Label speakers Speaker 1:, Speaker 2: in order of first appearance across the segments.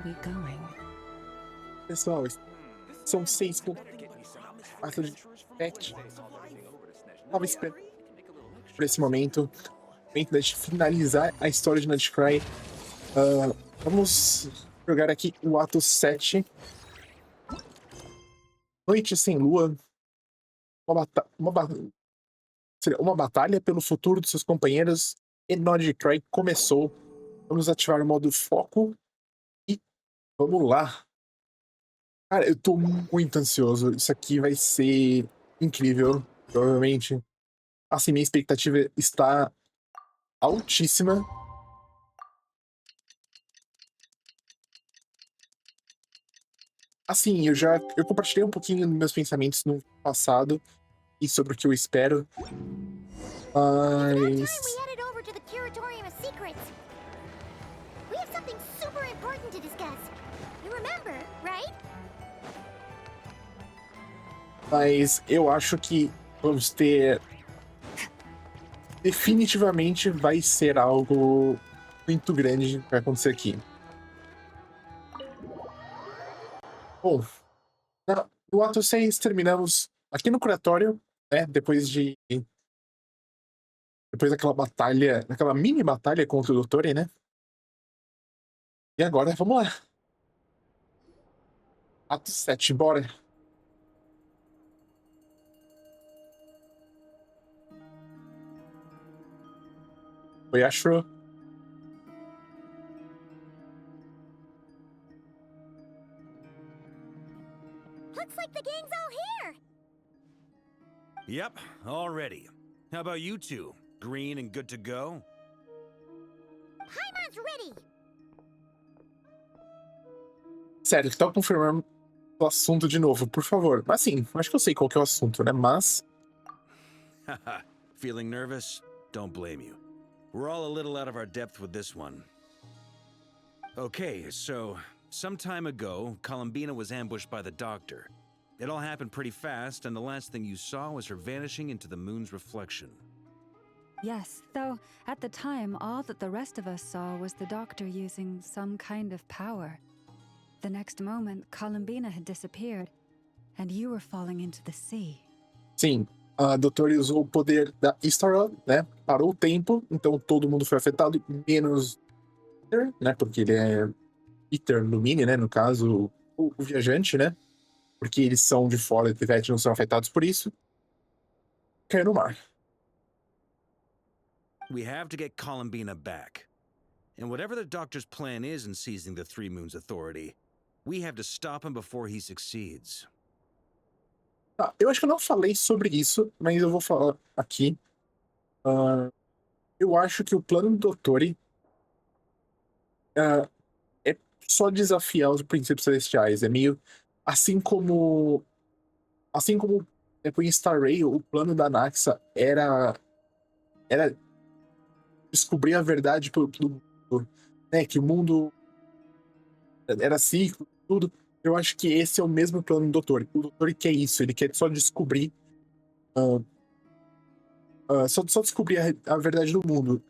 Speaker 1: we going?
Speaker 2: Pessoal, são 6.4 de pet. Tava esperando por esse momento da gente finalizar a história de Nod-Krai. Vamos jogar aqui o ato 7. Noite sem lua. Uma batalha pelo futuro dos seus companheiros. E Nod-Krai começou. Vamos ativar o modo foco. E vamos lá. Cara, eu tô muito ansioso. Isso aqui vai ser incrível, provavelmente. Assim, minha expectativa está altíssima. Assim, eu compartilhei um pouquinho dos meus pensamentos no passado e sobre o que eu espero. Mas eu acho que vamos ter. Definitivamente vai ser algo muito grande que vai acontecer aqui. Bom, no ato 6 terminamos aqui no curatório, né? Depois daquela batalha, daquela mini batalha contra o Dottore, né? E agora, vamos lá. Ato 7, bora. Oi, achou?
Speaker 3: Looks like the gang's all here.
Speaker 4: Yep, all ready. How about you two? Green and good to go?
Speaker 3: Paimon's ready.
Speaker 2: Sério, então confirmando o assunto de novo, por favor. Assim, acho que eu sei qual que é o assunto, né? Mas
Speaker 4: Haha, feeling nervous? Don't blame you. We're all a little out of our depth with this one. Okay, so some time ago, Columbina was ambushed by the Doctor. It all happened pretty fast, and the last thing you saw was her vanishing into the moon's reflection.
Speaker 1: Yes, though at the time, all that the rest of us saw was the Doctor using some kind of power. The next moment, Columbina had disappeared, and you were falling into the sea.
Speaker 2: sim, a Dottore usou o poder da Istarod, né? Parou o tempo, então todo mundo foi afetado, menos Peter, né? Porque ele é Peter Lumine, né? No caso, o viajante, né? Porque eles são de fora e Tibete não são afetados por isso. Caiu no mar.
Speaker 4: We have to get Columbina back. And whatever the Doctor's plan is in seizing the Three Moons Authority, we have to stop him before he succeeds.
Speaker 2: Eu acho que eu não falei sobre isso, mas eu vou falar aqui. Eu acho que o plano do Dottore é só desafiar os princípios celestiais. É meio assim como depois em Star Rail, o plano da Naxa era descobrir a verdade do né, que o mundo era ciclo, tudo. Eu acho que esse é o mesmo plano do Dottore. O Dottore quer isso, ele quer só descobrir só descobrir a verdade do mundo.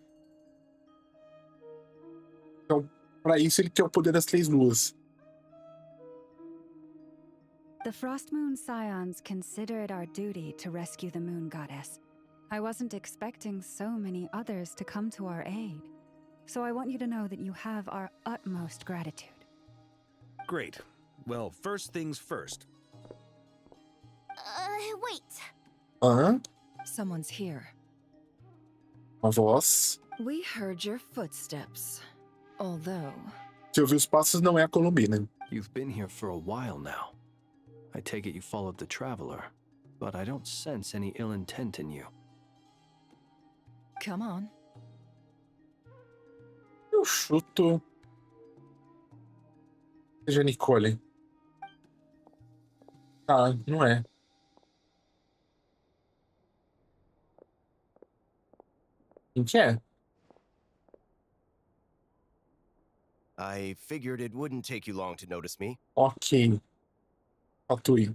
Speaker 2: Então, para isso ele quer o poder das 3 luas.
Speaker 1: The Frost Moon Scions consider it our duty to rescue the Moon Goddess. I wasn't expecting so many others to come to our aid. So I want you to know that you have our utmost gratitude.
Speaker 4: Great. Well, first things first.
Speaker 3: Wait.
Speaker 5: Someone's here.
Speaker 2: Uma voz.
Speaker 5: We heard your footsteps. Although...
Speaker 2: Se ouvir os passos, não é a Columbina.
Speaker 6: You've been here for a while now. I take it you followed the Traveler, but I don't sense any ill intent in you.
Speaker 5: Come on.
Speaker 2: Eu chuto. Seja Nicole. Ah, não é. Quem que é?
Speaker 7: I figured it wouldn't take you long to notice me.
Speaker 2: Ok. Atui.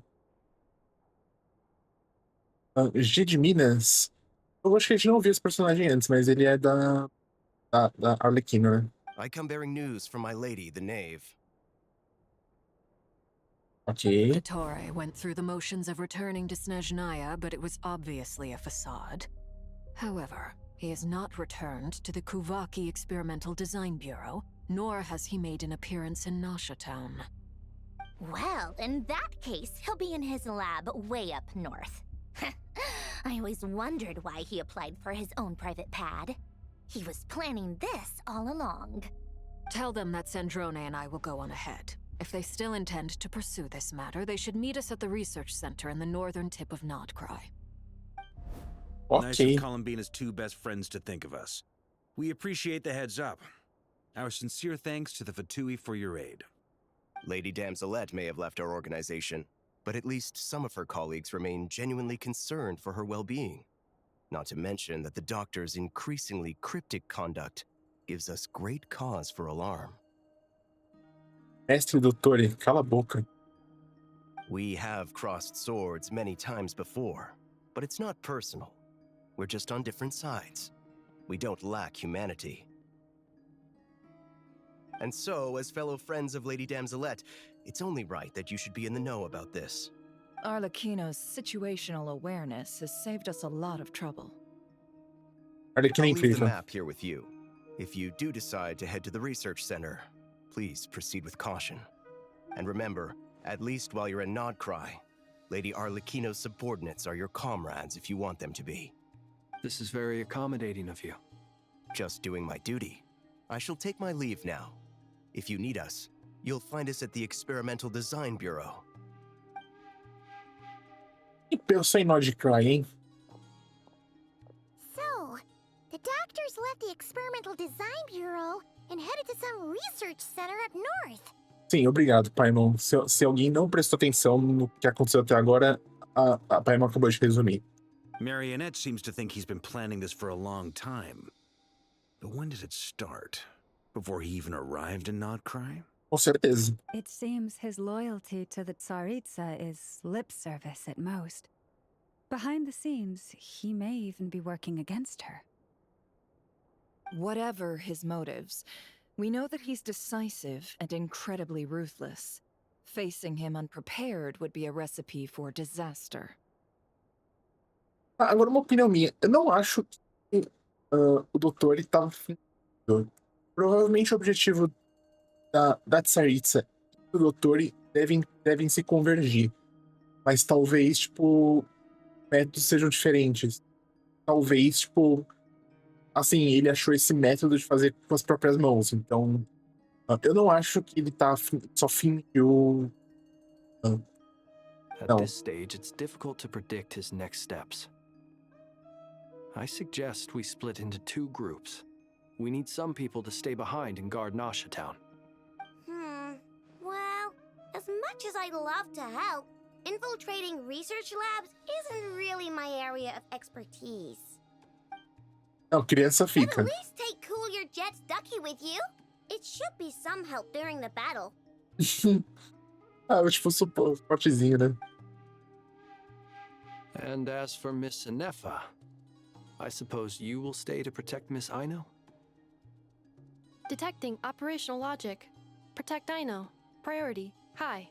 Speaker 2: G de Minas. Eu acho que a gente não viu esse personagem antes, mas ele é da Arlequina, né?
Speaker 7: I come bearing news from my lady, the Knave.
Speaker 2: Ok.
Speaker 5: Dottore went through the motions of returning to Snezhnaya, but it was obviously a facade. However, he has not returned to the Kuvaki Experimental Design Bureau, nor has he made an appearance in Nasha Town.
Speaker 3: Well, in that case, he'll be in his lab way up north. I always wondered why he applied for his own private pad. He was planning this all along.
Speaker 5: Tell them that Sandrone and I will go on ahead. If they still intend to pursue this matter, they should meet us at the research center in the northern tip of Nod-Krai.
Speaker 4: Nice of
Speaker 2: Ok.
Speaker 4: Columbina's two best friends to think of us. We appreciate the heads up. Our sincere thanks to the Fatui for your aid.
Speaker 7: Lady Damselette may have left our organization, but at least some of her colleagues remain genuinely concerned for her well-being. Not to mention that the Doctor's increasingly cryptic conduct gives us great cause for alarm.
Speaker 2: Mestre Dottore, cala a boca.
Speaker 7: We have crossed swords many times before, but it's not personal. We're just on different sides. We don't lack humanity. And so, as fellow friends of Lady Damselette, it's only right that you should be in the know about this.
Speaker 8: Arlecchino's situational awareness has saved us a lot of trouble.
Speaker 2: Olha que
Speaker 7: I'll
Speaker 2: nem
Speaker 7: leave the
Speaker 2: incrível.
Speaker 7: map here with you. If you do decide to head to the research center, please proceed with caution. And remember, at least while you're in Nod-Krai, Lady Arlecchino's subordinates are your comrades if you want them to be.
Speaker 6: This is very accommodating of you.
Speaker 7: Just doing my duty. I shall take my leave now. If you need us, you'll find us at the Experimental Design Bureau.
Speaker 2: E pensa em Nod-Krai, hein?
Speaker 3: So, the doctors left the Experimental Design Bureau and headed to some research center up north.
Speaker 2: Sim, obrigado, Paimon. Se alguém não prestou atenção no que aconteceu até agora, a Paimon acabou de resumir.
Speaker 4: Marionette seems to think he's been planning this for a long time. But when did it start? Before he even arrived in Nod-Krai?
Speaker 2: Com certeza.
Speaker 1: It seems his loyalty to the Tsaritsa is lip service at most. Behind the scenes, he may even be working against her.
Speaker 8: Whatever his motives, we know that he's decisive and incredibly ruthless. Facing him unprepared would be a recipe for disaster.
Speaker 2: Agora, uma opinião minha. Eu não acho que o doutor estava fingindo. Provavelmente o objetivo da Tsaritsa e do doutor devem se convergir. Mas talvez, tipo, métodos sejam diferentes. Talvez, tipo, assim, ele achou esse método de fazer com as próprias mãos. Então, eu não acho que ele só fingiu.
Speaker 6: At
Speaker 2: No.
Speaker 6: this stage, it's difficult to predict his next steps. I suggest we split into two groups. We need some people to stay behind and guard Nasha Town.
Speaker 3: Well, as much as I'd love to help, infiltrating research labs isn't really my area of expertise.
Speaker 2: Não, criança
Speaker 3: But
Speaker 2: fica.
Speaker 3: at least take Cool Your Jet's Ducky with you. It should be some help during the battle.
Speaker 2: Tipo, suportezinho, né?
Speaker 6: And as for Miss Inefa, I suppose you will stay to protect Miss Aino?
Speaker 9: Detecting operational logic. Protect Ino. Priority. High.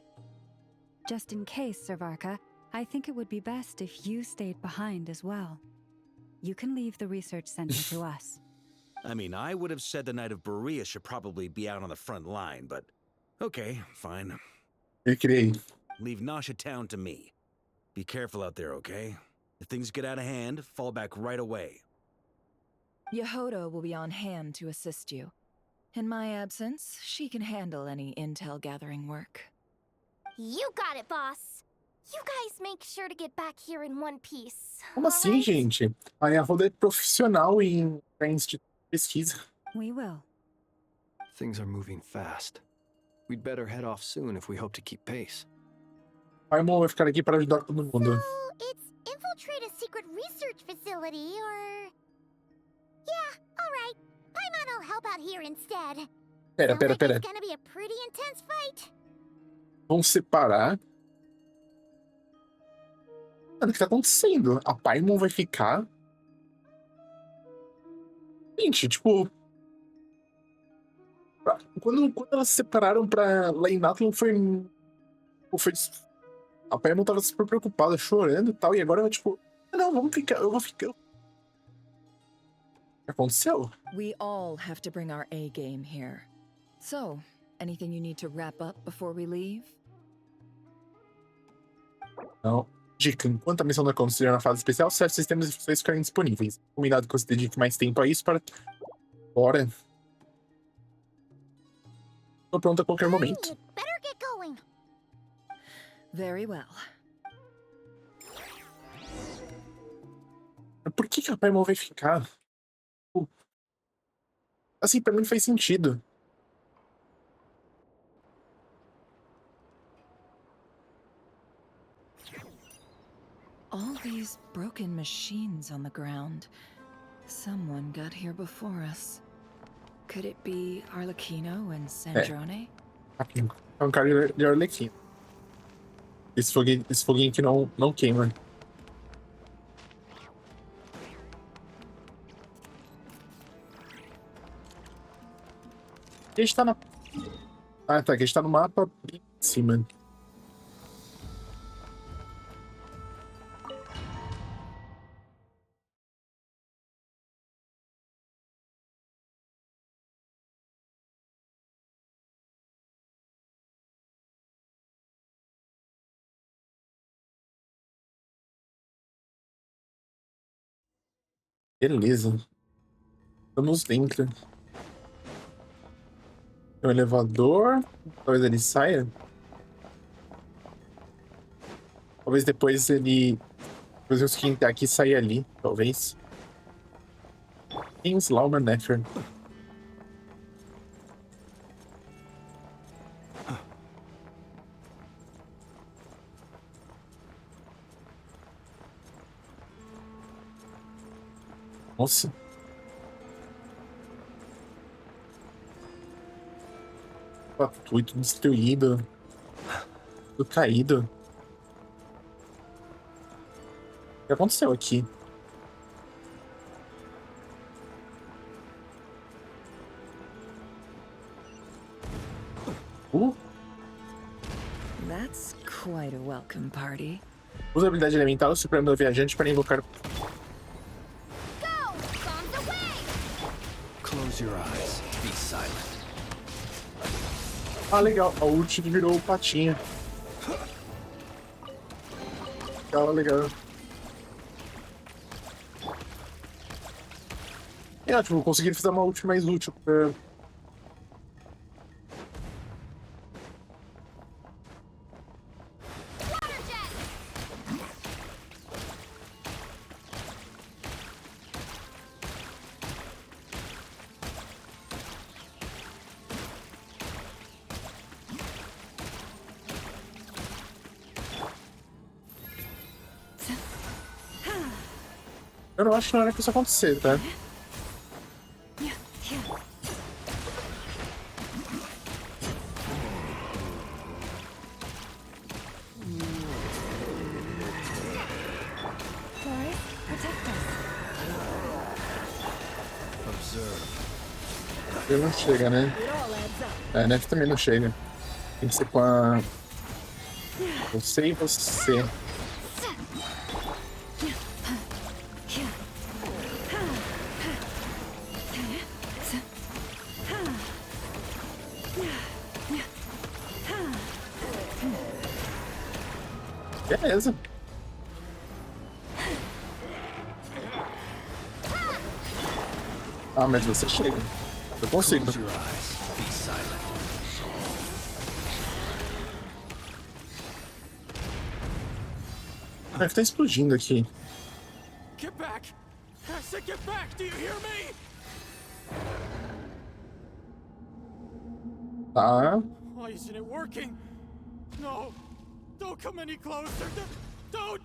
Speaker 1: Just in case, Servarka, I think it would be best if you stayed behind as well. You can leave the research center to us.
Speaker 4: I mean, I would have said the Knight of Berea should probably be out on the front line, but okay, fine.
Speaker 2: Eu queria ir.
Speaker 4: Leave Nasha Town to me. Be careful out there, okay? If things get out of hand, fall back right away.
Speaker 8: Yehoda will be on hand to assist you. In my absence, she can handle any intel gathering work.
Speaker 3: You got it, boss. You guys make sure to get back here in one piece.
Speaker 2: Como assim,
Speaker 3: alright?
Speaker 2: gente? A Yehoda é profissional em instituto de pesquisa.
Speaker 1: We will.
Speaker 6: Things are moving fast. We'd better head off soon if we hope to keep pace.
Speaker 2: Paimon vai ficar aqui para ajudar todo mundo.
Speaker 3: So, it's infiltrate a secret research facility, or... Yeah, alright. Paimon will help out here instead.
Speaker 2: Pera.
Speaker 3: Sounds like it's gonna be a pretty intense fight.
Speaker 2: Vão separar. Mano, o que tá acontecendo? A Paimon vai ficar. Gente, tipo. Quando elas se separaram pra lá em Natlan foi Foi... A Paimon tava super preocupada, chorando e tal, e agora ela, tipo, não, vamos ficar, eu vou ficar. O que aconteceu?
Speaker 8: We all have to bring our A game here. So, anything you need to wrap up before we leave?
Speaker 2: Não. Dica, enquanto a missão não acontecer na fase especial, certos sistemas e funções ficarem disponíveis. Combinado que você dedique mais tempo a isso para... Bora. Tô pronto a qualquer momento.
Speaker 3: Better get going.
Speaker 8: Very well.
Speaker 2: Por que a Paimon vai ficar? Assim, pra mim não faz sentido.
Speaker 8: All these broken machines on the ground. Someone got here before us. Could it be Arlecchino and Sandrone?
Speaker 2: É um cara de Arlequim. Esse foguinho que não queima. Aqui a gente tá na... Ah, tá. Aqui a gente tá no mapa bem em cima. Beleza. Vamos dentro. Tem um elevador. Talvez ele saia. Talvez depois ele... Depois eu esquentar aqui e sair ali. Talvez. Tem Slaughter Nefer. Nossa. Tudo destruído. Tudo caído. O que aconteceu aqui?
Speaker 8: That's quite a welcome party.
Speaker 2: Usa a habilidade elemental suprema do viajante para invocar...
Speaker 3: Go! Bombs away!
Speaker 6: Close your eyes. Be silent.
Speaker 2: Ah, legal. A ult virou o patinha. Legal. É, tipo, consegui fazer uma ult mais útil pra...
Speaker 3: Water jet!
Speaker 2: Eu não acho que não era que isso acontecer, tá? Ele não chega, né? É, Nef também não chega. Tem que ser com a... Você e você. Beleza. Ah, mas você chega. Eu consigo.
Speaker 6: Close your eyes. Be silent.
Speaker 2: Deve estar explodindo aqui.
Speaker 6: Get back! I said get back! Do you hear me?
Speaker 2: Tá.
Speaker 6: Why isn't it working? No! Don't come any closer! Don't!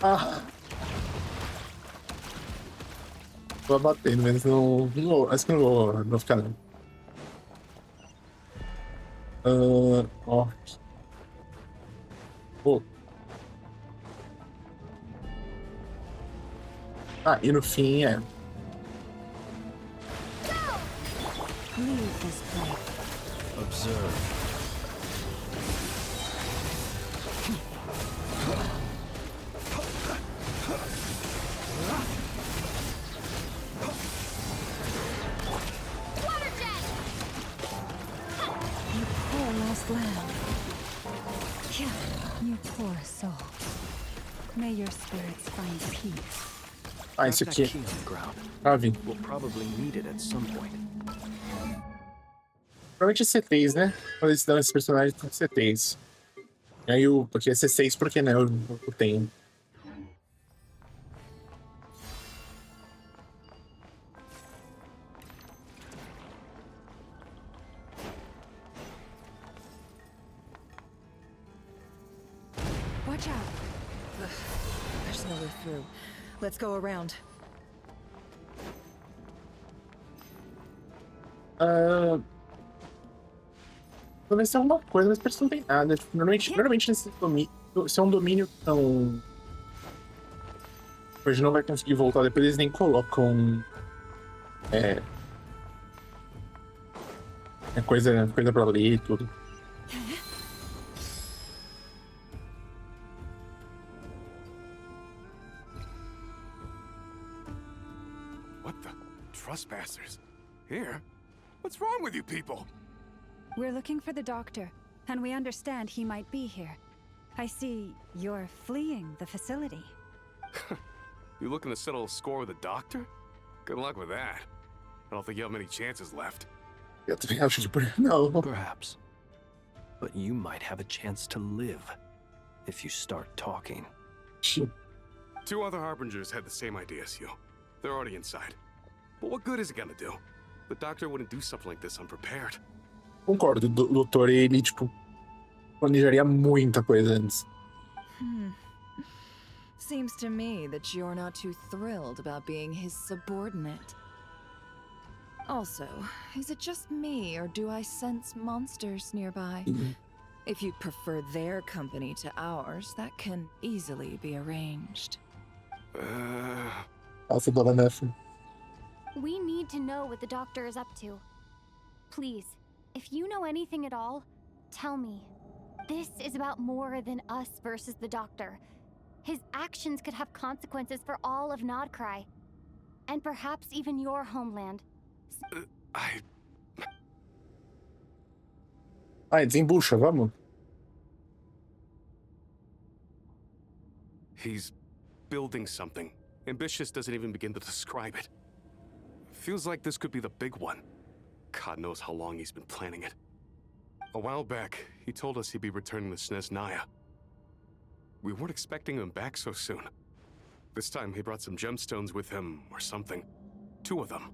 Speaker 2: Ah. Tô batendo, mas não vou. Acho que não vou ficar não. Ó. Ah, e no fim é.
Speaker 1: Leave this place.
Speaker 6: Observe.
Speaker 1: You poor lost lamb. You poor soul. May your spirits find peace.
Speaker 2: Ah, isso
Speaker 6: Grab that
Speaker 2: aqui.
Speaker 6: key on the ground.
Speaker 2: Ah, vi.
Speaker 6: We'll probably need it at some point.
Speaker 2: Provavelmente é C3, né? Quando eles dão esse personagem, tem C3. E aí o. Porque é C6, porque né? Eu tenho.
Speaker 8: Watch out. Ugh, there's no way through. Let's go around.
Speaker 2: Vou ver se é alguma coisa, mas parece que não tem nada. Tipo, normalmente nesse domínio. Se é um domínio tão. Hoje não vai conseguir voltar, depois eles nem colocam. É coisa pra ler e tudo.
Speaker 10: What the? Trespassers? Here? What's wrong with you people?
Speaker 1: We're looking for the doctor, and we understand he might be here. I see you're fleeing the facility.
Speaker 10: You looking to settle a score with a doctor? Good luck with that. I don't think you have many chances left.
Speaker 2: Eu também acho que não.
Speaker 6: Perhaps. But you might have a chance to live if you start talking.
Speaker 10: Two other harbingers had the same idea as you. They're already inside. But what good is it gonna do? The doctor wouldn't do something like this unprepared.
Speaker 2: Concordo, o Dottore, ele, tipo, planejaria muita coisa antes.
Speaker 8: Seems to me that you're not too thrilled about being his subordinate. Also, is it just me, or do I sense monsters nearby? If you'd prefer their company to ours, that can easily be arranged.
Speaker 2: Nossa, dona Nessa.
Speaker 11: We need to know what the doctor is up to. Please, if you know anything at all, tell me. This is about more than us versus the doctor. His actions could have consequences for all of Nod-Krai. And perhaps even your homeland.
Speaker 2: Desembucha, vamos?
Speaker 10: He's building something. Ambitious doesn't even begin to describe it. Feels like this could be the big one. God knows how long he's been planning it. A while back, he told us he'd be returning to Snezhnaya. We weren't expecting him back so soon. This time he brought some gemstones with him, or something. 2 of them.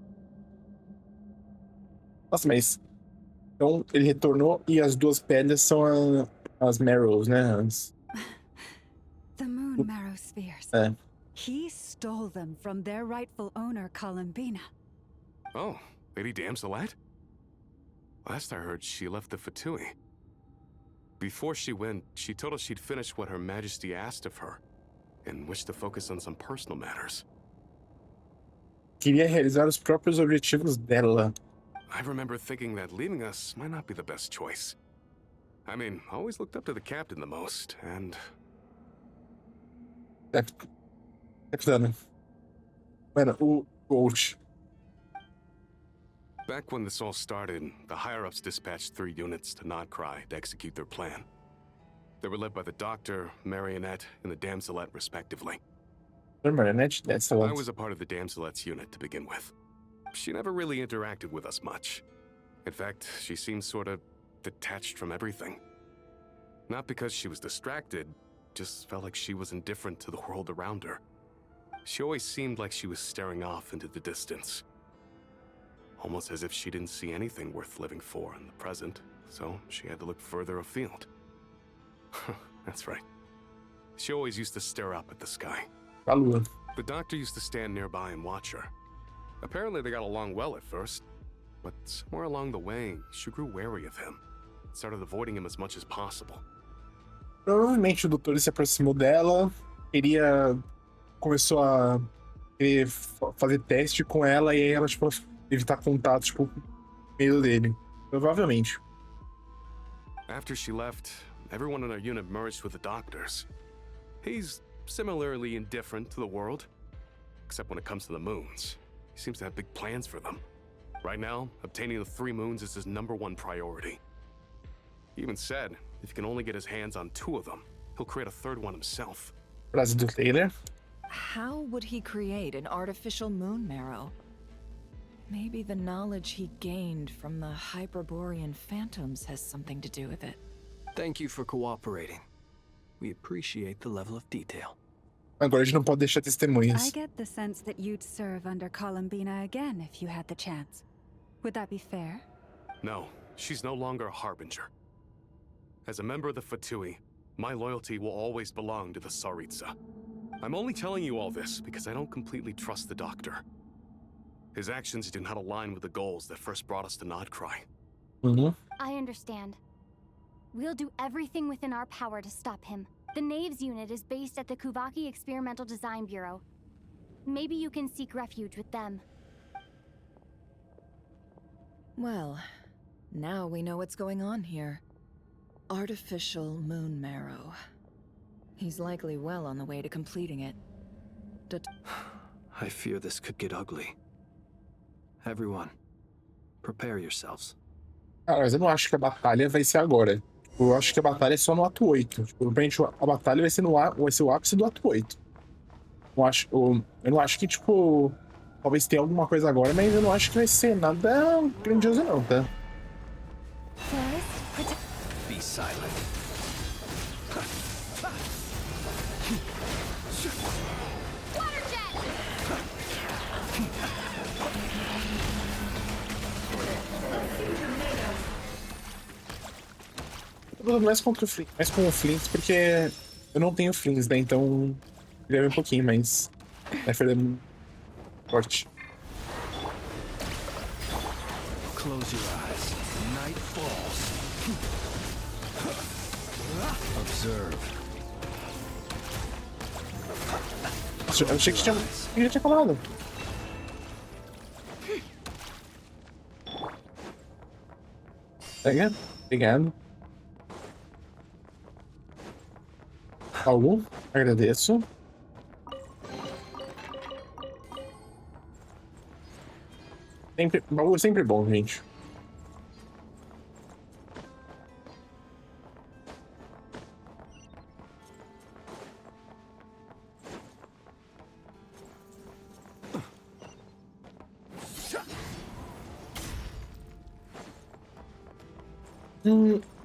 Speaker 2: Nossa, mas. Então, ele retornou e as 2 pedras são as Marrows, né?
Speaker 1: The moon marrow spheres.
Speaker 2: É.
Speaker 1: He stole them from their rightful owner, Columbina.
Speaker 10: Oh, Lady Damselette? Last I heard, she left the Fatui. Before she went, she told us she'd finished what Her Majesty asked of her, and wished to focus on some personal matters.
Speaker 2: Queria realizar os próprios objetivos dela.
Speaker 10: I remember thinking that leaving us might not be the best choice. I mean, I always looked up to the captain the most, and...
Speaker 2: Capitana. Mano, o Hoje.
Speaker 10: Back when this all started, the higher-ups dispatched 3 units to Nod-Krai to execute their plan. They were led by the Doctor, Marionette, and the Damselette, respectively.
Speaker 2: Marionette, that's the one.
Speaker 10: I was a part of the Damselette's unit to begin with. She never really interacted with us much. In fact, she seemed sort of detached from everything. Not because she was distracted, just felt like she was indifferent to the world around her. She always seemed like she was staring off into the distance. Almost as if she didn't see anything worth living for in the present, so she had to look further afield. That's right. She always used to stare up at the sky.
Speaker 2: A lua.
Speaker 10: The doctor used to stand nearby and watch her. Apparently they got along well at first, but somewhere along the way, she grew wary of him. Started avoiding him as much as possible.
Speaker 2: Provavelmente o doutor se aproximou dela, começou a querer fazer teste com ela e aí ela, tipo, evitar contato, tipo, com medo dele. Provavelmente.
Speaker 10: After she left, everyone in our unit merged with the doctors. He's similarly indifferent to the world, except when it comes to the moons. He seems to have big plans for them. Right now, obtaining the 3 moons is his #1 priority. He even said if he can only get his hands on 2 of them, he'll create a 3rd one himself.
Speaker 2: Frase do trailer.
Speaker 8: How would he create an artificial moon marrow? Maybe the knowledge he gained from the Hyperborean phantoms has something to do with it.
Speaker 6: Thank you for cooperating. We appreciate the level of detail.
Speaker 2: Agora a gente não pode deixar
Speaker 1: I
Speaker 2: testemunhas.
Speaker 1: get the sense that you'd serve under Columbina again if you had the chance. Would that be fair?
Speaker 10: No, she's no longer a harbinger. As a member of the Fatui, my loyalty will always belong to the Tsaritsa. I'm only telling you all this because I don't completely trust the Doctor. His actions do not align with the goals that first brought us to Nod-Krai.
Speaker 2: Uhum.
Speaker 11: I understand. We'll do everything within our power to stop him. The Knaves unit is based at the Kuvaki Experimental Design Bureau. Maybe you can seek refuge with them.
Speaker 8: Well, now we know what's going on here. Artificial moon marrow. He's likely well on the way to completing it.
Speaker 6: I fear this could get ugly. Everyone, prepare yourselves.
Speaker 2: Cara, mas eu não acho que a batalha vai ser agora. Eu acho que a batalha é só no ato 8. Tipo, provavelmente a batalha vai ser o ápice do ato 8. Eu não acho que, tipo, talvez tenha alguma coisa agora, mas eu não acho que vai ser nada grandioso não, tá?
Speaker 6: Be silent.
Speaker 11: Water jet!
Speaker 2: Eu vou mais contra o Flint, mais com o Flint, porque eu não tenho Flint, né? Então queria ver um pouquinho, mas vai perder muito forte.
Speaker 6: Close your eyes. Night falls. Observe.
Speaker 2: Eu achei que já tinha falado. Pega, obrigado. Algo, agradeço. Baú é sempre bom, gente.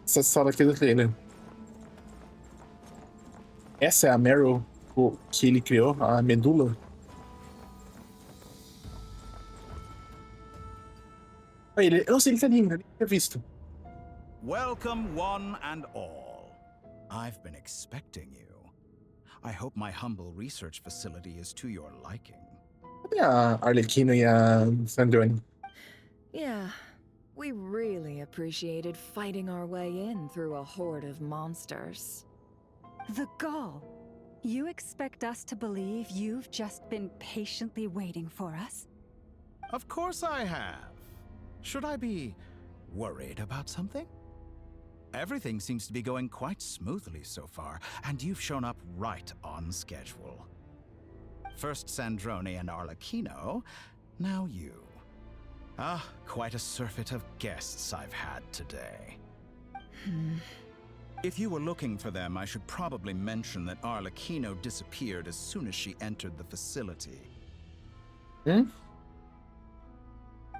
Speaker 2: Essa sala aqui do trailer. Essa é a Meryl que ele criou, a medula. Eu não sei, ele tá lindo, eu tinha visto.
Speaker 12: Welcome, one and all. I've been expecting you. I hope my humble research facility is to your liking.
Speaker 2: Cadê a Arlequino e a Sandrone?
Speaker 8: Yeah, we really appreciated fighting our way in through a horde of monsters.
Speaker 1: The gall! You expect us to believe you've just been patiently waiting for us?
Speaker 12: Of course I have. Should I be worried about something? Everything seems to be going quite smoothly so far, and you've shown up right on schedule. First Sandrone and Arlecchino, now you. Ah, quite a surfeit of guests I've had today. If you were looking for them, I should probably mention that Arlecchino disappeared as soon as she entered the facility.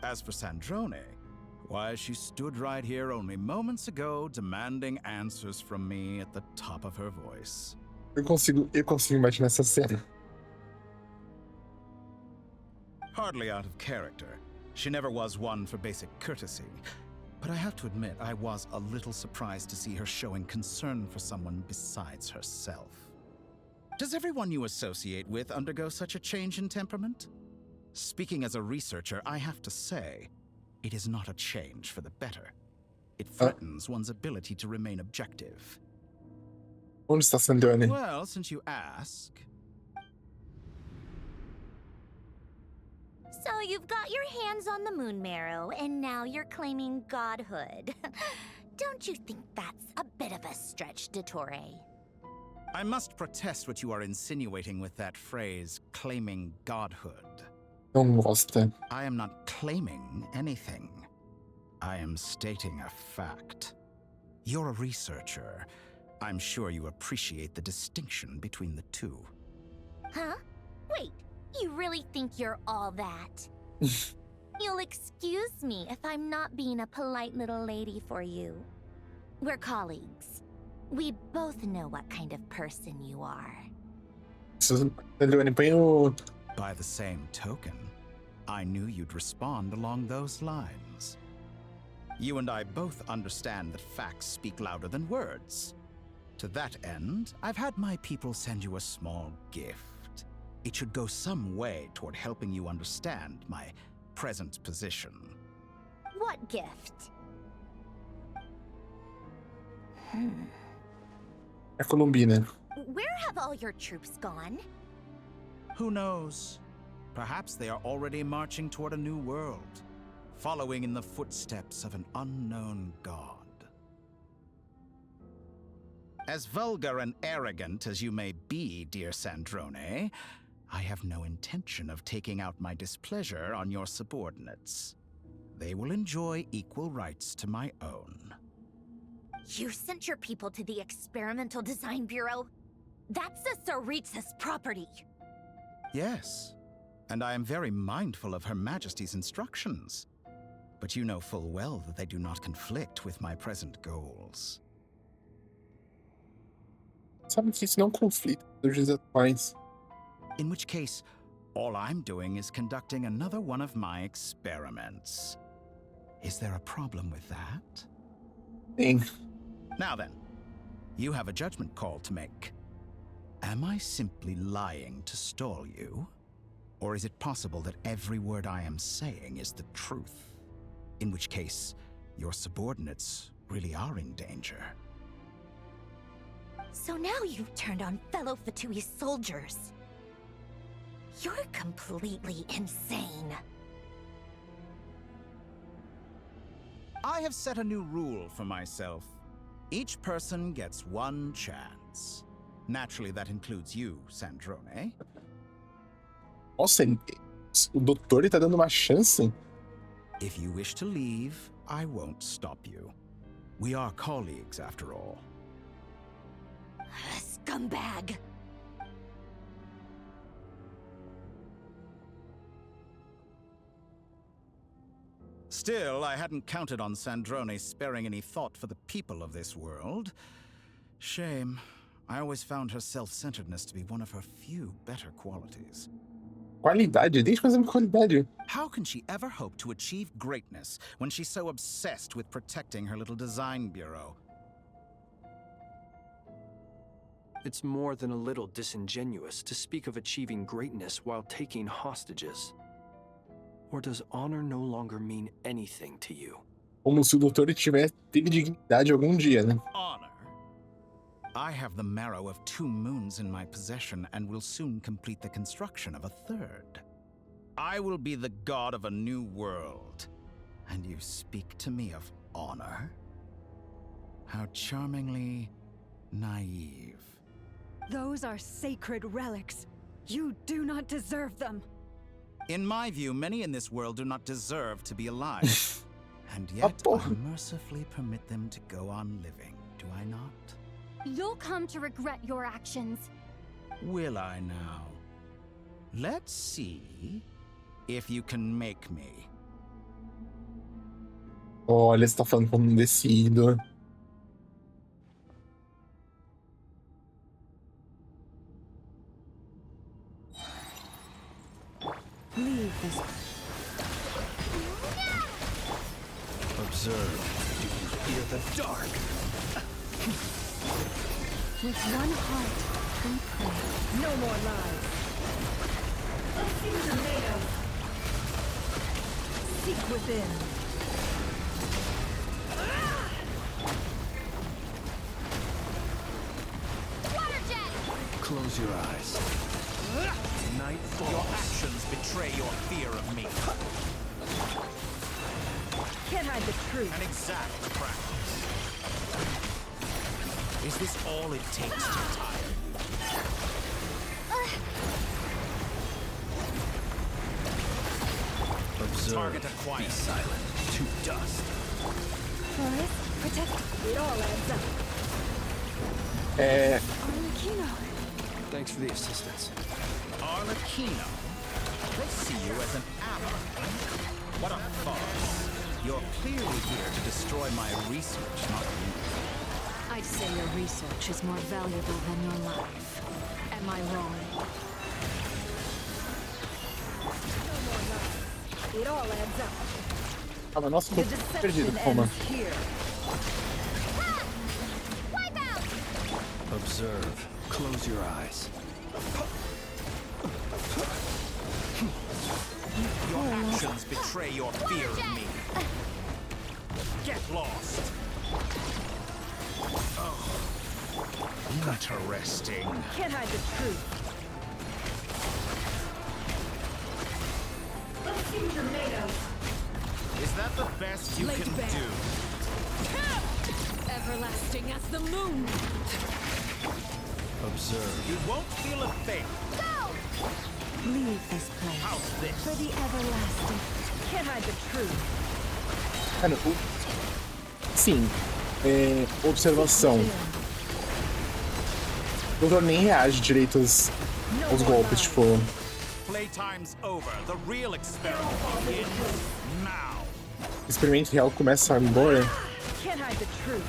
Speaker 12: As for Sandrone, why, she stood right here only moments ago demanding answers from me at the top of her voice.
Speaker 2: Eu consigo imaginar essa cena.
Speaker 12: Hardly out of character. She never was one for basic courtesy. But I have to admit, I was a little surprised to see her showing concern for someone besides herself. Does everyone you associate with undergo such a change in temperament? Speaking as a researcher, I have to say, it is not a change for the better. It threatens one's ability to remain objective.
Speaker 2: Onde está Sandrone?
Speaker 12: Well, since you ask...
Speaker 3: So you've got your hands on the moon marrow, and now you're claiming godhood. Don't you think that's a bit of a stretch, Dottore?
Speaker 12: I must protest what you are insinuating with that phrase, claiming godhood.
Speaker 2: Não gosta.
Speaker 12: I am not claiming anything. I am stating a fact. You're a researcher. I'm sure you appreciate the distinction between the two.
Speaker 3: Huh? Wait, you really think you're all that? You'll excuse me if I'm not being a polite little lady for you. We're colleagues. We both know what kind of person you are.
Speaker 12: By the same token, I knew you'd respond along those lines. You and I both understand that facts speak louder than words. To that end, I've had my people send you a small gift. It should go some way toward helping you understand my present position.
Speaker 3: What gift?
Speaker 2: Columbina.
Speaker 3: Where have all your troops gone?
Speaker 12: Who knows? Perhaps they are already marching toward a new world, following in the footsteps of an unknown god. As vulgar and arrogant as you may be, dear Sandrone, I have no intention of taking out my displeasure on your subordinates. They will enjoy equal rights to my own.
Speaker 3: You sent your people to the Experimental Design Bureau? That's a Tsaritsa's property.
Speaker 12: Yes, and I am very mindful of Her Majesty's instructions. But you know full well that they do not conflict with my present goals.
Speaker 2: Sabe que isso não conflita dos dias atuais.
Speaker 12: In which case, all I'm doing is conducting another one of my experiments. Is there a problem with that?
Speaker 2: Sim.
Speaker 12: Now then, you have a judgment call to make. Am I simply lying to stall you? Or is it possible that every word I am saying is the truth? In which case, your subordinates really are in danger.
Speaker 3: So now you've turned on fellow Fatui soldiers. You're completely insane.
Speaker 12: I have set a new rule for myself. Each person gets one chance. Naturally, that includes you, Sandrone.
Speaker 2: Nossa, o Dottore tá dando uma chance?
Speaker 12: If you wish to leave, I won't stop you. We are colleagues, after all.
Speaker 3: Scumbag!
Speaker 12: Still, I hadn't counted on Sandrone sparing any thought for the people of this world. Shame. I always found her self-centeredness to be one of her few better qualities.
Speaker 2: Qualidade? Deixa eu fazer uma qualidade.
Speaker 12: How can she ever hope to achieve greatness when she's so obsessed with protecting her little design bureau?
Speaker 6: It's more than a little disingenuous to speak of achieving greatness while taking hostages. Or does honor no longer mean anything to you?
Speaker 2: Como se o Dottore teve dignidade algum dia, né?
Speaker 12: Honor? I have the marrow of 2 moons in my possession and will soon complete the construction of a 3rd. I will be the god of a new world. And you speak to me of honor? How charmingly naive.
Speaker 1: Those are sacred relics. You do not deserve them.
Speaker 12: In my view, many in this world do not deserve to be alive. And yet, I mercifully permit them to go on living, do I not?
Speaker 11: You'll come to regret your actions.
Speaker 12: Will I now? Let's see if you can make me.
Speaker 2: Olha, você tá falando como um decido.
Speaker 1: Leave this.
Speaker 6: Observe. Do you fear the dark?
Speaker 1: With one heart, we pray.
Speaker 8: No more lies.
Speaker 1: Seek within.
Speaker 11: Water jet!
Speaker 6: Close your eyes.
Speaker 13: night falls. Your actions betray your fear of me.
Speaker 8: Can't hide the truth.
Speaker 13: An exact practice. Is this all it takes to tire you? Observe. Target acquired. Be silent. To dust.
Speaker 11: Boris, protect.
Speaker 8: It all adds up.
Speaker 11: Arlecchino.
Speaker 6: Thanks for the assistance.
Speaker 12: Arlecchino. They see you as an ally. What a farce. You're clearly here to destroy my research, not you.
Speaker 5: I'd say your research is more valuable than your life. Am I wrong?
Speaker 8: It all adds up.
Speaker 2: Calma, nossa, tô perdido, calma.
Speaker 6: Observe. Close your eyes.
Speaker 13: Your actions betray your fear of me. Get lost. Oh. Interesting.
Speaker 8: Can't hide the truth. Let's see what you're made of.
Speaker 13: Is that the best you can do?
Speaker 5: Everlasting as the moon.
Speaker 6: Observe.
Speaker 13: You won't feel a thing.
Speaker 1: Leave this place.
Speaker 13: How's this?
Speaker 1: For the everlasting.
Speaker 8: Can't hide the truth.
Speaker 2: Cara, sim, observação. O Dottore nem reage direito aos golpes, tipo...
Speaker 13: Playtime's over. The real experiment begins now.
Speaker 2: O experimento real começa agora.
Speaker 8: Can't hide the truth.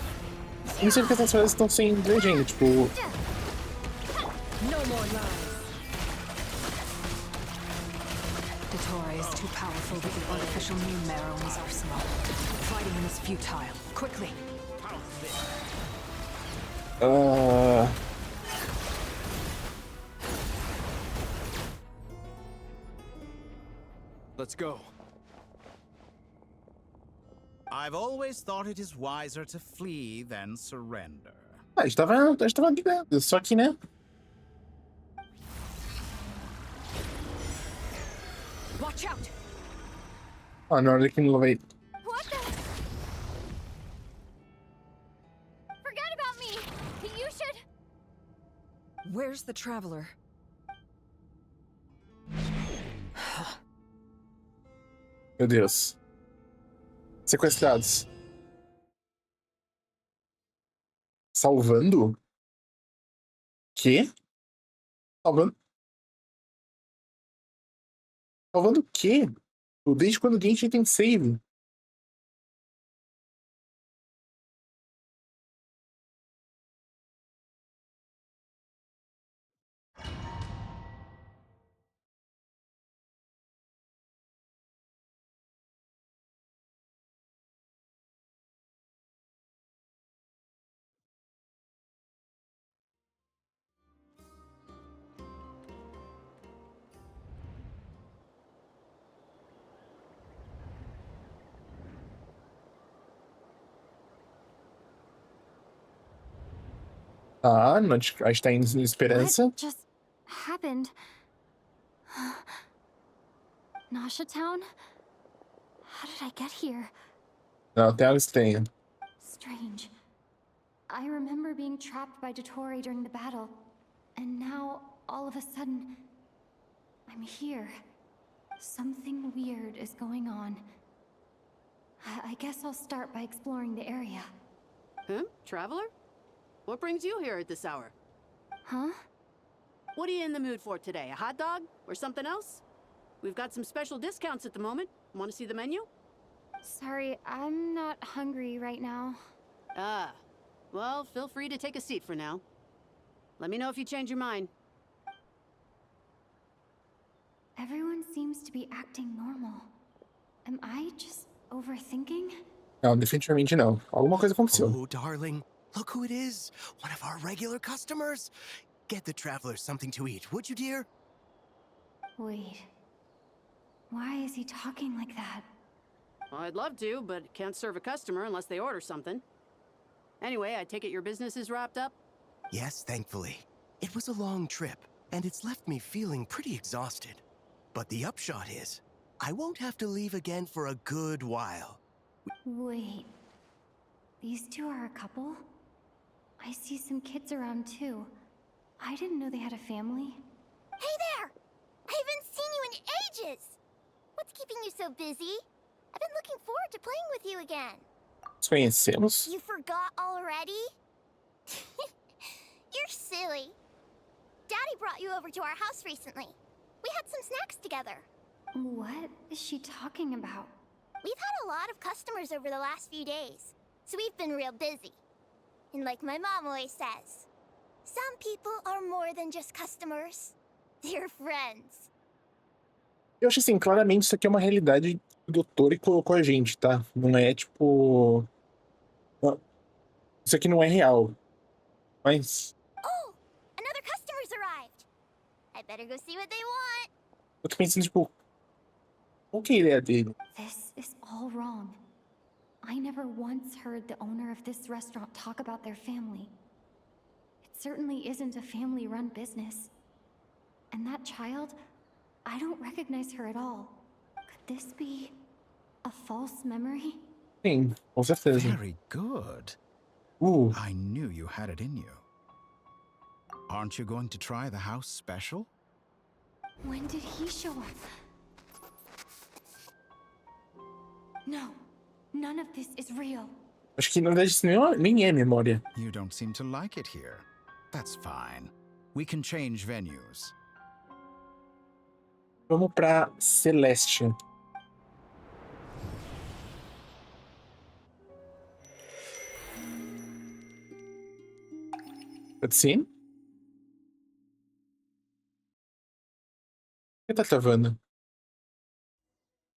Speaker 2: E não sei porque essas frases estão sem legenda, tipo...
Speaker 8: No more lies.
Speaker 5: Dottore is too powerful with the artificial moon marrow in his arsenal. Fighting him is futile. Quickly.
Speaker 6: Let's go.
Speaker 12: I've always thought it is wiser to flee than surrender.
Speaker 2: A gente tava aqui, né? Só que, né?
Speaker 5: Watch out!
Speaker 2: Ah, na hora que não vai...
Speaker 11: What the? Forget about me. You should.
Speaker 8: Where's the traveler?
Speaker 2: Meu Deus. Sequestrados. Salvando? Quê? Salvando? Salvando o quê? Desde quando o Genshin tem save? Ah, Nod-Krai está em esperança.
Speaker 11: What just happened? Nasha Town? How did I get here?
Speaker 2: Não, tem algo estranho.
Speaker 11: Strange. I remember being trapped by Dottore during the battle, and now, all of a sudden, I'm here. Something weird is going on. I guess I'll start by exploring the area.
Speaker 14: Huh? Traveler? What brings you here at this hour?
Speaker 11: Huh?
Speaker 14: What are you in the mood for today? A hot dog? Or something else? We've got some special discounts at the moment. Want to see the menu?
Speaker 11: Sorry, I'm not hungry right now.
Speaker 14: Ah. Well, feel free to take a seat for now. Let me know if you change your mind.
Speaker 11: Everyone seems to be acting normal. Am I just overthinking?
Speaker 2: Não, definitivamente não. Alguma coisa aconteceu.
Speaker 7: Oh, darling. Look who it is. One of our regular customers. Get the traveler something to eat, would you, dear?
Speaker 11: Wait. Why is he talking like that?
Speaker 14: Well, I'd love to, but can't serve a customer unless they order something. Anyway, I take it your business is wrapped up?
Speaker 7: Yes, thankfully. It was a long trip. and it's left me feeling pretty exhausted. But the upshot is, I won't have to leave again for a good while.
Speaker 11: Wait. These two are a couple? I see some kids around too. I didn't know they had a family.
Speaker 3: Hey there! I haven't seen you in ages! What's keeping you so busy? I've been looking forward to playing with you again.
Speaker 2: Nos conhecemos?
Speaker 3: You forgot already? You're silly. Daddy brought you over to our house recently. We had some snacks together.
Speaker 11: What is she talking about?
Speaker 3: We've had a lot of customers over the last few days, so we've been real busy. And like my mom always says, some people are more than just customers. They're friends.
Speaker 2: Eu acho assim, claramente isso aqui é uma realidade que o Dottore colocou a gente, tá? Não é tipo... Isso aqui não é real. Mas...
Speaker 3: Oh! Another customer's arrived! I better go see what they want.
Speaker 2: Eu tô pensando, tipo... Qual que é a ideia dele?
Speaker 11: This is all wrong. I never once heard the owner of this restaurant talk about their family. It certainly isn't a family-run business. And that child, I don't recognize her at all. Could this be a false memory?
Speaker 2: Sim, com certeza.
Speaker 12: Very good. I knew you had it in you. Aren't you going to try the house special?
Speaker 11: When did he show up? No, none of this is real.
Speaker 2: Acho que na verdade isso nem é memória.
Speaker 12: You don't seem to like it here. That's fine. We can change venues.
Speaker 2: Vamos pra Celeste. Cutscene? O que tá travando?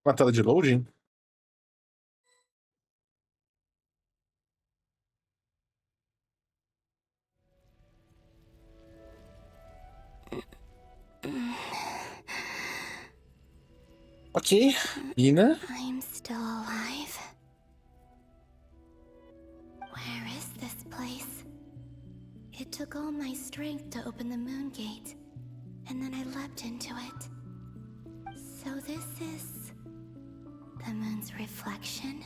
Speaker 2: Uma tela de loading? Ok, Ina.
Speaker 3: I'm still alive. Where is this place? It took all my strength to open the moon gate, and then I leapt into it. So this is the moon's reflection?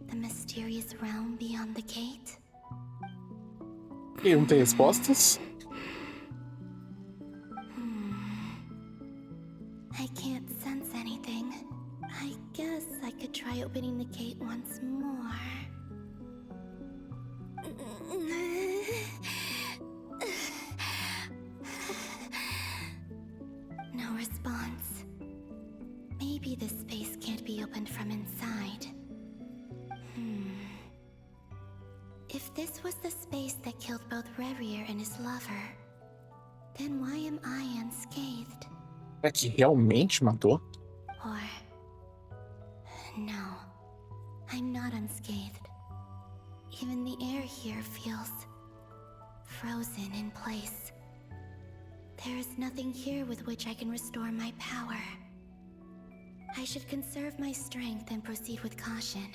Speaker 3: The mysterious realm beyond the gate?
Speaker 2: E não tem respostas?
Speaker 3: I can't sense anything. I guess I could try opening the gate once more. No response. Maybe this space can't be opened from inside. If this was the space that killed both Revier and his lover, then why am I unscathed?
Speaker 2: É que realmente matou?
Speaker 3: Or... no, I'm not unscathed. Even the air here feels frozen in place. There is nothing here with which I can restore my power. I should conserve my strength and proceed with caution.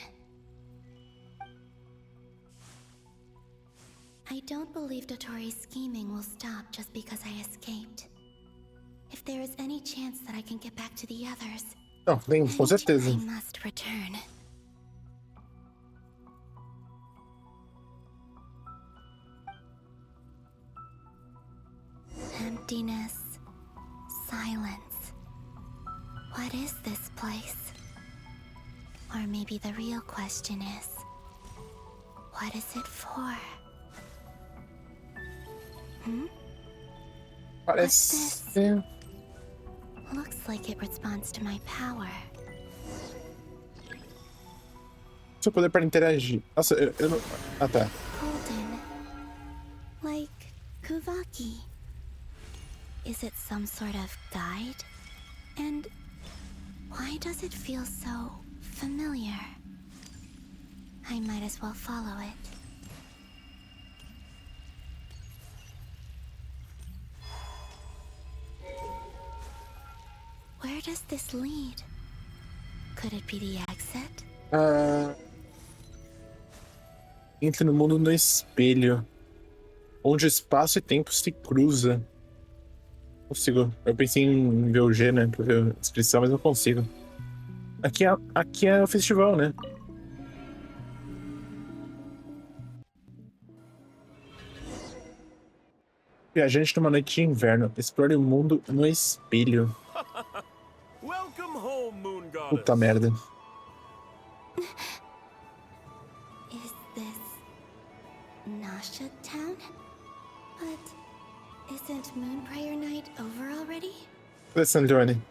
Speaker 3: I don't believe Dottore's scheming will stop just because I escaped. If there is any chance that I can get back to the others,
Speaker 2: Não, tem, com certeza.
Speaker 3: I must return. Emptiness, silence. What is this place? Or maybe the real question is, what is it for?
Speaker 2: Parece...
Speaker 3: Looks like it responds to my power.
Speaker 2: Seu poder para interagir. Nossa, eu não... Ah, tá.
Speaker 3: Golden. Like Kuvaki. Is it some sort of guide? And why does it feel so familiar? I might as well follow it. Where does this lead? Could it be the exit?
Speaker 2: Entre no mundo no espelho, onde espaço e tempo se cruzam. Consigo. Eu pensei em ver o G, né? Pra ver a descrição, mas não consigo. Aqui é o festival, né? Viajante numa noite de inverno. Explore o mundo no espelho.
Speaker 13: Welcome home, Moon Goddess.
Speaker 2: Puta merda.
Speaker 3: Is this Nasha Town? But isn't Moon Prayer Night over already?
Speaker 2: Alessandrone.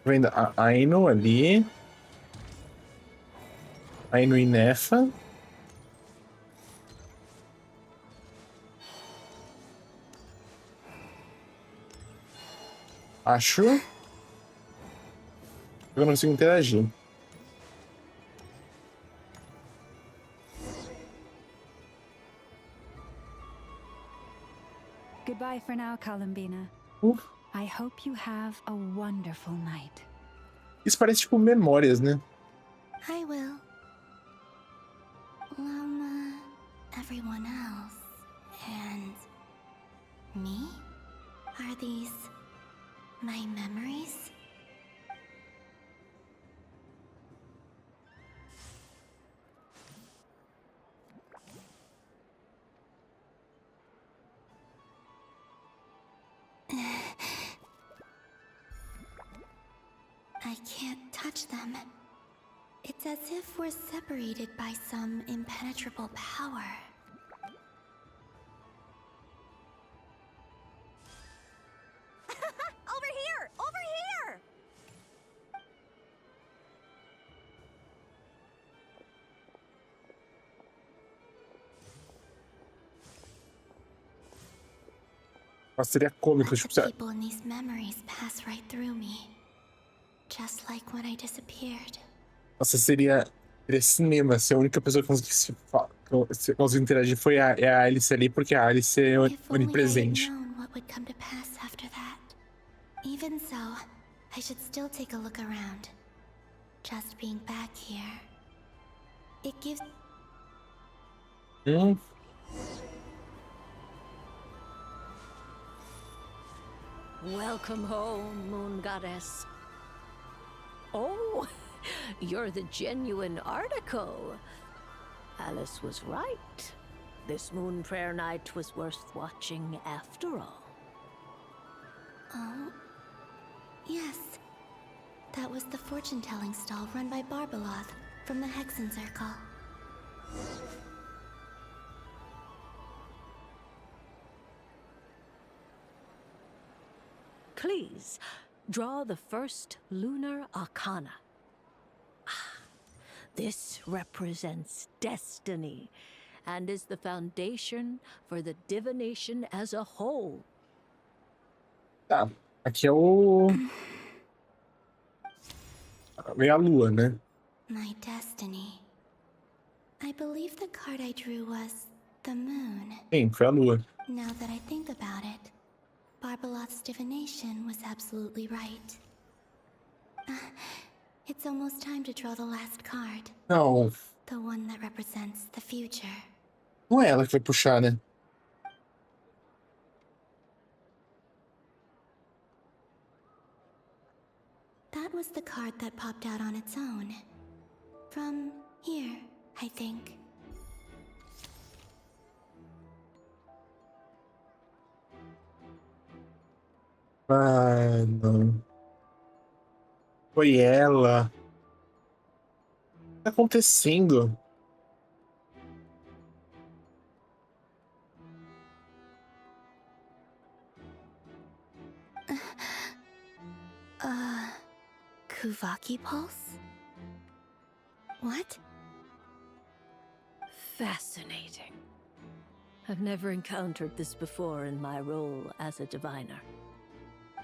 Speaker 2: Vendo a Aino ali. Aino e Nefa. Acho. Eu não consigo interagir.
Speaker 1: Goodbye for now, Columbina. I hope you have a wonderful night.
Speaker 2: Isso parece tipo memórias, né?
Speaker 3: I will. Everyone else. And me? Are these my memories? I can't touch them. It's as if we're separated by some impenetrable power.
Speaker 15: Over here! Over here!
Speaker 2: Mas seria cômico, tipo,
Speaker 3: The people in these memories pass right through me. Just like when I disappeared.
Speaker 2: Nossa, seria cinema se a única pessoa que conseguiu interagir foi a Alice ali, porque a Alice é onipresente.
Speaker 3: What would come to pass after that? Even so, I should still take a look around. Just being back here. It gives...
Speaker 16: Welcome home, Moon Goddess. Oh, you're the genuine article. Alice was right. This Moon Prayer Night was worth watching after all.
Speaker 3: Oh, yes. That was the fortune-telling stall run by Barbeloth from the Hexen Circle.
Speaker 16: Please, draw the first lunar arcana. This represents destiny and is the foundation for the divination as a whole.
Speaker 2: Tá, aqui é o... É a lua, né?
Speaker 3: My destiny. I believe the card I drew was the moon.
Speaker 2: Sim, foi a lua.
Speaker 3: Now that I think about it, Barbeloth's divination was absolutely right. It's almost time to draw the last card.
Speaker 2: Não.
Speaker 3: The one that represents the future.
Speaker 2: Não é ela que vai puxar, né?
Speaker 3: That was the card that popped out on its own. From here, I think.
Speaker 2: Mano. Foi ela. O que tá acontecendo?
Speaker 3: Kuvaki Pulse? What?
Speaker 16: Fascinating. I've never encountered this before in my role as a diviner.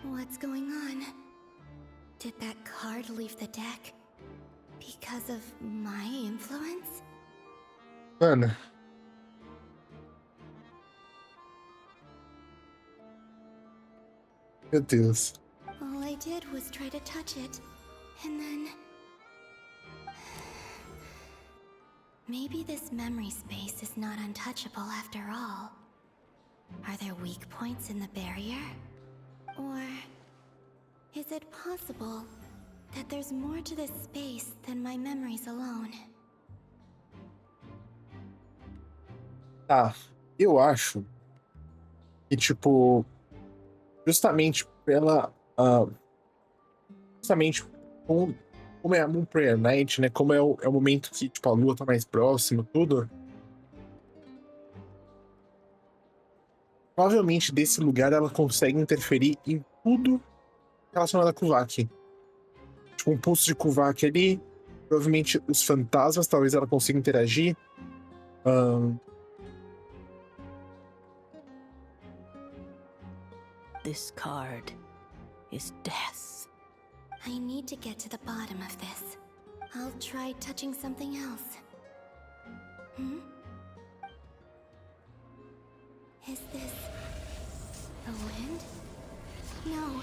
Speaker 3: What's going on? Did that card leave the deck because of my influence?
Speaker 2: Mano. Meu Deus.
Speaker 3: All I did was try to touch it, and then... Maybe this memory space is not untouchable after all. Are there weak points in the barrier? Or is it possible that there's more to this space than my memories alone?
Speaker 2: Tá, eu acho que, tipo, justamente pela. Justamente como é a Moon Prayer Night, né? Como é o momento que, tipo, a lua tá mais próxima, tudo. Provavelmente desse lugar ela consegue interferir em tudo relacionado a Kuvak. Tipo, um pulso de Kuvak ali. Provavelmente os fantasmas, talvez ela consiga interagir.
Speaker 16: This card is death.
Speaker 3: I need to get to the bottom of this. I'll try touching something else. Is this the wind? No,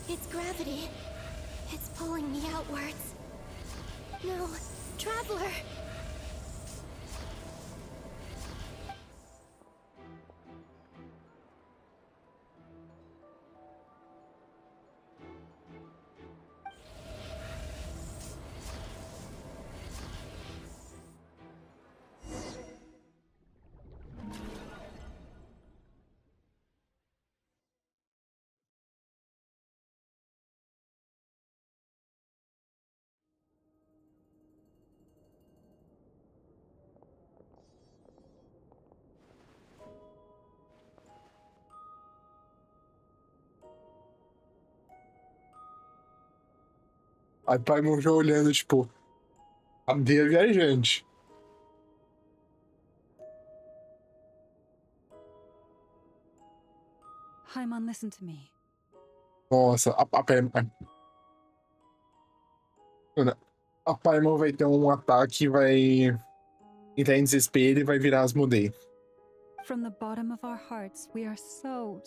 Speaker 3: it's gravity. It's pulling me outwards. No, Traveler!
Speaker 2: Aí o Paimon já olhando, tipo, cadê a viajante?
Speaker 1: Paimon, listen to me.
Speaker 2: Nossa, a Paimon vai ter um ataque, vai entrar em desespero e vai virar Asmodee.
Speaker 1: From the bottom of our hearts, we are so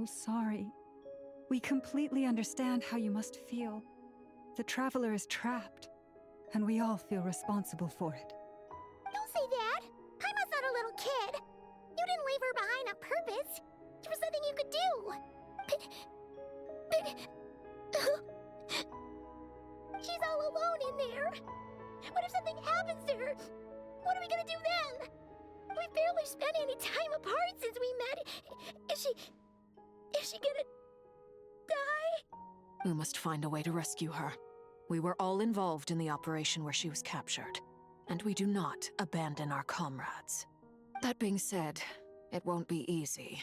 Speaker 1: sorry. We completely understand how you must feel. The Traveler is trapped, and we all feel responsible for it.
Speaker 3: Don't say that! Paimon's not a little kid! You didn't leave her behind on purpose! There was nothing you could do! She's all alone in there! What if something happens to her? What are we gonna do then? We've barely spent any time apart since we met. Is she gonna die?
Speaker 5: We must find a way to rescue her. We were all involved in the operation where she was captured, and we do not abandon our comrades. That being said, it won't be easy.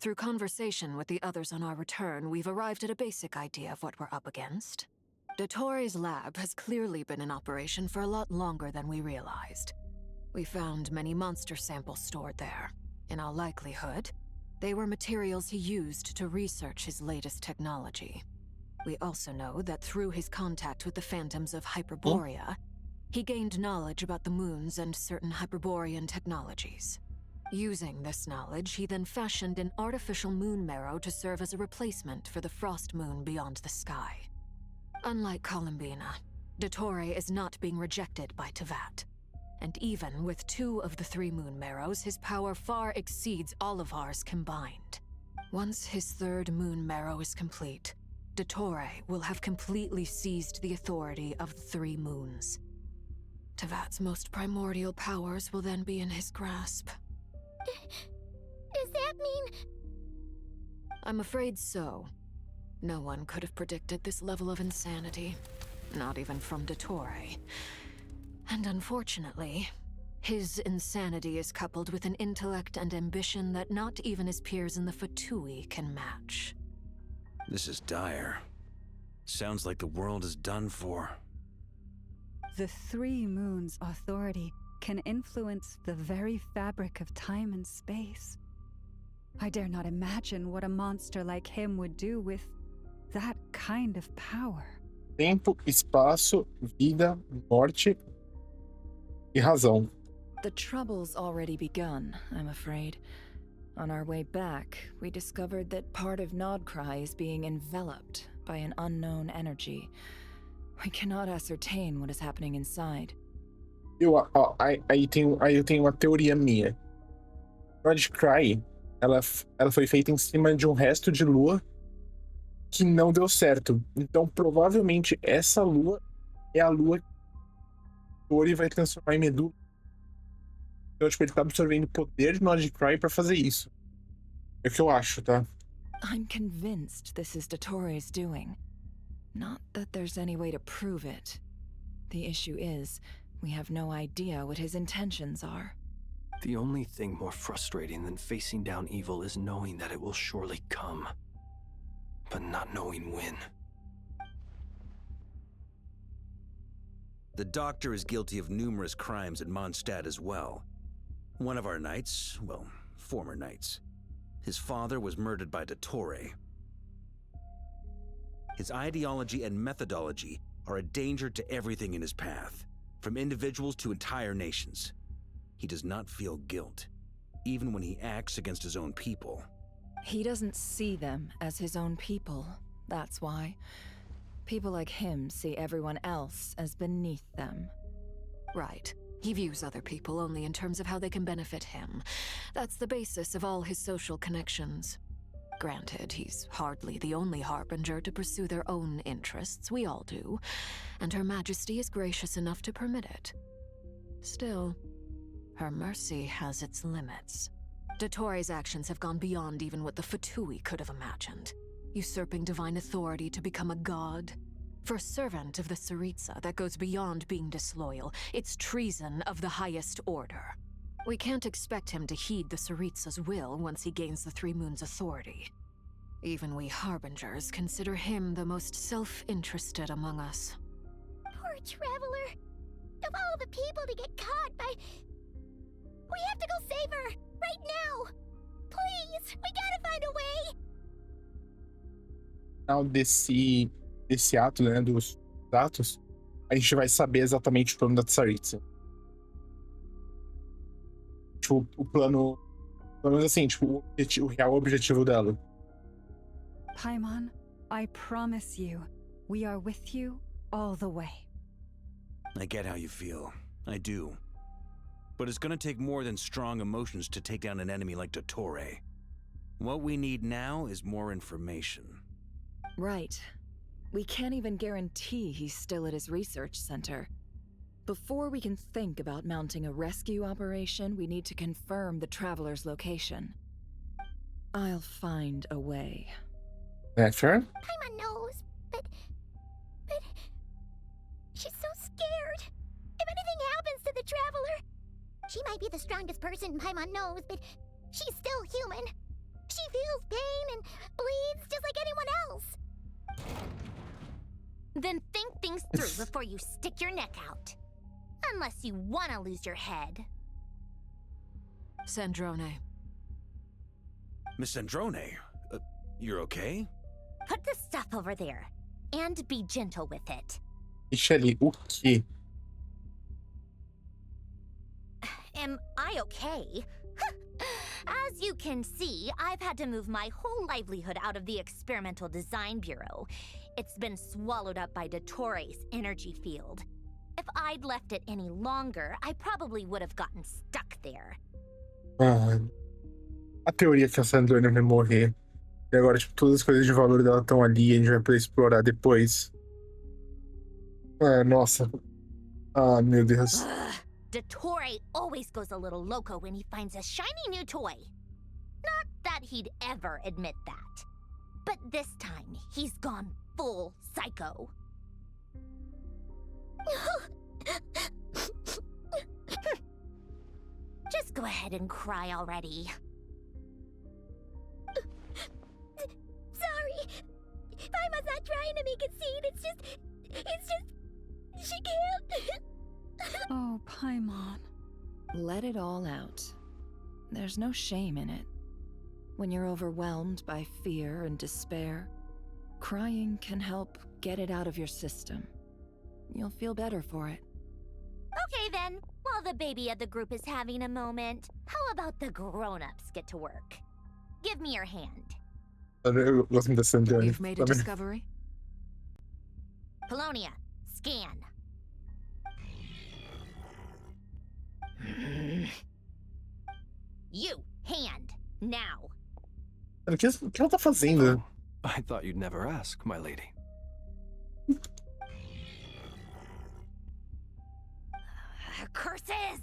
Speaker 5: Through conversation with the others on our return, we've arrived at a basic idea of what we're up against. Dottore's lab has clearly been in operation for a lot longer than we realized. We found many monster samples stored there. In all likelihood, they were materials he used to research his latest technology. We also know that through his contact with the phantoms of Hyperborea, he gained knowledge about the moons and certain Hyperborean technologies. Using this knowledge, he then fashioned an artificial moon marrow to serve as a replacement for the frost moon beyond the sky. Unlike Columbina, Dottore is not being rejected by Teyvat. And even with 2 of the 3 moon marrows, his power far exceeds all of ours combined. Once his 3rd moon marrow is complete, Dottore will have completely seized the authority of the 3 moons. Teyvat's most primordial powers will then be in his grasp.
Speaker 3: Does that mean...
Speaker 5: I'm afraid so. No one could have predicted this level of insanity. Not even from Dottore. And unfortunately, his insanity is coupled with an intellect and ambition that not even his peers in the Fatui can match.
Speaker 4: This is dire. Sounds like the world is done for.
Speaker 1: The 3 moons' authority can influence the very fabric of time and space. I dare not imagine what a monster like him would do with that kind of power.
Speaker 2: Tempo, espaço, vida, morte e razão.
Speaker 8: The trouble's already begun, I'm afraid. On our way back, we discovered that part of Nod-Krai is being enveloped by an unknown energy. We cannot ascertain what is happening inside.
Speaker 2: Aí eu tenho uma teoria minha. Nod-Krai, ela foi feita em cima de um resto de lua que não deu certo. Então, provavelmente, essa lua é a lua que o Dottore vai transformar em medula. Então, tipo, ele tá absorvendo o poder de Nod-Krai pra fazer isso. É o que eu acho, tá?
Speaker 8: I'm convinced this is Dottore's doing. Not that there's any way to prove it. The issue is, we have no idea what his intentions are.
Speaker 6: The only thing more frustrating than facing down evil is knowing that it will surely come, but not knowing when.
Speaker 4: The Doctor is guilty of numerous crimes at Mondstadt as well. One of our knights, well, former knights, his father was murdered by Dottore. His ideology and methodology are a danger to everything in his path, from individuals to entire nations. He does not feel guilt, even when he acts against his own people.
Speaker 8: He doesn't see them as his own people, that's why. People like him see everyone else as beneath them.
Speaker 5: Right. He views other people only in terms of how they can benefit him. That's the basis of all his social connections. Granted, he's hardly the only harbinger to pursue their own interests. We all do. And Her Majesty is gracious enough to permit it. Still, her mercy has its limits. Dottore's actions have gone beyond even what the Fatui could have imagined. Usurping divine authority to become a god. For a servant of the Tsaritsa, that goes beyond being disloyal. It's treason of the highest order. We can't expect him to heed the Tsaritsa's will once he gains the Three Moons' authority. Even we Harbingers consider him the most self-interested among us.
Speaker 3: Poor Traveler. Of all the people to get caught by... We have to go save her! Right now! Please! We gotta find a way!
Speaker 2: No final desse ato, né, dos atos, a gente vai saber exatamente o plano da Tsaritsa. Tipo, o plano... Pelo menos assim, tipo, o real objetivo dela.
Speaker 1: Paimon, I promise you, we are with you all the way.
Speaker 4: I get how you feel. I do. But it's gonna take more than strong emotions to take down an enemy like Dottore. What we need now is more information.
Speaker 8: Right. We can't even guarantee he's still at his research center. Before we can think about mounting a rescue operation, we need to confirm the Traveler's location. I'll find a way.
Speaker 2: That's fair?
Speaker 3: Paimon knows, but... She's so scared. If anything happens to the Traveler... She might be the strongest person Paimon knows, but she's still human. She feels pain and bleeds just like anyone else. Then think things through before you stick your neck out. Unless you want to lose your head.
Speaker 5: Sandrone.
Speaker 4: Miss Sandrone, you're okay?
Speaker 3: Put the stuff over there, and be gentle with it.
Speaker 2: Deixa ali, o quê?
Speaker 3: Am I okay? As you can see, I've had to move my whole livelihood out of the Experimental Design Bureau. It's been swallowed up by Dottore's energy field. If I'd left it any longer, I probably would have gotten stuck there.
Speaker 2: A teoria que a Sandrone vai morrer. E agora, tipo, todas as coisas de valor dela estão ali e a gente vai poder explorar depois. Nossa. Meu Deus.
Speaker 3: Dottore always goes a little loco when he finds a shiny new toy. Not that he'd ever admit that. But this time, he's gone full psycho. Just go ahead and cry already. Sorry. Paimon's not trying to make it seem. It's just... She can't...
Speaker 1: Oh, Paimon.
Speaker 8: Let it all out. There's no shame in it. When you're overwhelmed by fear and despair, crying can help get it out of your system. You'll feel better for it.
Speaker 3: Okay then, while the baby of the group is having a moment, how about the grown-ups get to work? Give me your hand.
Speaker 5: You've made a discovery?
Speaker 3: Polonia, scan. You, hand, now.
Speaker 2: O que ela tá fazendo?
Speaker 6: I thought you'd never ask, my lady.
Speaker 3: Curses!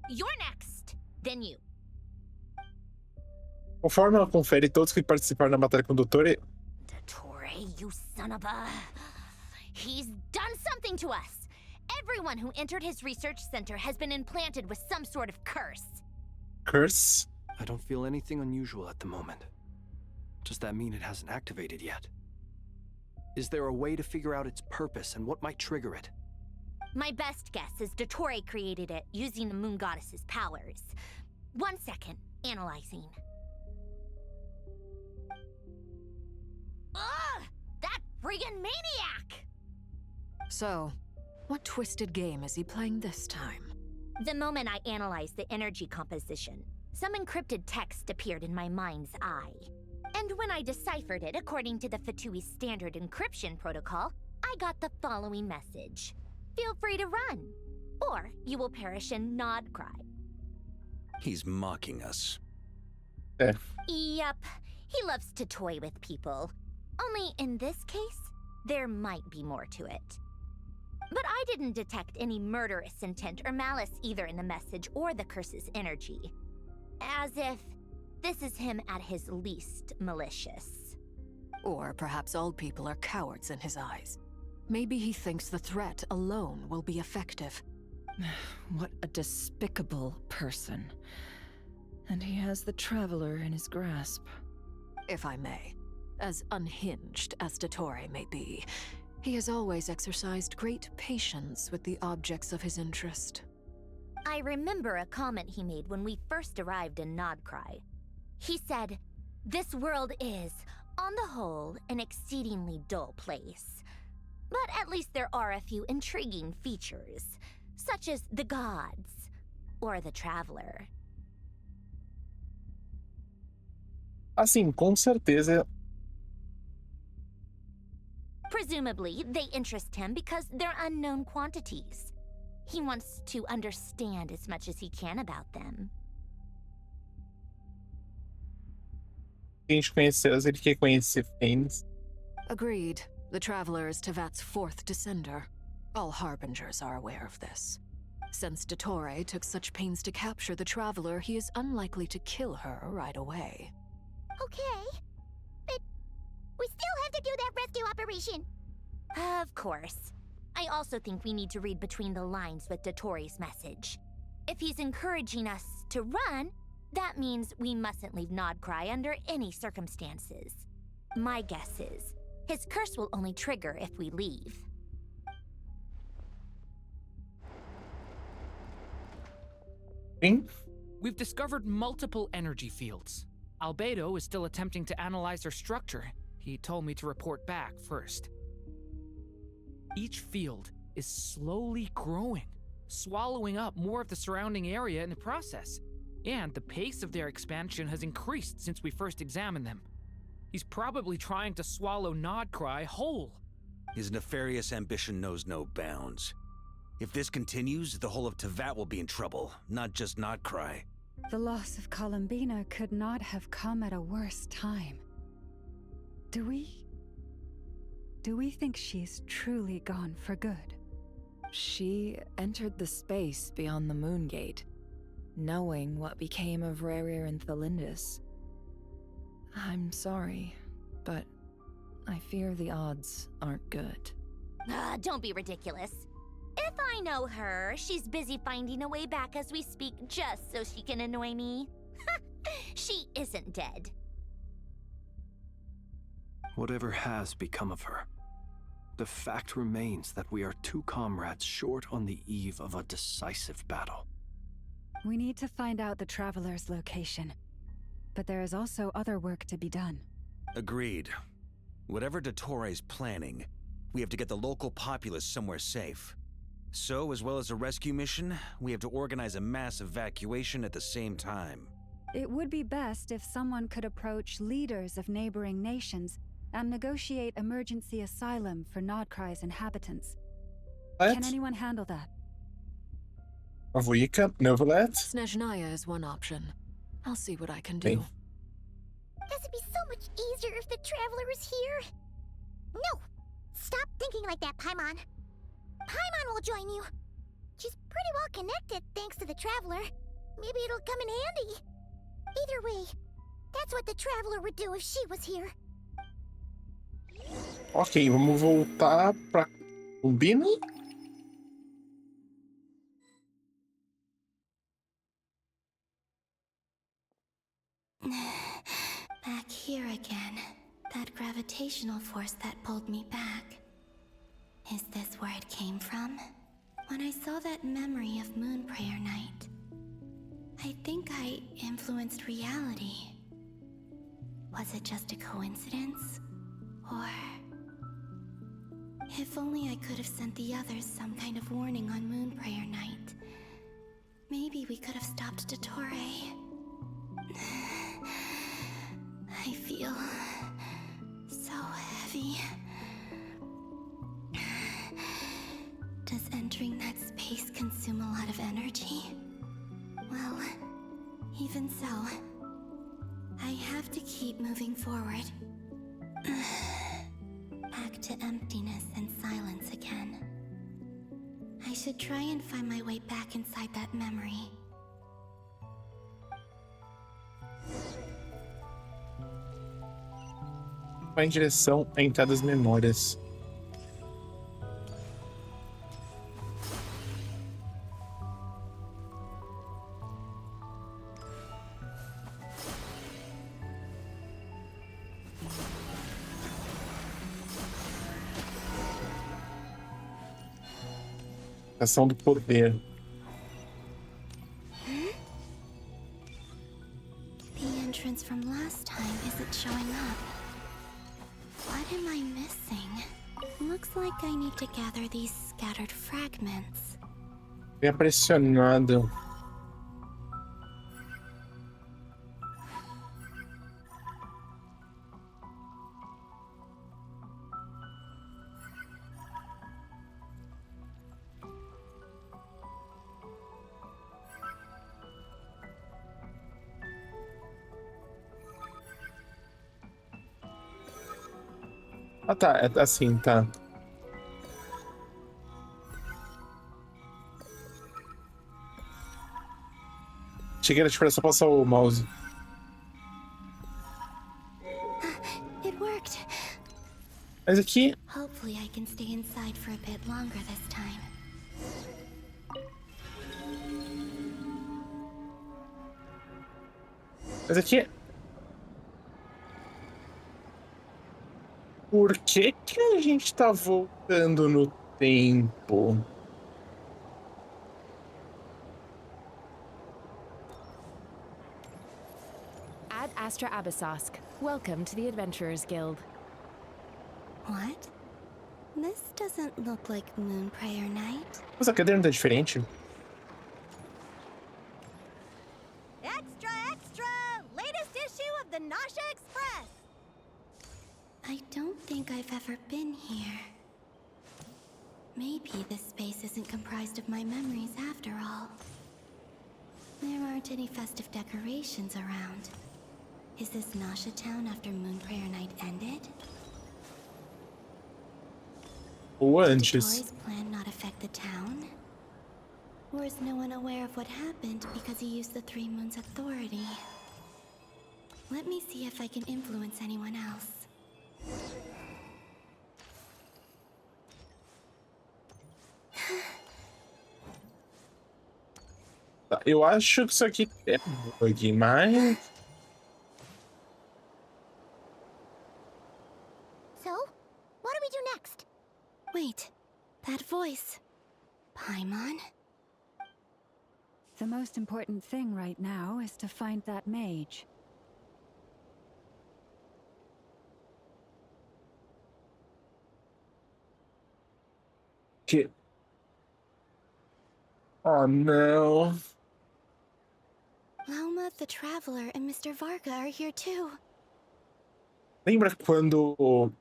Speaker 3: You're next. Then you.
Speaker 2: Conforme ela confere todos que participaram da batalha com o Dottore,
Speaker 3: Dottore, you son of a... He's done something to us. Everyone who entered his research center has been implanted with some sort of curse.
Speaker 2: Curse?
Speaker 6: I don't feel anything unusual at the moment. Does that mean it hasn't activated yet? Is there a way to figure out its purpose and what might trigger it?
Speaker 3: My best guess is Dottore created it using the moon goddess's powers. 1 second, analyzing. Ugh! That friggin' maniac!
Speaker 5: So, what twisted game is he playing this time?
Speaker 3: The moment I analyzed the energy composition, some encrypted text appeared in my mind's eye. And when I deciphered it according to the Fatui standard encryption protocol, I got the following message. Feel free to run, or you will perish in Nod-Krai.
Speaker 4: He's mocking us.
Speaker 3: Yep, he loves to toy with people. Only in this case, there might be more to it. But I didn't detect any murderous intent or malice either in the message or the curse's energy. As if this is him at his least malicious.
Speaker 5: Or perhaps all people are cowards in his eyes. Maybe he thinks the threat alone will be effective.
Speaker 8: What a despicable person. And he has the Traveler in his grasp.
Speaker 5: If I may, as unhinged as Dottore may be, he has always exercised great patience with the objects of his interest.
Speaker 3: I remember a comment he made when we first arrived in Nod-Krai. He said, "This world is, on the whole, an exceedingly dull place. But at least there are a few intriguing features, such as the gods, or the Traveler."
Speaker 2: Assim, com certeza.
Speaker 3: Presumably, they interest him because they're unknown quantities. He wants to understand as much as he can about them.
Speaker 2: Tem que conhecê-las, ele quer conhecer Fanes.
Speaker 5: Agreed. The Traveler is Tevat's 4th descender. All Harbingers are aware of this. Since Dottore took such pains to capture the Traveler, he is unlikely to kill her right away.
Speaker 11: Okay. But we still have to do that rescue operation.
Speaker 3: Of course. I also think we need to read between the lines with Dottore's message. If he's encouraging us to run, that means we mustn't leave Nod-Krai under any circumstances. My guess is, his curse will only trigger if we leave.
Speaker 17: We've discovered multiple energy fields. Albedo is still attempting to analyze their structure. He told me to report back first. Each field is slowly growing, swallowing up more of the surrounding area in the process. And the pace of their expansion has increased since we first examined them. He's probably trying to swallow Nod-Krai whole.
Speaker 4: His nefarious ambition knows no bounds. If this continues, the whole of Tevat will be in trouble, not just Nod-Krai.
Speaker 1: The loss of Columbina could not have come at a worse time. Do we think she's truly gone for good?
Speaker 8: She entered the space beyond the Moon Gate, knowing what became of Rerir and Thalindus. I'm sorry, but I fear the odds aren't good.
Speaker 3: Don't be ridiculous. If I know her, she's busy finding a way back as we speak just so she can annoy me. She isn't dead.
Speaker 6: Whatever has become of her, the fact remains that we are 2 comrades short on the eve of a decisive battle.
Speaker 1: We need to find out the Traveler's location. But there is also other work to be done.
Speaker 4: Agreed. Whatever Dottore's planning, we have to get the local populace somewhere safe. So, as well as a rescue mission, we have to organize a mass evacuation at the same time.
Speaker 1: It would be best if someone could approach leaders of neighboring nations and negotiate emergency asylum for Nod-Krai's inhabitants.
Speaker 2: What?
Speaker 1: Can anyone handle that?
Speaker 2: Avoika, Novelet.
Speaker 5: Snezhnaya is one option. I'll see what I can
Speaker 2: Bem.
Speaker 5: do.
Speaker 3: Does it be so much easier if the Traveler is here? No! Stop thinking like that, Paimon. Paimon will join you. She's pretty well connected thanks to the Traveler. Maybe it'll come in handy. Either way, that's what the Traveler would do if she was here.
Speaker 2: Ok, vamos voltar pra Columbina.
Speaker 18: Back here again. That gravitational force that pulled me back. Is this where it came from? When I saw that memory of Moon Prayer Night, I think I influenced reality. Was it just a coincidence? Or... if only I could have sent the others some kind of warning on Moon Prayer Night. Maybe we could have stopped Dottore. I feel so heavy. Does entering that space consume a lot of energy? Well, even so, I have to keep moving forward. Back to emptiness and silence again. I should try and find my way back inside that memory.
Speaker 2: Vai em direção à entrada das memórias. Ação do poder.
Speaker 18: The entrance from last time isn't showing up. What am I missing? Looks like I need to gather these scattered fragments.
Speaker 2: Bem pressionado. Ah, tá. É assim, tá. Cheguei a tipo, só passar o mouse.
Speaker 18: It worked.
Speaker 2: Mas aqui...
Speaker 18: Hopefully I can stay inside for a bit longer this time.
Speaker 2: Mas aqui... Por que que a gente tá voltando no tempo?
Speaker 19: Ad Astra Abyssosk. Welcome to the Adventurers Guild.
Speaker 18: What? This doesn't look like Moon Prayer Night.
Speaker 2: Mas a cadeira não tá diferente?
Speaker 15: Extra, extra! Latest issue of the Nasha Express!
Speaker 18: I don't think I've ever been here. Maybe this space isn't comprised of my memories after all. There aren't any festive decorations around. Is this Nasha Town after Moon Prayer Night ended?
Speaker 2: Ou
Speaker 18: Did
Speaker 2: antes.
Speaker 18: Dottore's plan not affect the town? Or is no one aware of what happened because he used the Three Moons' authority? Let me see if I can influence anyone else.
Speaker 2: Tá, eu acho que isso aqui é bug, mas...
Speaker 3: So, what do we do next?
Speaker 18: Wait, that voice. Paimon?
Speaker 1: The most important thing right now is to find that mage.
Speaker 2: Que... Oh, não.
Speaker 18: Lauma, the Traveler, and Mr. Varga are here too.
Speaker 2: Lembra quando...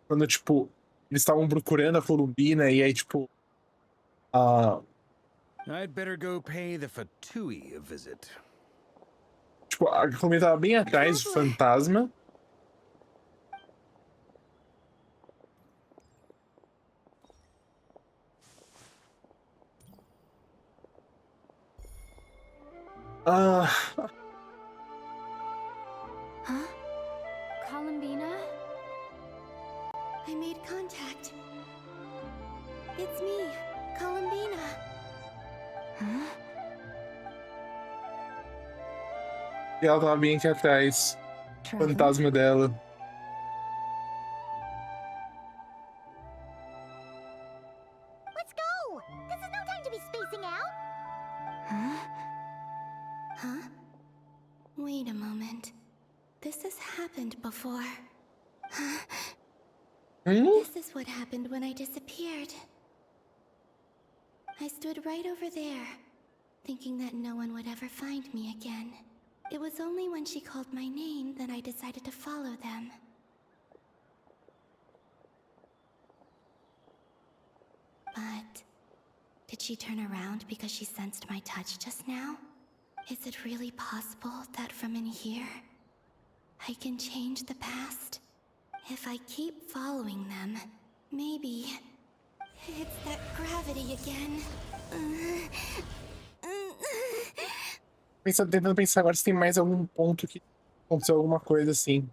Speaker 2: Quando, tipo, eles estavam procurando a Columbina e aí, tipo...
Speaker 4: I'd better go pay the Fatui a visit.
Speaker 2: Tipo, a Columbina tava bem atrás do fantasma.
Speaker 11: Huh? Columbina?
Speaker 18: I made contact. It's me, Columbina.
Speaker 11: Huh?
Speaker 2: E ela tava bem aqui atrás. O fantasma dela.
Speaker 3: Let's go! This is no time to be spacing out!
Speaker 18: Huh? Wait a moment. This has happened before. This is what happened when I disappeared. I stood right over there, thinking that no one would ever find me again. It was only when she called my name that I decided to follow them. But did she turn around because she sensed my touch just now? Is it really possible that from in here, I can change the past? If I keep following them, maybe it's that gravity again.
Speaker 2: Tentando pensar agora se tem mais algum ponto que aconteceu alguma coisa assim.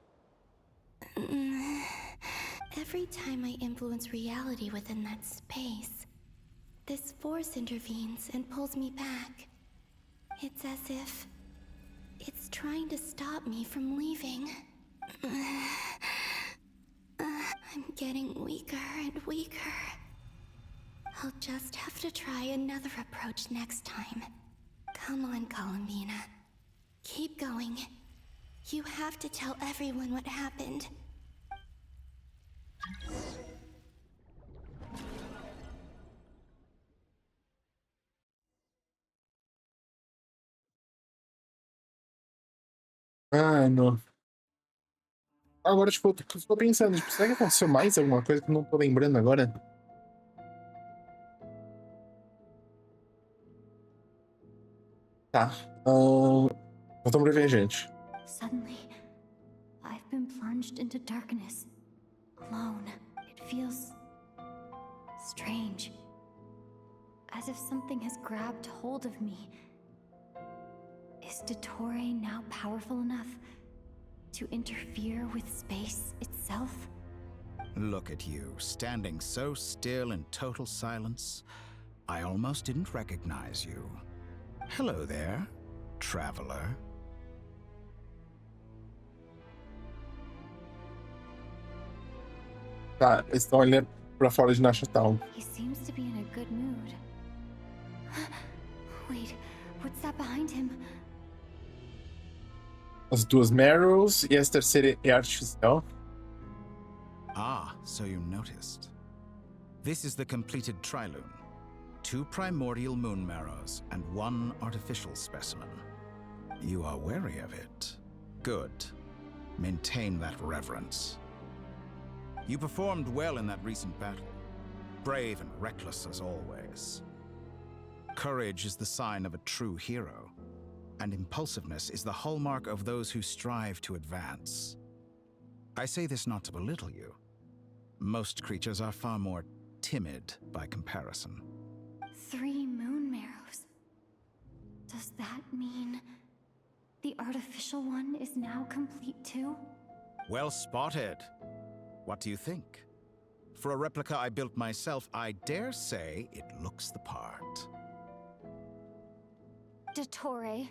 Speaker 18: Every time I influence reality within that space, this force intervenes and pulls me back. It's as if it's trying to stop me from leaving. I'm getting weaker and weaker. I'll just have to try another approach next time. Come on, Columbina. Keep going. You have to tell everyone what happened.
Speaker 2: Ah, não. Agora, tipo, eu tô pensando, tipo, será que aconteceu mais alguma coisa que eu não tô lembrando agora? Tá. Voltamos pro viajante.
Speaker 11: Suddenly, I've been plunged into darkness. Alone. It feels strange. As if something has grabbed hold of me. Is Dottore now powerful enough to interfere with space itself?
Speaker 12: Look at you, standing so still in total silence. I almost didn't recognize you. Hello there, traveler.
Speaker 2: Tá, eles estão olhando pra fora de Town.
Speaker 11: He seems to be in a good mood. Wait, what's that behind him?
Speaker 2: As duas Marrows e essa terceira é artificial.
Speaker 12: Ah, so you noticed. This is the completed trilune. 2 primordial moon marrows and 1 artificial specimen. You are wary of it. Good. Maintain that reverence. You performed well in that recent battle. Brave and reckless as always. Courage is the sign of a true hero, and impulsiveness is the hallmark of those who strive to advance. I say this not to belittle you. Most creatures are far more timid by comparison.
Speaker 11: 3 moon marrows. Does that mean the artificial one is now complete too?
Speaker 12: Well spotted. What do you think? For a replica I built myself, I dare say it looks the part.
Speaker 11: Dottore,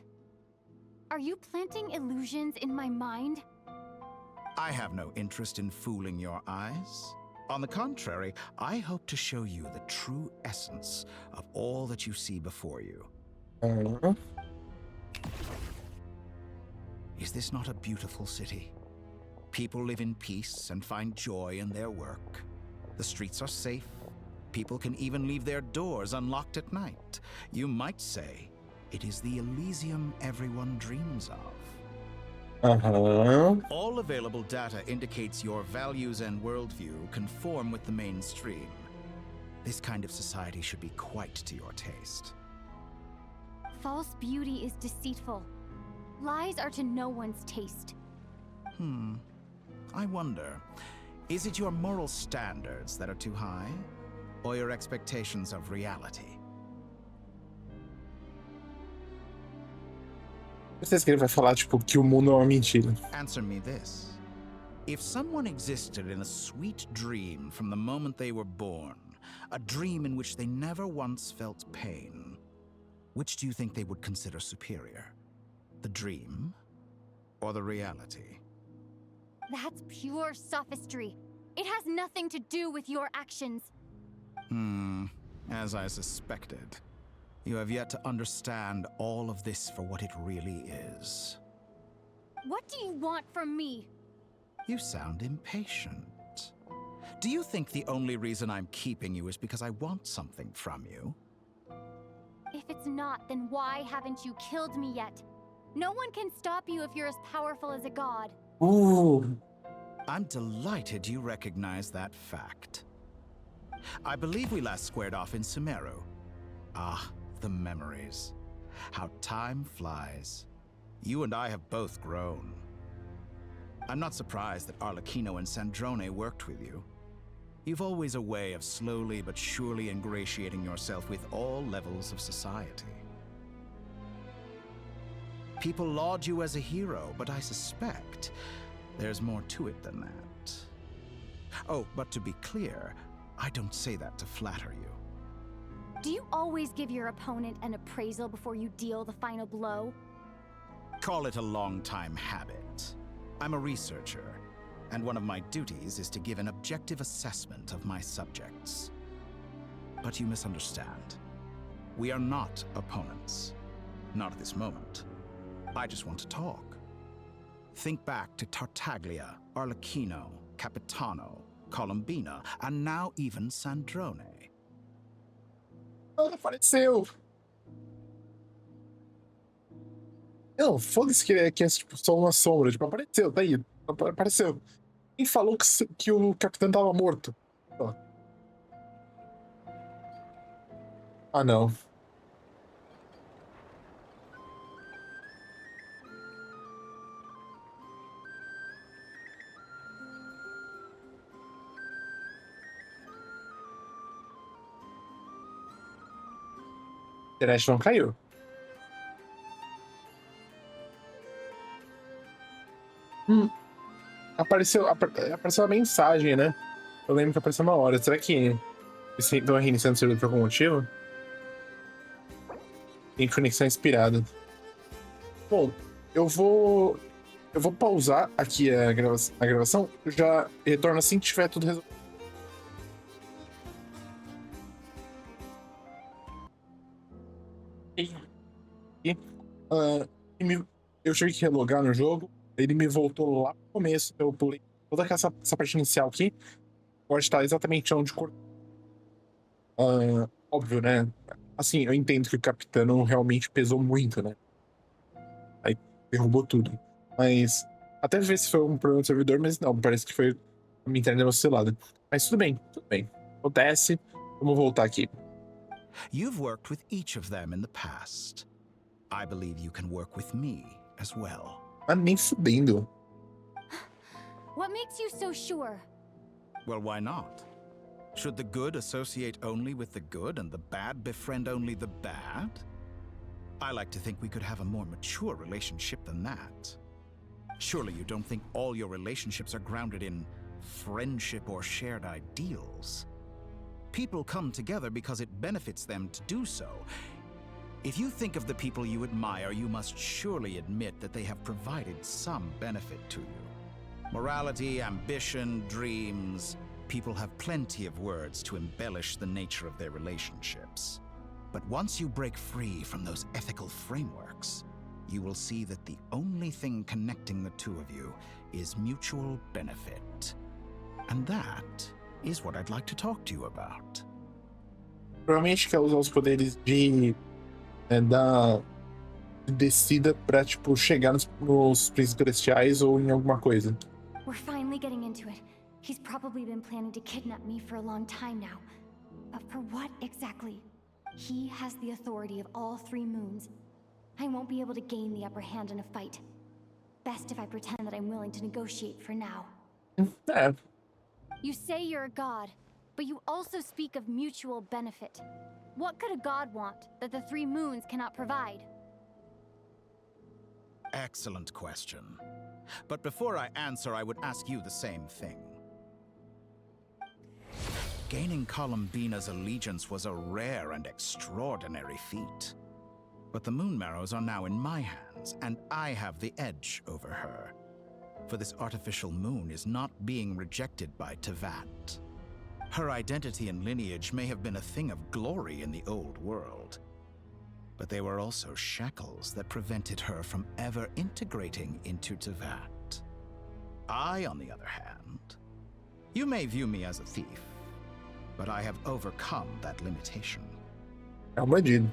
Speaker 11: are you planting illusions in my mind?
Speaker 12: I have no interest in fooling your eyes. On the contrary, I hope to show you the true essence of all that you see before you. Is this not a beautiful city? People live in peace and find joy in their work. The streets are safe. People can even leave their doors unlocked at night. You might say it is the Elysium everyone dreams of. All available data indicates your values and worldview conform with the mainstream. This kind of society should be quite to your taste.
Speaker 11: False beauty is deceitful. Lies are to no one's taste.
Speaker 12: I wonder, is it your moral standards that are too high? Or your expectations of reality?
Speaker 2: Certeza que ele vai falar, tipo, que o mundo é uma mentira.
Speaker 12: Answer me this. If someone existed in a sweet dream from the moment they were born, a dream in which they never once felt pain, which do you think they would consider superior? The dream or the reality?
Speaker 11: That's pure sophistry. It has nothing to do with your actions.
Speaker 12: As I suspected. You have yet to understand all of this for what it really is.
Speaker 11: What do you want from me?
Speaker 12: You sound impatient. Do you think the only reason I'm keeping you is because I want something from you?
Speaker 11: If it's not, then why haven't you killed me yet? No one can stop you if you're as powerful as a god.
Speaker 2: Ooh.
Speaker 12: I'm delighted you recognize that fact. I believe we last squared off in Sumeru. Ah, the memories. How time flies. You and I have both grown. I'm not surprised that Arlecchino and Sandrone worked with you. You've always a way of slowly but surely ingratiating yourself with all levels of society. People laud you as a hero, but I suspect there's more to it than that. Oh, but to be clear, I don't say that to flatter you.
Speaker 11: Do you always give your opponent an appraisal before you deal the final blow?
Speaker 12: Call it a long-time habit. I'm a researcher, and one of my duties is to give an objective assessment of my subjects. But you misunderstand. We are not opponents. Not at this moment. I just want to talk. Think back to Tartaglia, Arlecchino, Capitano, Columbina, and now even Sandrone.
Speaker 2: Não, apareceu! Não, foda-se que é tipo, só uma sombra. Tipo, apareceu, tá aí. Apareceu. Quem falou que o capitão tava morto? Ó. Ah, não. A internet não caiu. Apareceu a mensagem, né? Eu lembro que apareceu uma hora. Será que eles estão reiniciando o servidor por algum motivo? Tem conexão inspirada. Bom, eu vou pausar aqui a gravação. Eu já retorno assim que tiver tudo resolvido. Eu tive que relogar no jogo. Ele me voltou lá no começo. Eu pulei toda essa parte inicial aqui. Pode estar exatamente onde cortou. Óbvio, né? Assim, eu entendo que o capitão realmente pesou muito, né? Aí derrubou tudo. Mas até ver se foi um problema do servidor, mas não, parece que foi uma internet oscilada. Mas tudo bem, tudo bem. Acontece. Vamos voltar aqui.
Speaker 12: You've worked with each of them in the past. I believe you can work with me as well.
Speaker 2: Ah, nem fudendo.
Speaker 11: What makes you so sure?
Speaker 12: Well, why not? Should the good associate only with the good and the bad befriend only the bad? I like to think we could have a more mature relationship than that. Surely you don't think all your relationships are grounded in friendship or shared ideals. People come together because it benefits them to do so. If you think of the people you admire, you must surely admit that they have provided some benefit to you. Morality, ambition, dreams. People have plenty of words to embellish the nature of their relationships. But once you break free from those ethical frameworks, you will see that the only thing connecting the two of you is mutual benefit. And that is what I'd like to talk to you about.
Speaker 2: Provavelmente quer usar os poderes da descida pra, tipo, chegar nos príncipes celestiais ou em alguma coisa.
Speaker 11: We're finally getting into it. He's probably been planning to kidnap me for a long time now. But for what exactly? He has the authority of all three moons, I won't be able to gain the upper hand in a fight. Best if I pretend that I'm willing to negotiate for now.
Speaker 2: É.
Speaker 11: You say you're a god, but you also speak of mutual benefit. What could a god want that the three moons cannot provide?
Speaker 12: Excellent question. But before I answer, I would ask you the same thing. Gaining Columbina's allegiance was a rare and extraordinary feat. But the Moon Marrows are now in my hands, and I have the edge over her. For this artificial moon is not being rejected by Tevat. Her identity and lineage may have been a thing of glory in the old world, but they were also shackles that prevented her from ever integrating into Tevat. I, on the other hand, you may view me as a thief, but I have overcome that limitation.
Speaker 2: Imagine.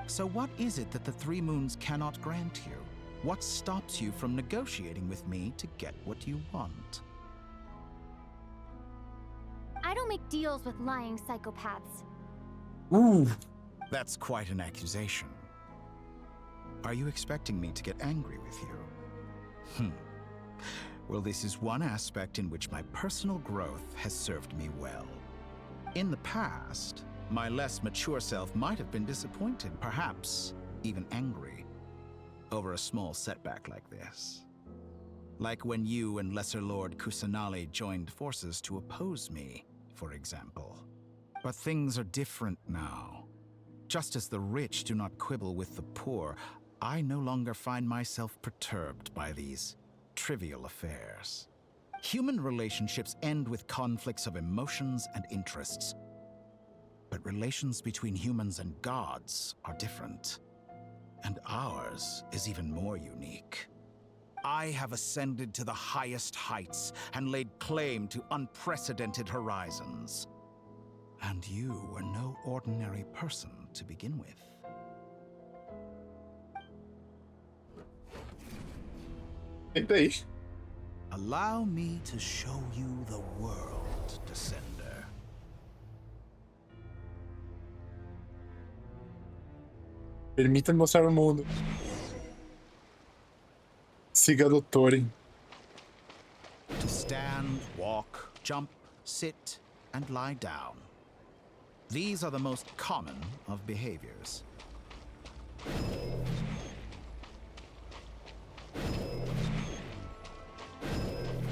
Speaker 12: So what is it that the Three Moons cannot grant you? What stops you from negotiating with me to get what you want?
Speaker 11: I don't make deals with lying psychopaths.
Speaker 2: Ooh.
Speaker 12: That's quite an accusation. Are you expecting me to get angry with you? Well, this is one aspect in which my personal growth has served me well. In the past, my less mature self might have been disappointed, perhaps even angry, over a small setback like this. Like when you and Lesser Lord Kusanali joined forces to oppose me, for example. But things are different now. Just as the rich do not quibble with the poor, I no longer find myself perturbed by these trivial affairs. Human relationships end with conflicts of emotions and interests. But relations between humans and gods are different. And ours is even more unique. I have ascended to the highest heights and laid claim to unprecedented horizons. And you were no ordinary person to begin with.
Speaker 2: Entendi.
Speaker 12: Allow me to show you the world, Descender.
Speaker 2: Permita-me mostrar o mundo. Siga Dottore.
Speaker 12: To stand, walk, jump, sit, and lie down. These are the most common of behaviors.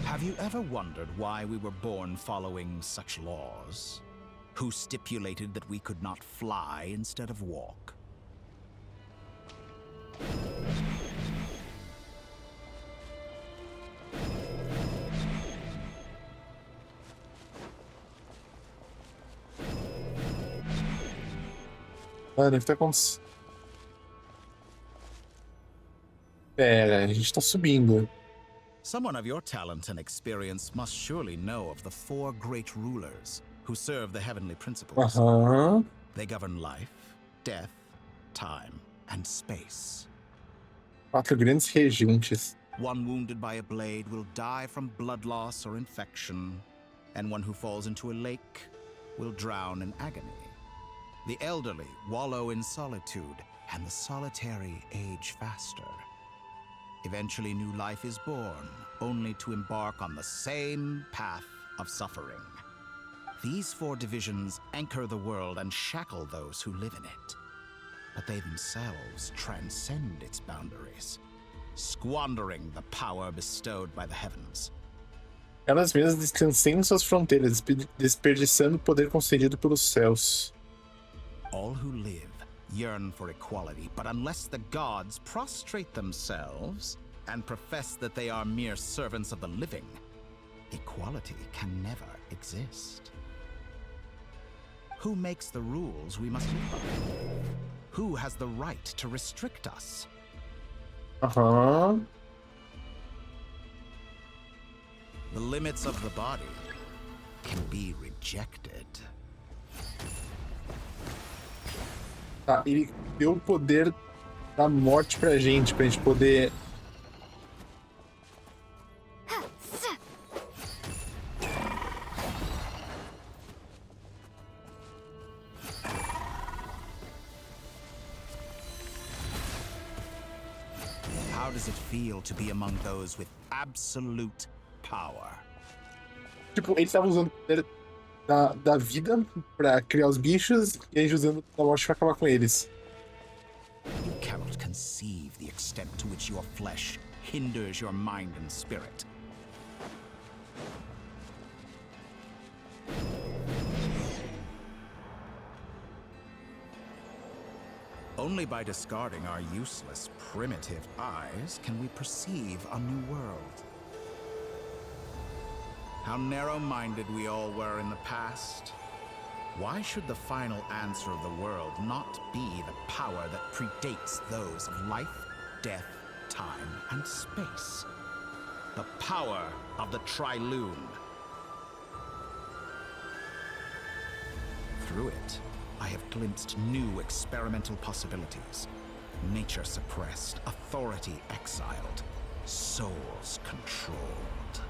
Speaker 12: Have you ever wondered why we were born following such laws? Who stipulated that we could not fly instead of walk?
Speaker 2: Ah, deve ter acontecido. Pera, a gente tá subindo.
Speaker 12: Someone of your talent and experience must surely know of the four great rulers who serve the heavenly principles. They govern life, death, time, and space.
Speaker 2: Quatro grandes regentes.
Speaker 12: One wounded by a blade will die from blood loss or infection, and one who falls into a lake will drown in agony. The elderly wallow in solitude, and the solitary age faster. Eventually, new life is born, only to embark on the same path of suffering. These four divisions anchor the world and shackle those who live in it. But they themselves transcend its boundaries, squandering the power bestowed by the heavens.
Speaker 2: Elas mesmas descansam suas fronteiras, desperdiçando o poder concedido pelos céus.
Speaker 12: All who live yearn for equality, but unless the gods prostrate themselves and profess that they are mere servants of the living, equality can never exist. Who makes the rules we must live by? Who has the right to restrict us?
Speaker 2: The
Speaker 12: limits of the body can be rejected.
Speaker 2: Tá, ele deu o poder da morte pra gente poder...
Speaker 12: does it feel to be among those with absolute power?
Speaker 2: Tipo, ele tava usando da vida pra criar os bichos e aí usando da morte pra acabar com eles.
Speaker 12: You cannot conceive the extent to which your flesh hinders your mind and spirit. Only by discarding our useless, primitive eyes can we perceive a new world. How narrow-minded we all were in the past. Why should the final answer of the world not be the power that predates those of life, death, time, and space? The power of the Trilune. Through it, I have glimpsed new experimental possibilities. Nature suppressed, authority exiled, souls controlled.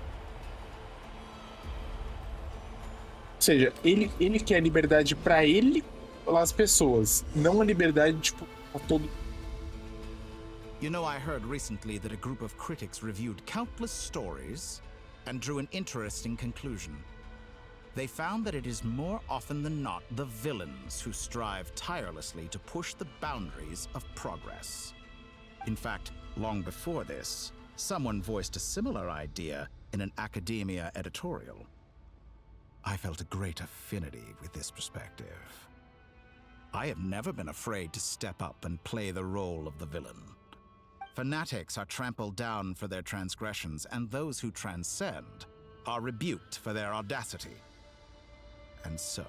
Speaker 2: Ou seja, ele quer liberdade pra ele, as pessoas, não a liberdade, tipo, a todo.
Speaker 12: You know, I heard recently that a group of critics reviewed countless stories and drew an interesting conclusion. They found that it is more often than not the villains who strive tirelessly to push the boundaries of progress. In fact, long before this, someone voiced a similar idea in an academia editorial. I felt a great affinity with this perspective. I have never been afraid to step up and play the role of the villain. Fanatics are trampled down for their transgressions, and those who transcend are rebuked for their audacity. And so,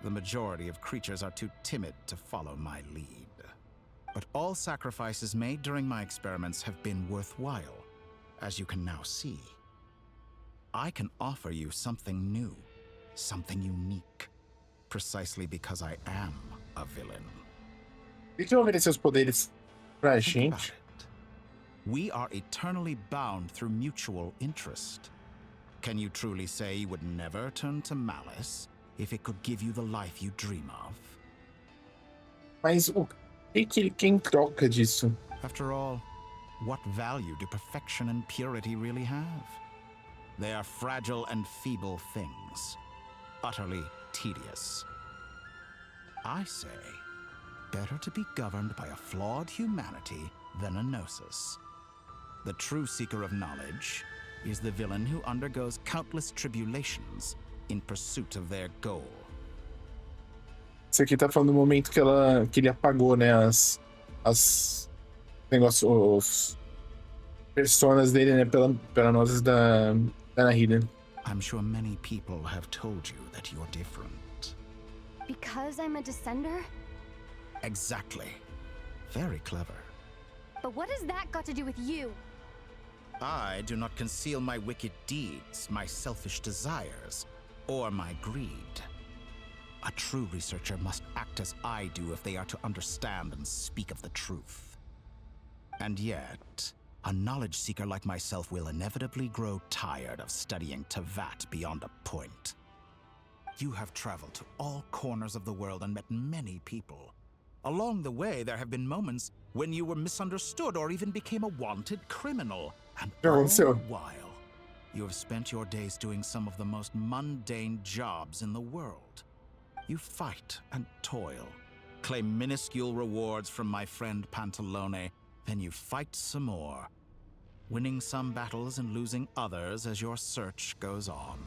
Speaker 12: the majority of creatures are too timid to follow my lead. But all sacrifices made during my experiments have been worthwhile, as you can now see. I can offer you something new, something unique, precisely because I am a villain.
Speaker 2: Por que oferecer os poderes pra gente?
Speaker 12: We are eternally bound through mutual interest. Can you truly say you would never turn to malice if it could give you the life you dream of?
Speaker 2: Mas o que ele quer em troca disso?
Speaker 12: After all, what value do perfection and purity really have? They are fragile and feeble things, utterly tedious. I say, better to be governed by a flawed humanity than a gnosis. The true seeker of knowledge is the villain who undergoes countless tribulations in pursuit of their goal.
Speaker 2: Isso aqui tá falando do momento que ele apagou, né, as negócios, os personas dele, né, pela nozes da Nahida.
Speaker 12: I'm sure many people have told you that you're different.
Speaker 11: Because I'm a descender?
Speaker 12: Exactly. Very clever.
Speaker 11: But what has that got to do with you?
Speaker 12: I do not conceal my wicked deeds, my selfish desires, or my greed. A true researcher must act as I do if they are to understand and speak of the truth. And yet, a knowledge seeker like myself will inevitably grow tired of studying Tevat beyond a point. You have traveled to all corners of the world and met many people. Along the way, there have been moments when you were misunderstood or even became a wanted criminal. And all the while, you have spent your days doing some of the most mundane jobs in the world. You fight and toil, claim minuscule rewards from my friend Pantalone, then you fight some more, winning some battles and losing others as your search goes on.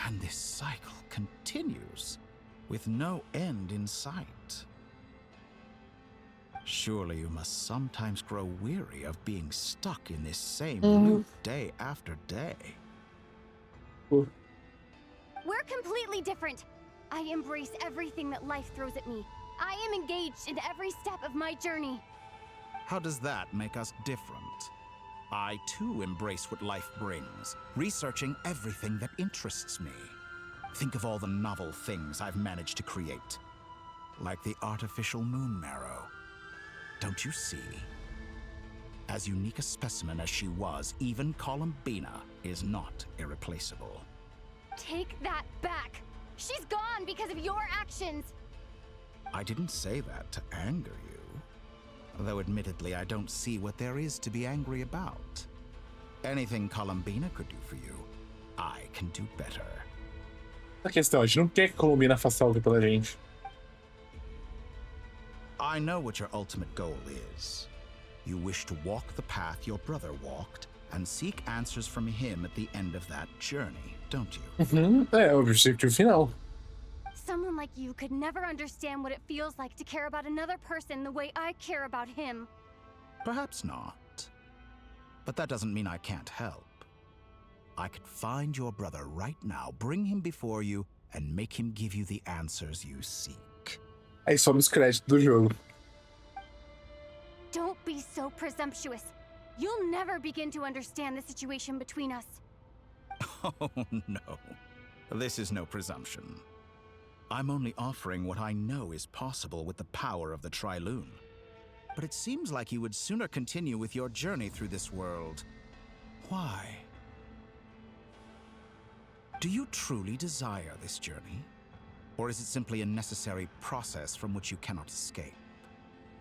Speaker 12: And this cycle continues, with no end in sight. Surely you must sometimes grow weary of being stuck in this same loop day after day.
Speaker 11: We're completely different. I embrace everything that life throws at me. I am engaged in every step of my journey.
Speaker 12: How does that make us different? I too embrace what life brings, researching everything that interests me. Think of all the novel things I've managed to create, like the artificial moon marrow. Don't you see? As unique a specimen as she was, even Columbina is not irreplaceable.
Speaker 11: Take that back! She's gone because of your actions!
Speaker 12: I didn't say that to anger you. Though admittedly, I don't see what there is to be angry about. Anything Columbina could do for you, I can do better.
Speaker 2: A questão, a gente não quer que Columbina faça algo pela gente.
Speaker 12: I know what your ultimate goal is. You wish to walk the path your brother walked and seek answers from him at the end of that journey, don't you?
Speaker 2: É o objetivo final.
Speaker 11: Someone like you could never understand what it feels like to care about another person the way I care about him.
Speaker 12: Perhaps not. But that doesn't mean I can't help. I could find your brother right now, bring him before you, and make him give you the answers you seek.
Speaker 2: Aí some os créditos do jogo.
Speaker 11: Don't be so presumptuous. You'll never begin to understand the situation between us.
Speaker 12: Oh, no. This is no presumption. I'm only offering what I know is possible with the power of the Tri-Lune. But it seems like you would sooner continue with your journey through this world. Why? Do you truly desire this journey? Or is it simply a necessary process from which you cannot escape?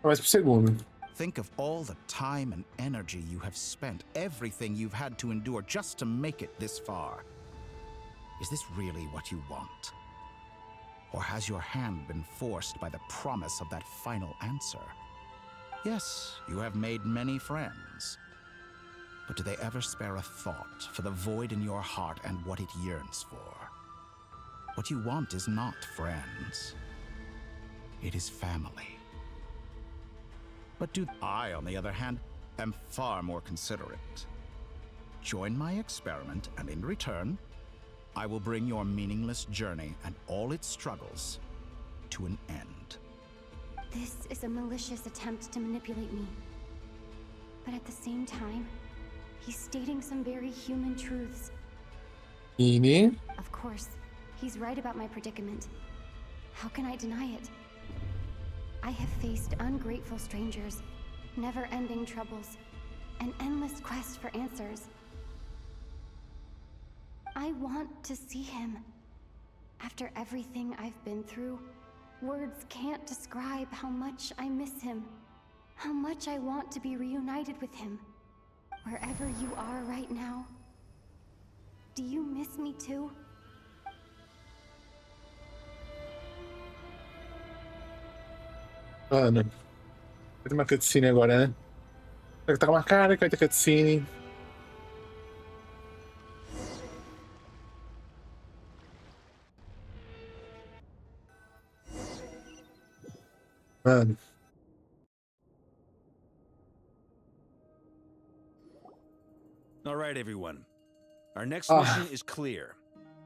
Speaker 2: Mas por segundo.
Speaker 12: Think of all the time and energy you have spent, everything you've had to endure just to make it this far. Is this really what you want? Or has your hand been forced by the promise of that final answer? Yes, you have made many friends. But do they ever spare a thought for the void in your heart and what it yearns for? What you want is not friends. It is family. But I, on the other hand, am far more considerate. Join my experiment, and in return, I will bring your meaningless journey and all its struggles to an end.
Speaker 11: This is a malicious attempt to manipulate me. But at the same time, he's stating some very human truths.
Speaker 2: Ini?
Speaker 11: Of course, he's right about my predicament. How can I deny it? I have faced ungrateful strangers, never-ending troubles, an endless quest for answers. I want to see him. After everything I've been through, words can't describe how much I miss him, how much I want to be reunited with him. Wherever you are right now, do you miss me too?
Speaker 2: Mano. Vai ter uma cutscene agora, né? Vai tá com uma cara que vai ter cutscene. Mano.
Speaker 4: All right, everyone. Our next mission is clear.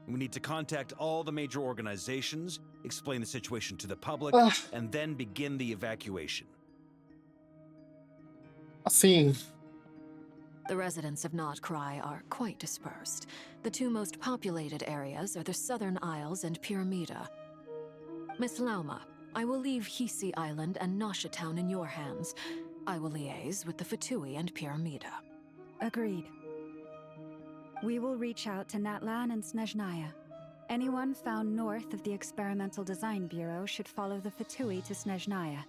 Speaker 4: We need to contact all the major organizations, explain the situation to the public, and then begin the evacuation.
Speaker 2: Assim.
Speaker 5: The residents of Nod-Krai are quite dispersed. The two most populated areas are the Southern Isles and Pyramida. Miss Lauma, I will leave Hisi Island and Nasha Town in your hands. I will liaise with the Fatui and Pyramida.
Speaker 1: Agreed. We will reach out to Natlan and Snezhnaya. Anyone found north of the Experimental Design Bureau should follow the Fatui to Snezhnaya.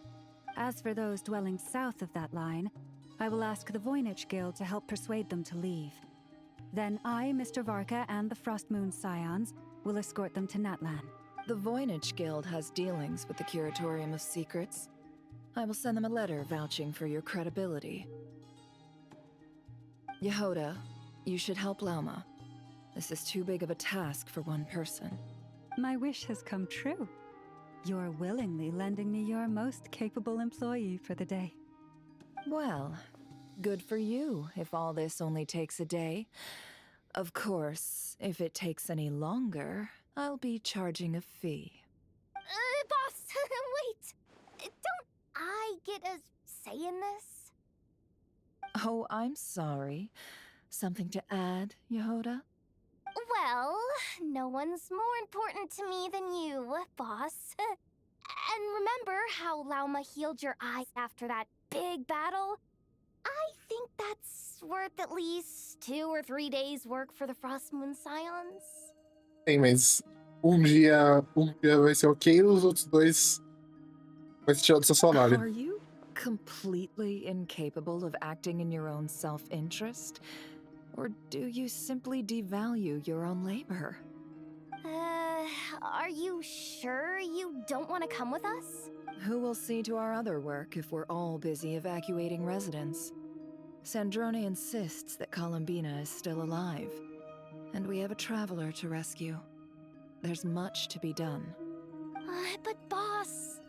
Speaker 1: As for those dwelling south of that line, I will ask the Voynich Guild to help persuade them to leave. Then I, Mr. Varka, and the Frostmoon Scions will escort them to Natlan.
Speaker 8: The Voynich Guild has dealings with the Curatorium of Secrets. I will send them a letter vouching for your credibility. Yehoda, you should help Lauma. This is too big of a task for one person.
Speaker 1: My wish has come true. You're willingly lending me your most capable employee for the day.
Speaker 8: Well, good for you if all this only takes a day. Of course, if it takes any longer, I'll be charging a fee.
Speaker 3: Boss, wait! Don't I get a say in this?
Speaker 8: Oh, I'm sorry. Something to add, Yehoda?
Speaker 3: Well, no one's more important to me than you, boss. And remember how Lauma healed your eyes after that big battle? I think that's worth at least 2 or 3 days' work for the Frostmoon Scions.
Speaker 2: Sim, mas um dia vai ser ok, os outros dois vai ser tirado do seu salário.
Speaker 1: Are you
Speaker 8: completely incapable of acting in your own self-interest? Or do you simply devalue your own labor?
Speaker 11: Are you sure you don't want to come with us?
Speaker 8: Who will see to our other work if we're all busy evacuating residents? Sandrone insists that Columbina is still alive, and we have a traveler to rescue. There's much to be done.
Speaker 11: But boss,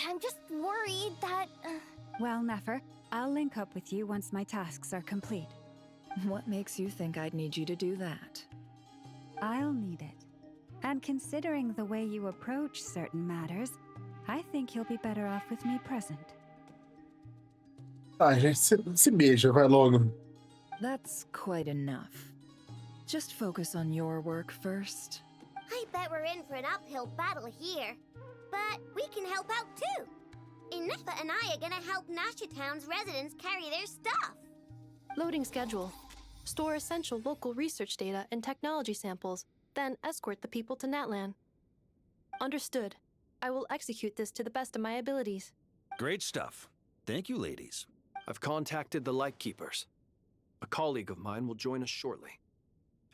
Speaker 11: I'm just worried that...
Speaker 1: Well, Nefer, I'll link up with you once my tasks are complete.
Speaker 8: What makes you think I'd need you to do that?
Speaker 1: I'll need it. And considering the way you approach certain matters, I think you'll be better off with me present.
Speaker 2: Tá, gente, se beija, vai logo.
Speaker 8: That's quite enough. Just focus on your work first.
Speaker 15: I bet we're in for an uphill battle here. But we can help out too. Inefa and I are gonna help Nasha Town's residents carry their stuff.
Speaker 9: Loading schedule. Store essential local research data and technology samples, then escort the people to Natlan. Understood. I will execute this to the best of my abilities.
Speaker 4: Great stuff. Thank you, ladies.
Speaker 6: I've contacted the Lightkeepers. A colleague of mine will join us shortly.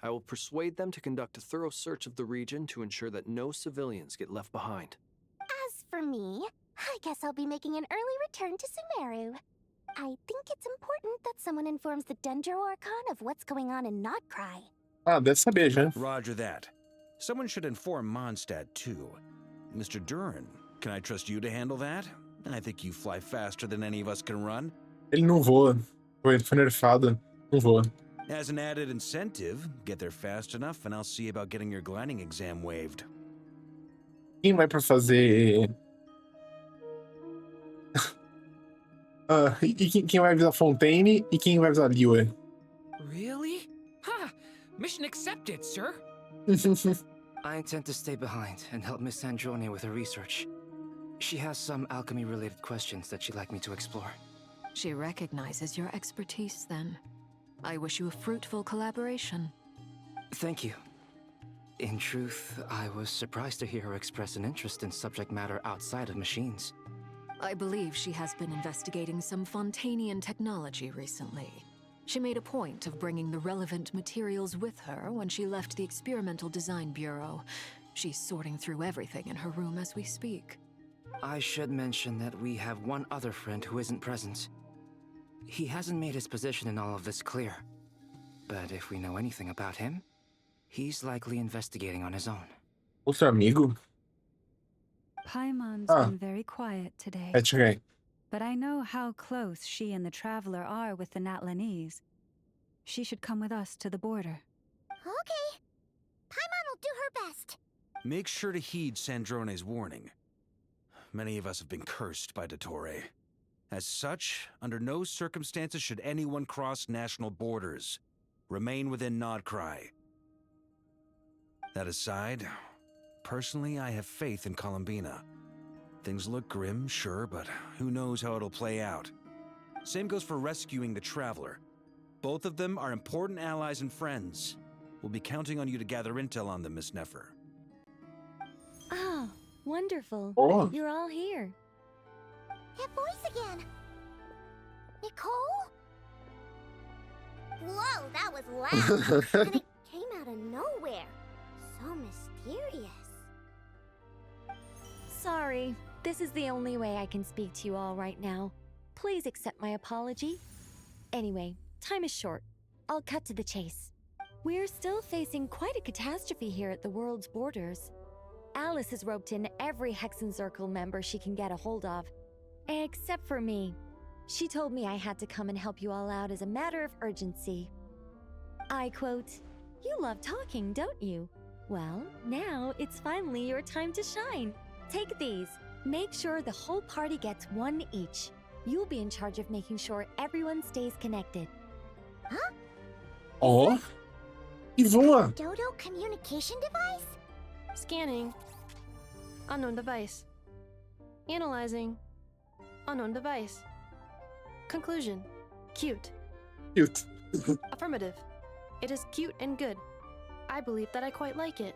Speaker 6: I will persuade them to conduct a thorough search of the region to ensure that no civilians get left behind.
Speaker 11: As for me, I guess I'll be making an early return to Sumeru. I think it's important that someone informs the Dendro Archon of what's going on in Nod-Krai.
Speaker 2: Ah, deve saber já.
Speaker 4: Roger that. Someone should inform Mondstadt, too. Mr. Duran, can I trust you to handle that? I think you fly faster than any of us can run.
Speaker 2: Ele não voa. Foi nerfado. Não voa.
Speaker 4: As an added incentive, get there fast enough and I'll see about getting your gliding exam waived.
Speaker 2: Quem vai pra fazer... quem vai avisar Fontaine e quem vai avisar Liyue?
Speaker 17: Really? Ha! Mission accepted, sir.
Speaker 20: I intend to stay behind and help Miss Sandrone with her research. She has some alchemy-related questions that she'd like me to explore.
Speaker 5: She recognizes your expertise, then. I wish you a fruitful collaboration.
Speaker 20: Thank you. In truth, I was surprised to hear her express an interest in subject matter outside of machines.
Speaker 5: I believe she has been investigating some Fontanian technology recently. She made a point of bringing the relevant materials with her when she left the Experimental Design Bureau. She's sorting through everything in her room as we speak.
Speaker 20: I should mention that we have one other friend who isn't present. He hasn't made his position in all of this clear. But if we know anything about him, he's likely investigating on his own.
Speaker 2: Outro amigo?
Speaker 1: Paimon's been very quiet today.
Speaker 2: Cheguei.
Speaker 1: But I know how close she and the Traveler are with the Natlanese. She should come with us to the border.
Speaker 15: Okay. Paimon will do her best.
Speaker 4: Make sure to heed Sandrone's warning. Many of us have been cursed by Dottore. As such, under no circumstances should anyone cross national borders. Remain within Nod-Krai. That aside, personally, I have faith in Columbina. Things look grim, sure, but who knows how it'll play out. Same goes for rescuing the Traveler. Both of them are important allies and friends. We'll be counting on you to gather intel on them, Miss Nefer.
Speaker 11: Oh, wonderful.
Speaker 2: Oh.
Speaker 11: You're all here.
Speaker 15: That voice again. Nicole? Whoa, that was loud. And it came out of nowhere. So mysterious.
Speaker 11: Sorry, this is the only way I can speak to you all right now. Please accept my apology. Anyway, time is short. I'll cut to the chase. We're still facing quite a catastrophe here at the world's borders. Alice has roped in every Hexen Circle member she can get a hold of. Except for me. She told me I had to come and help you all out as a matter of urgency. I quote, "You love talking, don't you? Well, now it's finally your time to shine. Take these. Make sure the whole party gets one each. You'll be in charge of making sure everyone stays connected."
Speaker 15: Huh?
Speaker 2: Oh. E voa.
Speaker 15: Dodo communication device?
Speaker 9: Scanning. Unknown device. Analyzing. Unknown device. Conclusion. Cute.
Speaker 2: Cute.
Speaker 9: Affirmative. It is cute and good. I believe that I quite like it.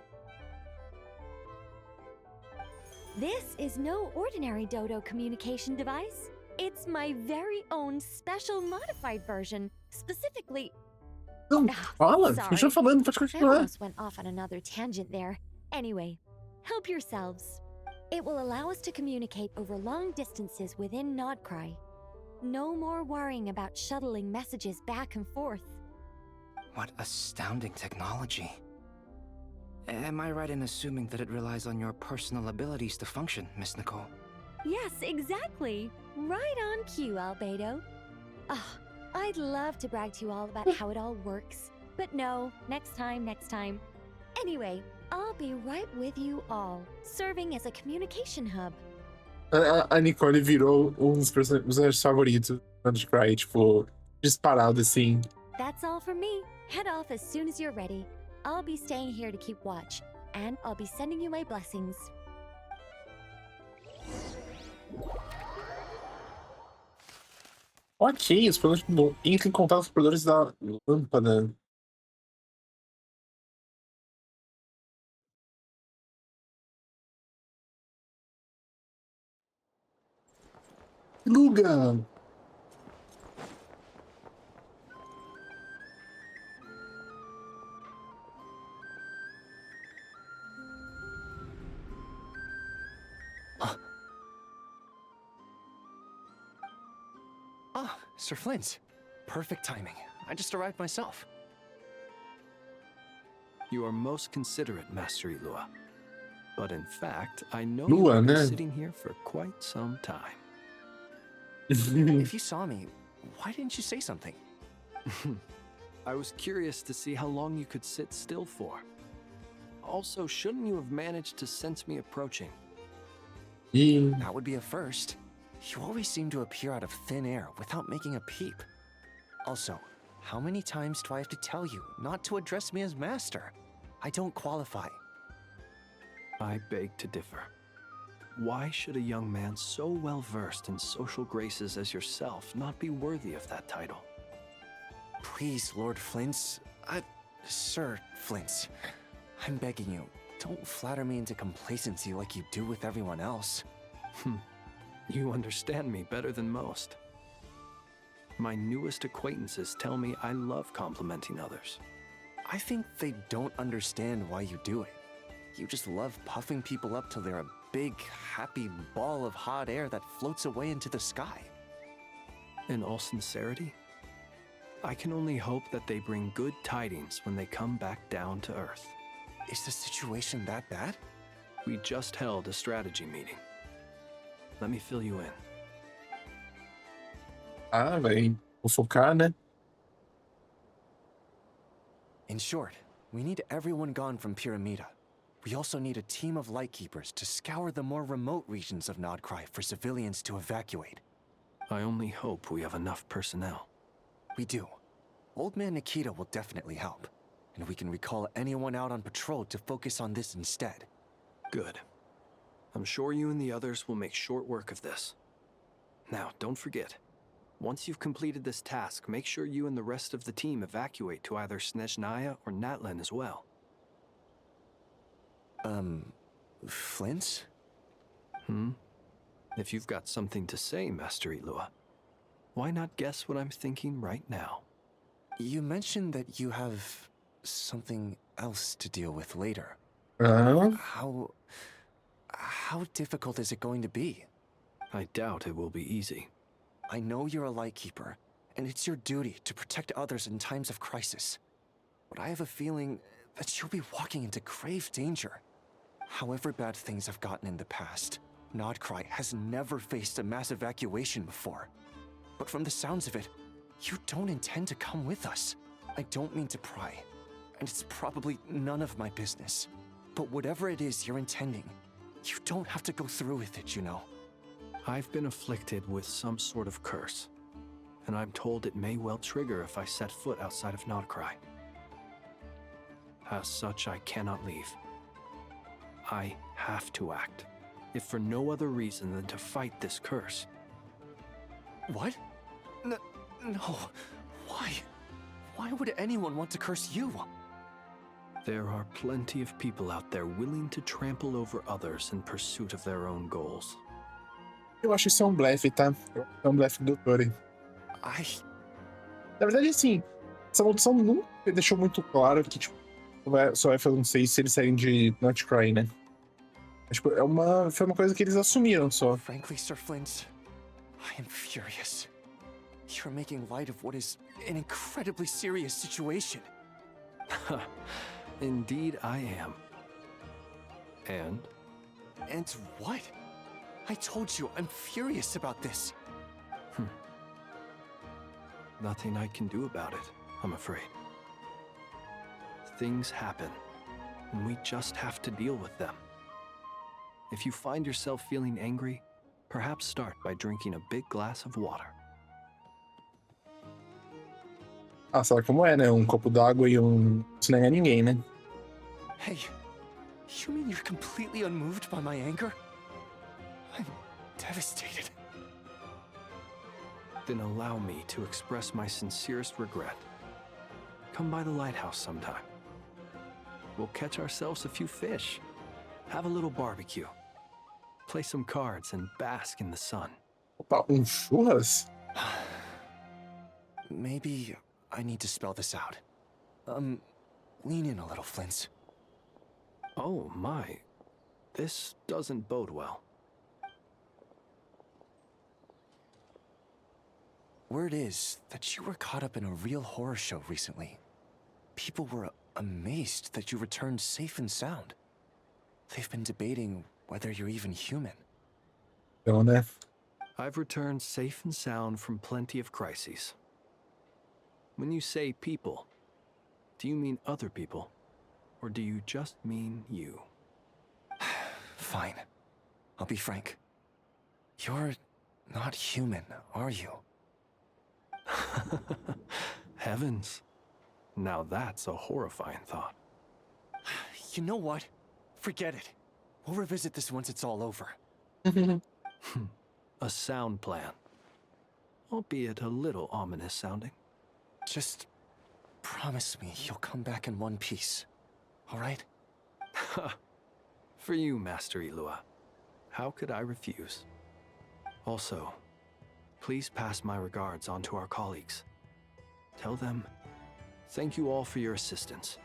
Speaker 11: This is no ordinary Dodo communication device.
Speaker 21: It's my very own special modified version, specifically...
Speaker 2: Não, fala, continua falando, pode
Speaker 21: I
Speaker 2: continuar.
Speaker 21: almost went off on another tangent there. Anyway, help yourselves. It will allow us to communicate over long distances within Nod-Krai. No more worrying about shuttling messages back and forth.
Speaker 20: What astounding technology. Am I right in assuming that it relies on your personal abilities to function, Miss Nicole?
Speaker 21: Yes, exactly. Right on cue, Albedo. Ah, I'd love to brag to you all about how it all works. But no, next time. Anyway, I'll be right with you all, serving as a communication hub.
Speaker 2: A Nicole virou um dos personagens favoritos do Nod-Krai, tipo, disparado assim.
Speaker 21: That's all from me. Head off as soon as you're ready. I'll be staying here to keep watch, and I'll be sending you my blessings.
Speaker 2: Ok, os produtores entra em contato com os produtores da lâmpada. Luga!
Speaker 6: Ah, Sir Flint. Perfect timing. I just arrived myself. You are most considerate, Master Lua. But in fact, I know
Speaker 2: Lua,
Speaker 6: you've been
Speaker 2: né?
Speaker 6: sitting here for quite some time. If you saw me, why didn't you say something? I was curious to see how long you could sit still for. Also, shouldn't you have managed to sense me approaching? That would be a first. You always seem to appear out of thin air without making a peep. Also, how many times do I have to tell you not to address me as master? I don't qualify. I beg to differ. Why should a young man so well versed in social graces as yourself not be worthy of that title? Please, Lord Flint's... Sir Flint's. I'm begging you, don't flatter me into complacency like you do with everyone else. You understand me better than most. My newest acquaintances tell me I love complimenting others. I think they don't understand why you do it. You just love puffing people up till they're a big, happy ball of hot air that floats away into the sky. In all sincerity, I can only hope that they bring good tidings when they come back down to Earth. Is the situation that bad? We just held a strategy meeting. Let me fill you in.
Speaker 2: Vai focar, né?
Speaker 6: In short, we need everyone gone from Pyramida. We also need a team of lightkeepers to scour the more remote regions of Nod-Krai for civilians to evacuate. I only hope we have enough personnel. We do. Old Man Nikita will definitely help, and we can recall anyone out on patrol to focus on this instead. Good. I'm sure you and the others will make short work of this. Now, don't forget, once you've completed this task, make sure you and the rest of the team evacuate to either Snezhnaya or Natlan as well. Flint? If you've got something to say, Master Ilua, why not guess what I'm thinking right now? You mentioned that you have something else to deal with later. How difficult is it going to be? I doubt it will be easy. I know you're a lightkeeper, and it's your duty to protect others in times of crisis. But I have a feeling that you'll be walking into grave danger. However bad things have gotten in the past, Nod-Krai has never faced a mass evacuation before. But from the sounds of it, you don't intend to come with us. I don't mean to pry, and it's probably none of my business. But whatever it is you're intending, you don't have to go through with it, you know. I've been afflicted with some sort of curse, and I'm told it may well trigger if I set foot outside of Nod-Krai. As such, I cannot leave. I have to act, if for no other reason than to fight this curse. What? No. Why? Why would anyone want to curse you? There are plenty of people out there willing to trample over others in pursuit of their own goals.
Speaker 2: Eu acho isso é um blefe, tá? É um blefe do Dottore.
Speaker 6: Ai.
Speaker 2: Na verdade, assim, essa maldição nunca deixou muito claro que, tipo, só vai fazer um 6 se eles saírem de Nod-Krai, né? Tipo, foi uma coisa que eles assumiram só.
Speaker 6: Frankly, Sir Flint, I am furious. You're making light of what is an incredibly serious situation. Indeed, I am. And? And what? I told you, I'm furious about this. Nothing I can do about it, I'm afraid. Things happen, and we just have to deal with them. If you find yourself feeling angry, perhaps start by drinking a big glass of water.
Speaker 2: Ah, sabe como é, né? Um copo d'água e Isso não é ninguém, né?
Speaker 6: Hey, you mean you're completely unmoved by my anger? I'm devastated. Then allow me to express my sincerest regret. Come by the lighthouse sometime. We'll catch ourselves a few fish, have a little barbecue, play some cards, and bask in the sun.
Speaker 2: Opa, churras?
Speaker 6: Maybe I need to spell this out. Lean in a little, Flint. Oh my, this doesn't bode well. Word is that you were caught up in a real horror show recently. People were amazed that you returned safe and sound. They've been debating whether you're even human.
Speaker 2: Então, né?
Speaker 6: I've returned safe and sound from plenty of crises. When you say people, do you mean other people? Or do you just mean you? Fine. I'll be frank. You're not human, are you? Heavens. Now that's a horrifying thought. You know what? Forget it. We'll revisit this once it's all over. A sound plan. Albeit a little ominous sounding. Just promise me you'll come back in one piece. All right? For you, Master Ilua. How could I refuse? Also, please pass my regards on to our colleagues. Tell them, thank you all for your assistance.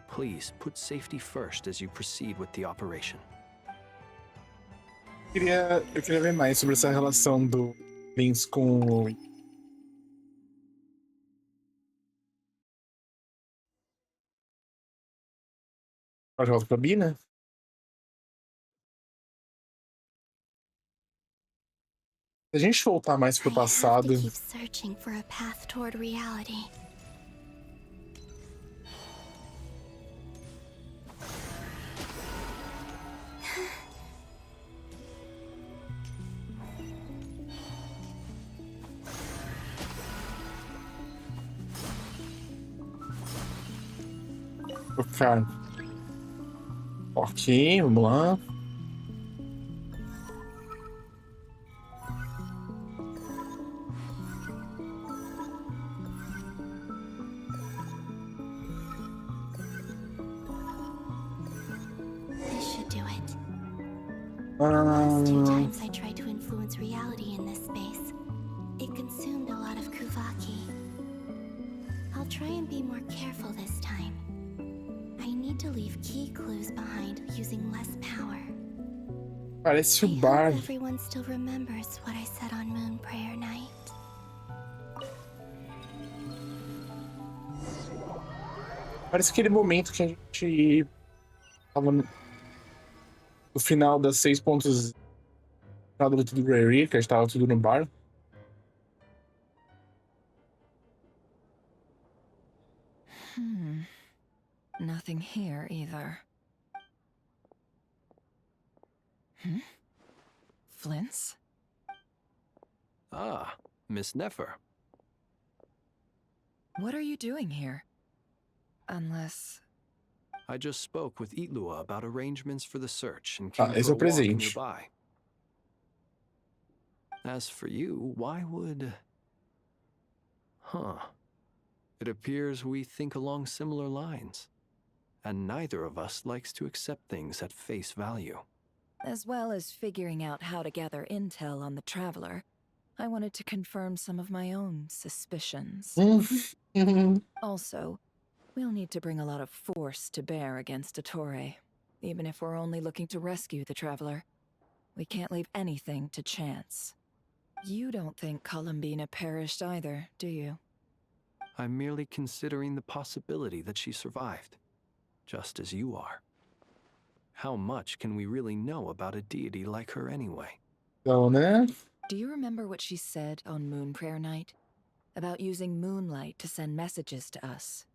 Speaker 6: Please put safety first as you proceed with the operation.
Speaker 2: Eu queria ver mais sobre essa relação do Vince com Pode voltar pra Bina? Se a gente voltar mais pro passado.
Speaker 18: I have to keep searching for a path toward reality.
Speaker 2: Cara. Ok, vamos lá.
Speaker 18: This should do it. The last 2 times I tried to influence reality in this space, it consumed a lot of Kuvaki. I'll try and be more careful this time. I need to leave key clues behind using less power.
Speaker 2: Parece o
Speaker 18: I
Speaker 2: bar.
Speaker 18: hope everyone still remembers what I said on Moon Prayer Night.
Speaker 2: Parece aquele momento que a gente tava no final das 6 pontos. No final da luta do Rary, que a gente tava tudo no bar.
Speaker 8: Nothing here either. Flint's?
Speaker 6: Ah, Miss Nefer.
Speaker 8: What are you doing here? Unless...
Speaker 6: I just spoke with Ilua about arrangements for the search and came
Speaker 2: esse
Speaker 6: for
Speaker 2: é
Speaker 6: a
Speaker 2: o
Speaker 6: walk
Speaker 2: presente.
Speaker 6: nearby. As for you, why would... Huh. It appears we think along similar lines. And neither of us likes to accept things at face value.
Speaker 8: As well as figuring out how to gather intel on the Traveler, I wanted to confirm some of my own suspicions. Also, we'll need to bring a lot of force to bear against Dottore, even if we're only looking to rescue the Traveler. We can't leave anything to chance. You don't think Columbina perished either, do you?
Speaker 6: I'm merely considering the possibility that she survived, just as you are. How much can we really know about a deity like her anyway?
Speaker 2: Então, né?
Speaker 8: Do you remember what she said on Moon Prayer Night? About using moonlight to send messages to us?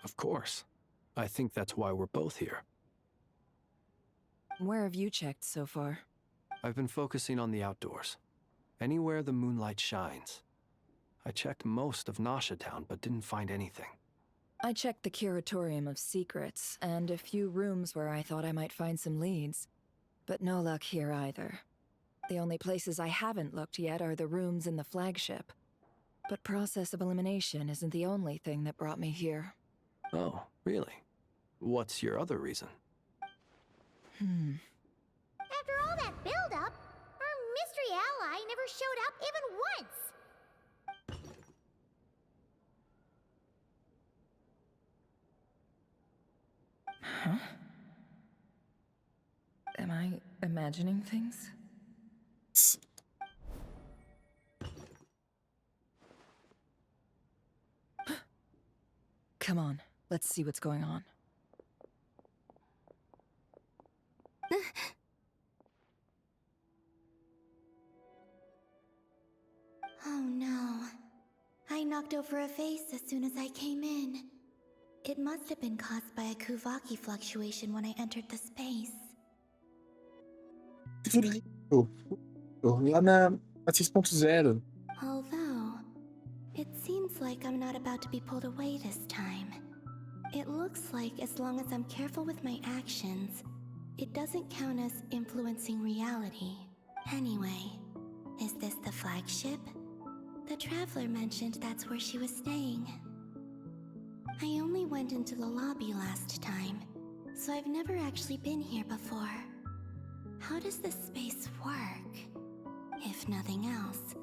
Speaker 6: Of course. I think that's why we're both here.
Speaker 8: Where have you checked so far?
Speaker 6: I've been focusing on the outdoors. Anywhere the moonlight shines. I checked most of Town, but didn't find anything.
Speaker 8: I checked the Curatorium of Secrets, and a few rooms where I thought I might find some leads. But no luck here either. The only places I haven't looked yet are the rooms in the flagship. But process of elimination isn't the only thing that brought me here.
Speaker 6: Oh, really? What's your other reason?
Speaker 15: After all that build-up, our mystery ally never showed up even once.
Speaker 8: Huh? Am I imagining things? Come on, let's see what's going on.
Speaker 18: Oh no. I knocked over a vase as soon as I came in. It must have been caused by a Kuvaki fluctuation when I entered the space.
Speaker 2: Lá na 6.0.
Speaker 18: Although, it seems like I'm not about to be pulled away this time. It looks like as long as I'm careful with my actions, it doesn't count as influencing reality. Anyway, is this the flagship? The Traveler mentioned that's where she was staying. I only went into the lobby last time, so I've never actually been here before. How does this space work? If nothing else,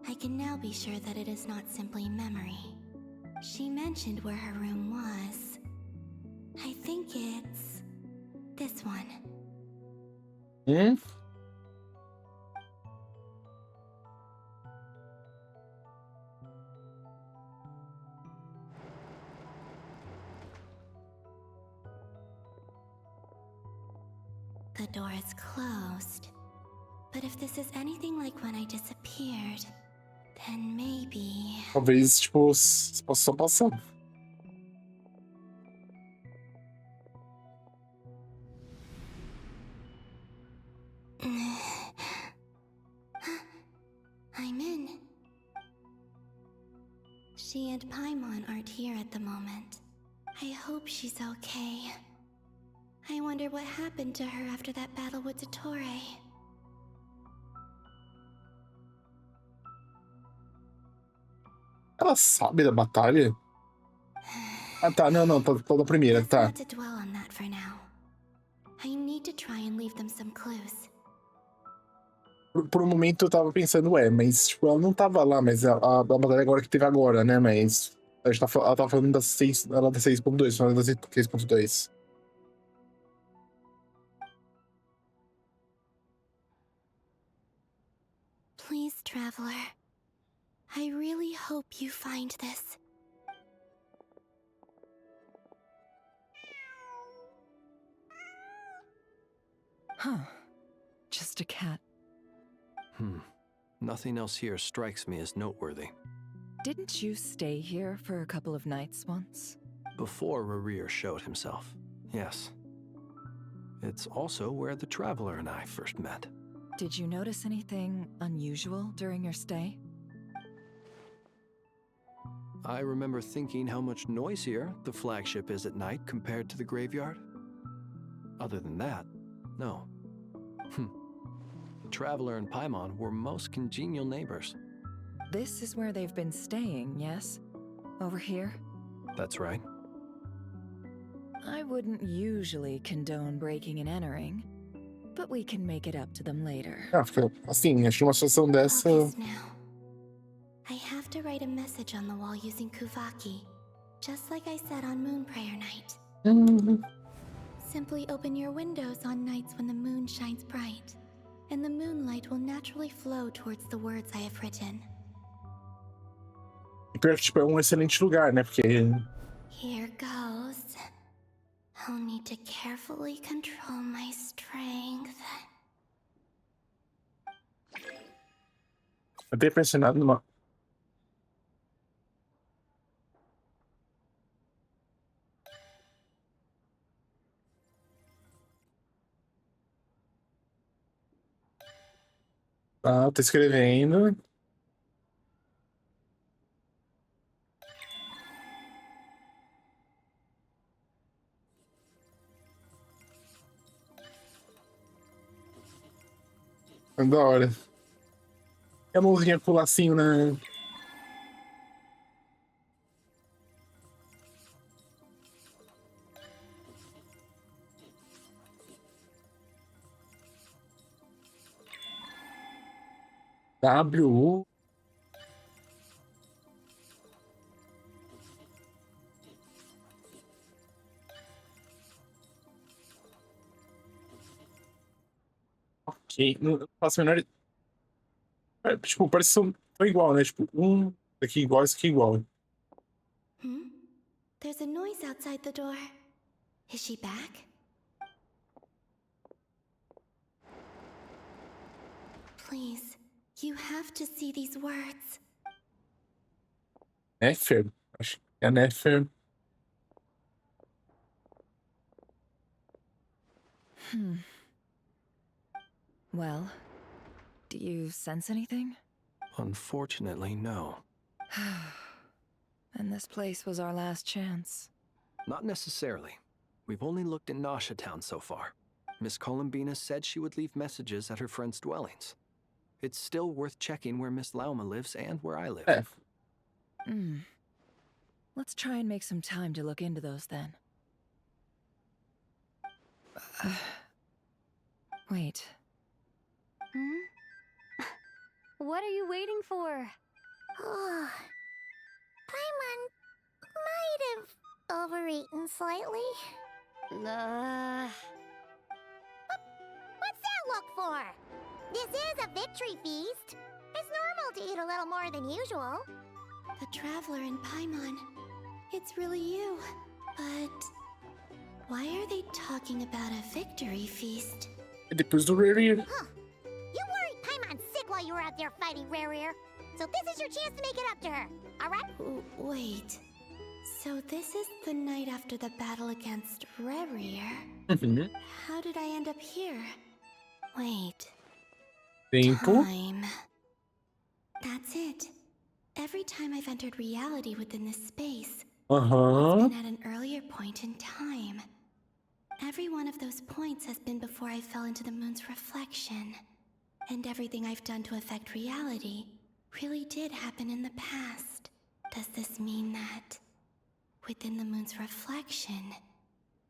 Speaker 18: I can now be sure that it is not simply memory. She mentioned where her room was. I think it's this one. The door is closed. But if this is anything like when I disappeared, then maybe...
Speaker 2: Talvez, tipo, possa só passar.
Speaker 18: I'm in. She and Paimon aren't here at the moment. I hope she's okay. I wonder what happened to her after that battle with Dottore.
Speaker 2: Ela sabe da batalha? Ah, tá. Não, tá da primeira, tá.
Speaker 18: Not to dwell on that for now. I need to try and leave them some clues.
Speaker 2: Por um momento eu tava pensando, mas tipo, ela não tava lá, mas a batalha agora que teve agora, né? Mas ela tava falando da 6.2, falando da 6.2.
Speaker 18: Please, Traveler. I really hope you find this.
Speaker 8: Huh. Just a cat.
Speaker 6: Nothing else here strikes me as noteworthy.
Speaker 8: Didn't you stay here for a couple of nights once?
Speaker 6: Before Rerir showed himself, yes. It's also where the Traveler and I first met.
Speaker 8: Did you notice anything unusual during your stay?
Speaker 6: I remember thinking how much noisier the flagship is at night compared to the graveyard. Other than that, no. Traveler and Paimon were most congenial neighbors.
Speaker 8: This is where they've been staying, yes? Over here?
Speaker 6: That's right.
Speaker 8: I wouldn't usually condone breaking and entering, but we can make it up to them later.
Speaker 2: Ah, fica assim, acho que numa situação dessa.
Speaker 18: I have to write a message on the wall using Kuvaki, just like I said on Moon Prayer Night. Simply open your windows on nights when the moon shines bright, and the moonlight will naturally flow towards the words I have written.
Speaker 2: E pior que, tipo, é um excelente lugar, né? Porque.
Speaker 18: Here goes. I'll need to carefully control my strength.
Speaker 2: Eu tenho impressionado numa. Ah, tô escrevendo. É da hora. E a mãozinha com o lacinho, né? W. Ok, não faço a menor. Tipo, parece que são igual, né? Tipo, um aqui igual, esse aqui igual.
Speaker 18: There's a noise outside the door. Is she back? Please, you have to see these words.
Speaker 2: Nefer. Acho que é Nefer.
Speaker 8: Well, do you sense anything?
Speaker 6: Unfortunately, no.
Speaker 8: And this place was our last chance.
Speaker 6: Not necessarily. We've only looked in Nasha Town so far. Miss Columbina said she would leave messages at her friends' dwellings. It's still worth checking where Miss Lauma lives and where I live.
Speaker 8: Let's try and make some time to look into those then. Wait.
Speaker 11: What are you waiting for?
Speaker 15: Paimon might have overeaten slightly. What's that look for? This is a victory feast. It's normal to eat a little more than usual.
Speaker 18: The Traveler and Paimon. It's really you. But why are they talking about a victory feast?
Speaker 2: E depois do Rerir.
Speaker 15: Huh. You worried Paimon sick while you were out there fighting Rerir. So this is your chance to make it up to her, alright?
Speaker 18: Wait. So this is the night after the battle against Rerir? How did I end up here? Wait.
Speaker 2: Tempo.
Speaker 18: Time. That's it. Every time I've entered reality within this space, it's been at an earlier point in time. Every one of those points has been before I fell into the moon's reflection. And everything I've done to affect reality really did happen in the past. Does this mean that within the moon's reflection,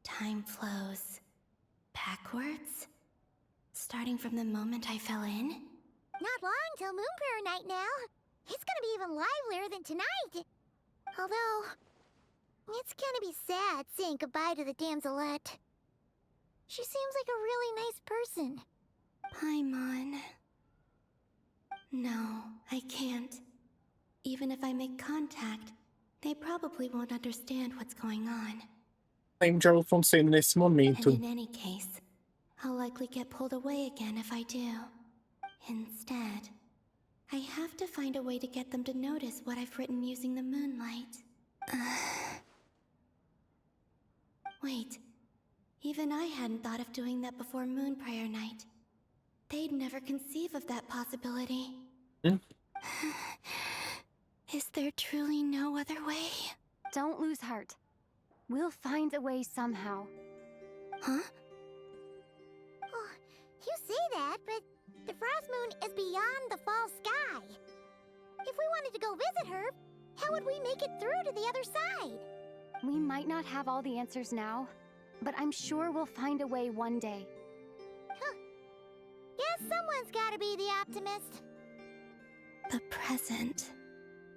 Speaker 18: time flows backwards? Starting from the moment I fell in?
Speaker 15: Not long till Moon Prayer Night now. It's gonna be even livelier than tonight. Although, it's gonna be sad saying goodbye to the damselette. She seems like a really nice person.
Speaker 18: Paimon. No, I can't. Even if I make contact, they probably won't understand what's going on.
Speaker 2: Lembro de algo acontecendo nesse momento.
Speaker 18: And in any case, I'll likely get pulled away again if I do. Instead, I have to find a way to get them to notice what I've written using the moonlight. Wait, even I hadn't thought of doing that before Moon Prayer Night. They'd never conceive of that possibility. Is there truly no other way?
Speaker 11: Don't lose heart. We'll find a way somehow.
Speaker 18: Huh?
Speaker 15: Oh, you say that, but the Frost Moon is beyond the fall sky. If we wanted to go visit her, how would we make it through to the other side?
Speaker 11: We might not have all the answers now, but I'm sure we'll find a way one day.
Speaker 15: Huh. Someone's gotta be the optimist.
Speaker 18: The present.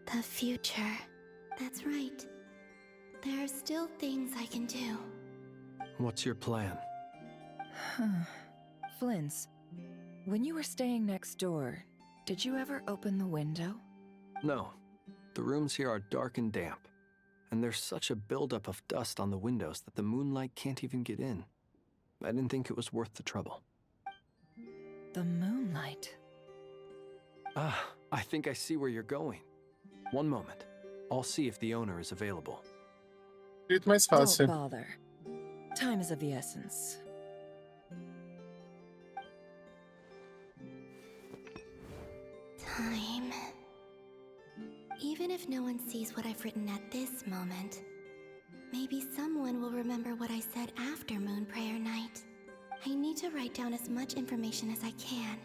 Speaker 18: The future. That's right. There are still things I can do.
Speaker 6: What's your plan?
Speaker 8: Flint's, when you were staying next door, did you ever open the window?
Speaker 6: No. The rooms here are dark and damp, and there's such a buildup of dust on the windows that the moonlight can't even get in. I didn't think it was worth the trouble.
Speaker 8: The moonlight?
Speaker 6: Ah, I think I see where you're going. One moment. I'll see if the owner is available.
Speaker 2: Jeito mais fácil.
Speaker 8: Don't bother. Time is of the essence.
Speaker 18: Time. Even if no one sees what I've written at this moment, maybe someone will remember what I said after Moon Prayer Night. I need to write down as much information as I can.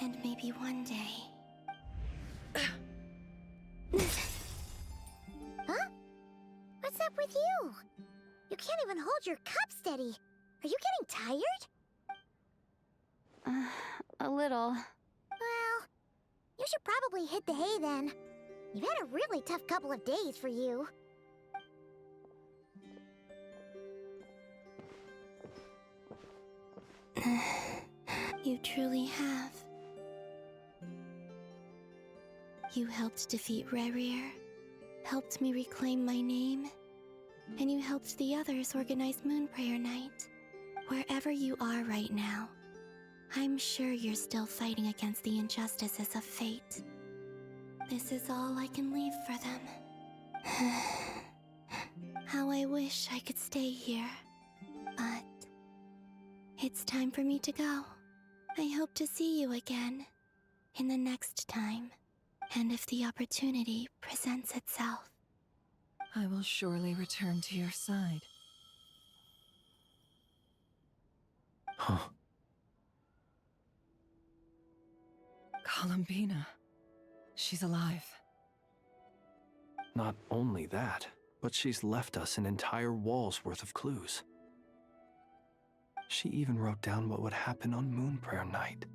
Speaker 18: And maybe one day...
Speaker 15: Huh? What's up with you? You can't even hold your cup steady. Are you getting tired?
Speaker 11: A little.
Speaker 15: Well, you should probably hit the hay then. You've had a really tough couple of days for you.
Speaker 18: You truly have. You helped defeat Rerir, helped me reclaim my name, and you helped the others organize Moon Prayer Night. Wherever you are right now, I'm sure you're still fighting against the injustices of fate. This is all I can leave for them. How I wish I could stay here. But it's time for me to go. I hope to see you again in the next time, and if the opportunity presents itself.
Speaker 8: I will surely return to your side.
Speaker 6: Huh.
Speaker 8: Columbina. She's alive.
Speaker 6: Not only that, but she's left us an entire wall's worth of clues. She even wrote down what would happen on Moon Prayer Night.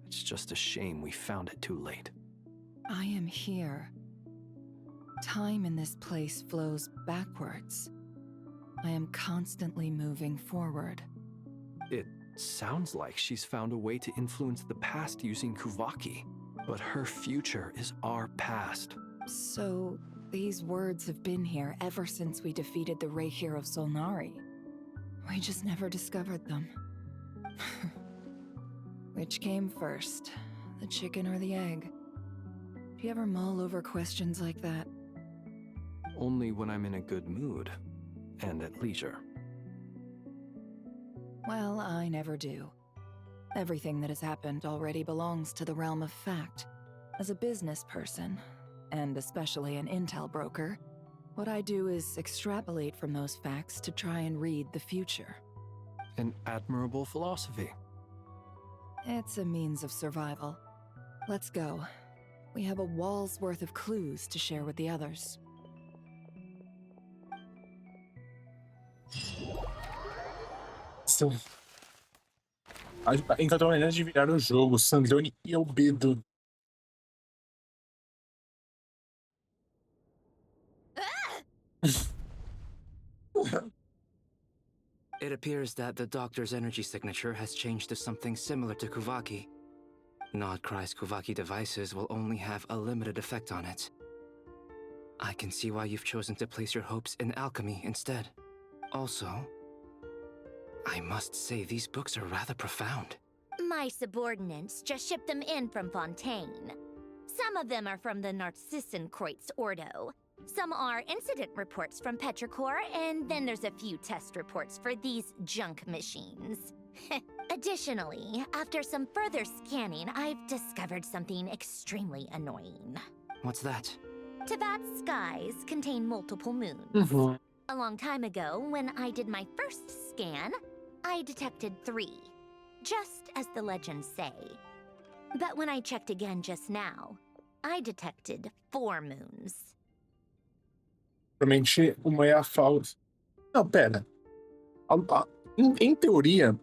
Speaker 6: It's just a shame we found it too late.
Speaker 8: I am here. Time in this place flows backwards. I am constantly moving forward.
Speaker 6: It sounds like she's found a way to influence the past using Kuvaki, but her future is our past.
Speaker 8: So, these words have been here ever since we defeated the Reihir of Solnari. We just never discovered them. Which came first, the chicken or the egg? Do you ever mull over questions like that?
Speaker 6: Only when I'm in a good mood and at leisure.
Speaker 8: Well, I never do. Everything that has happened already belongs to the realm of fact. As a business person, and especially an intel broker, what I do is extrapolate from those facts to try and read the future.
Speaker 6: An admirable philosophy.
Speaker 8: It's a means of survival. Let's go. We have a wall's worth of clues to share with the others.
Speaker 2: Enquanto a maneira de virar o jogo, Sandrone e Albedo.
Speaker 20: It appears that the Doctor's energy signature has changed to something similar to Kuvaki. Nod-Krai's Kuvaki devices will only have a limited effect on it. I can see why you've chosen to place your hopes in alchemy instead. Also, I must say these books are rather profound.
Speaker 3: My subordinates just shipped them in from Fontaine. Some of them are from the Narcissenkreuz Ordo. Some are incident reports from Petrichor, and then there's a few test reports for these junk machines. Additionally, after some further scanning, I've discovered something extremely annoying.
Speaker 20: What's that?
Speaker 3: Teyvat's skies contain multiple moons. A long time ago, when I did my first scan, I detected 3, just as the legends say. But when I checked again just now, I detected 4 moons.
Speaker 2: Provavelmente uma é a falsa. Não, pera. Em teoria,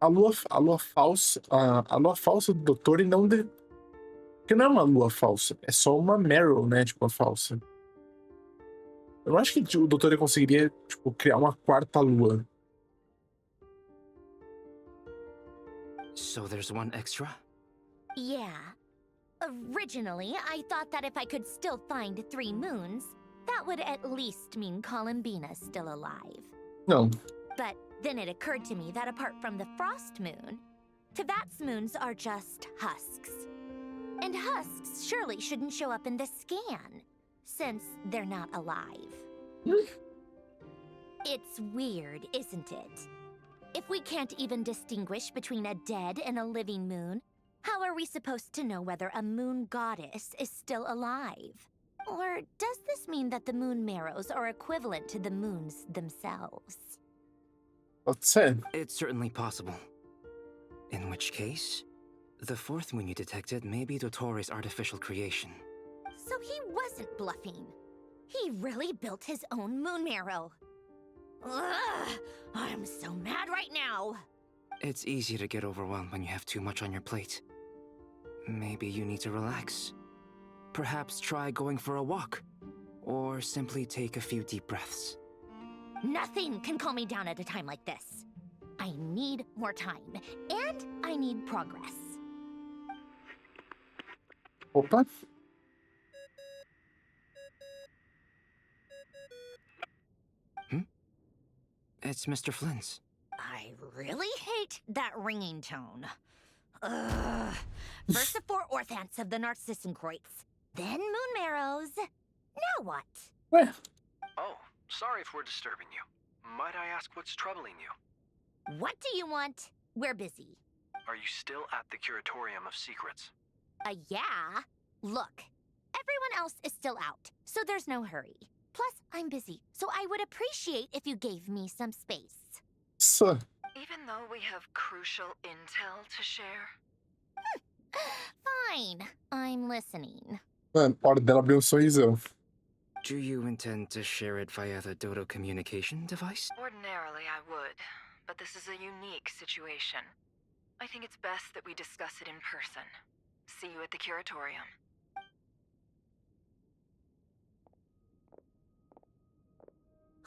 Speaker 2: a lua falsa, a lua falsa do Dottore não... Porque não é uma lua falsa, é só uma Meryl, né, tipo, uma falsa. Eu não acho que o Dottore conseguiria, tipo, criar uma quarta lua.
Speaker 20: So there's one extra?
Speaker 3: Yeah. Originally, I thought that if I could still find 3 moons, that would at least mean Columbina's still alive.
Speaker 2: Não.
Speaker 3: But then it occurred to me that apart from the frost moon, Tevat's moons are just husks. And husks surely shouldn't show up in the scan, since they're not alive. It's weird, isn't it? If we can't even distinguish between a dead and a living moon, how are we supposed to know whether a moon goddess is still alive? Or does this mean that the moon marrows are equivalent to the moons themselves?
Speaker 2: Pode ser.
Speaker 20: It's certainly possible. In which case, the 4th moon you detected may be Dottore's artificial creation.
Speaker 3: So he wasn't bluffing. He really built his own moon marrow. Ugh, I'm so mad right now.
Speaker 20: It's easy to get overwhelmed when you have too much on your plate. Maybe you need to relax. Perhaps try going for a walk, or simply take a few deep breaths.
Speaker 3: Nothing can calm me down at a time like this. I need more time, and I need progress.
Speaker 2: Opa.
Speaker 20: It's Mr. Flynn's.
Speaker 3: I really hate that ringing tone. Ugh. First the 4 orthants of the Narcissenkreuz, then moon marrows. Now what?
Speaker 2: Ué,
Speaker 6: Oh, sorry if we're disturbing you. Might I ask what's troubling you?
Speaker 3: What do you want? We're busy.
Speaker 6: Are you still at the Curatorium of Secrets?
Speaker 3: Yeah. Look, everyone else is still out, so there's no hurry. Plus, I'm busy, so I would appreciate if you gave me some space.
Speaker 2: isso.
Speaker 8: Even though we have crucial intel to share?
Speaker 3: Fine, I'm listening.
Speaker 2: Mano, hora dela abrir um sorrisão.
Speaker 20: Do you intend to share it via the Dodo communication device?
Speaker 8: Ordinarily, I would, but this is a unique situation. I think it's best that we discuss it in person. See you at the Curatorium.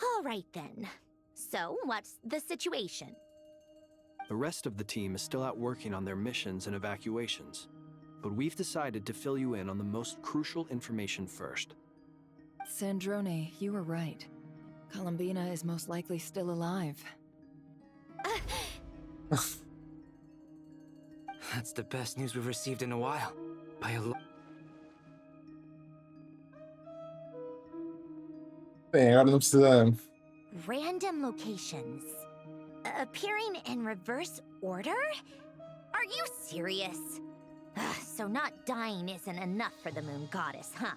Speaker 3: All right then. So, what's the situation?
Speaker 6: The rest of the team is still out working on their missions and evacuations, but we've decided to fill you in on the most crucial information first.
Speaker 8: Sandrone, you were right. Columbina is most likely still alive.
Speaker 20: That's the best news we've received in a while. By a
Speaker 2: Bem, agora não precisa...
Speaker 3: Random locations. Appearing in reverse order? Are you serious? So not dying isn't enough for the moon goddess, huh?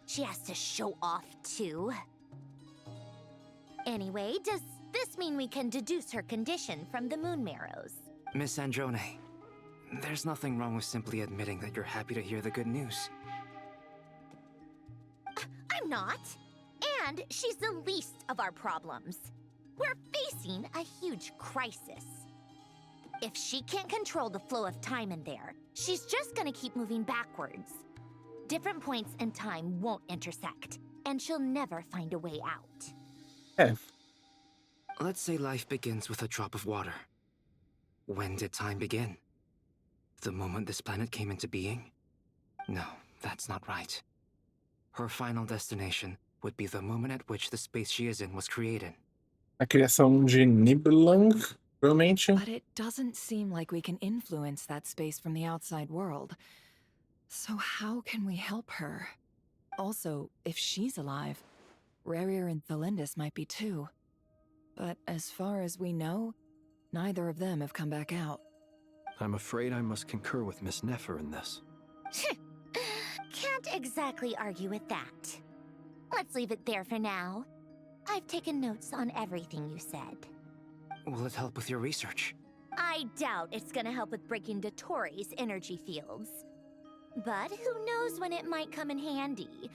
Speaker 3: She has to show off too. Anyway, does this mean we can deduce her condition from the moon marrows?
Speaker 20: Miss Androne, there's nothing wrong with simply admitting that you're happy to hear the good news.
Speaker 3: I'm not. And she's the least of our problems. We're facing a huge crisis. If she can't control the flow of time in there, she's just gonna keep moving backwards. Different points in time won't intersect, and she'll never find a way out.
Speaker 20: Let's say life begins with a drop of water. When did time begin? The moment this planet came into being? No, that's not right. Her final destination would be the moment at which the space she is in was created.
Speaker 2: A criação de Nibelung, provavelmente.
Speaker 8: But it doesn't seem like we can influence that space from the outside world. So how can we help her? Also, if she's alive, Rerir and Thalindus might be too. But as far as we know, neither of them have come back out.
Speaker 6: I'm afraid I must concur with Miss Nefer in this.
Speaker 3: Can't exactly argue with that. Let's leave it there for now. I've taken notes on everything you said.
Speaker 20: Will it help with your research?
Speaker 3: I doubt it's gonna help with breaking Dottore's energy fields. But who knows when it might come in handy.